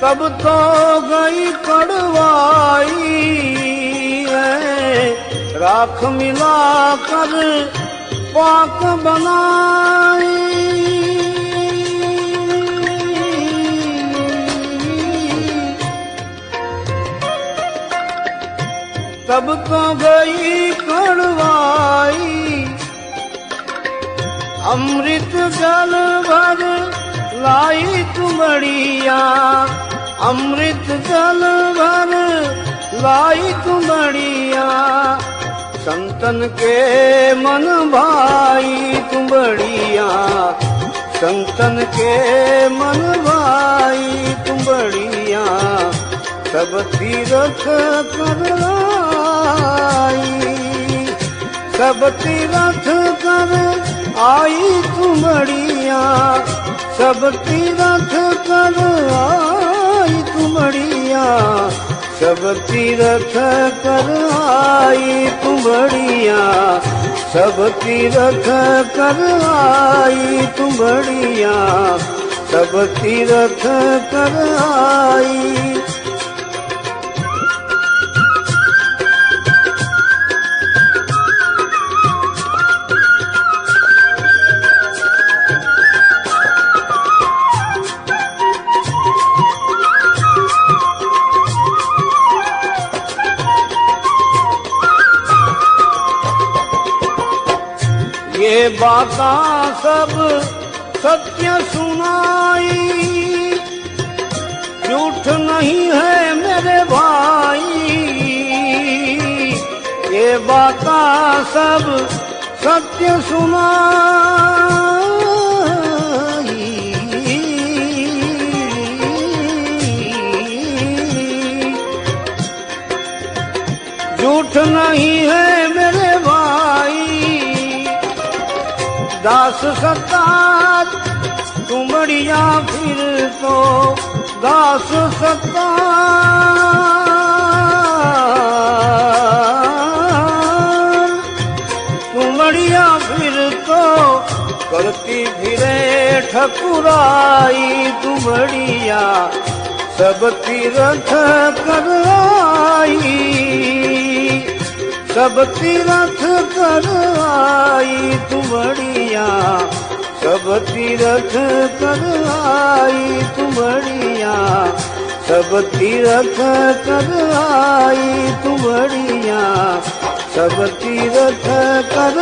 तब तो गई कड़वाई। राख मिलाकर पाक बनाई, तब तो गई कड़वाई। अमृत जल भर लाई तुम्हारिया, अमृत जल भर लाई तुम्हारिया। संतन के मन भाई तुम्हारिया, संतन के मन भाई तुम्हारिया। सब तीरथ कर आई, सब तीरथ कर आई तुम्हारिया। सब तीरथ कर आई तुम्हारिया, सब तीरथ कर आई तुम्हारिया। सब तीरथ कर आई तुम्हारिया, सब तीरथ कर आई। ये बातें सब सत्य सुनाई, झूठ नहीं है मेरे भाई। ये बातें सब सत्य सुनाई, झूठ नहीं है मेरे भाई। दास सत्तार तुमड़िया फिर तो दास सत्तार। ठकुराई तू बढ़िया सब तीरथ कर आई, सब तीरथ कर आई तू बढ़िया सब तीरथ कर आई तू बढ़िया सब तीरथ कर आई तू बढ़िया सब तीरथ कर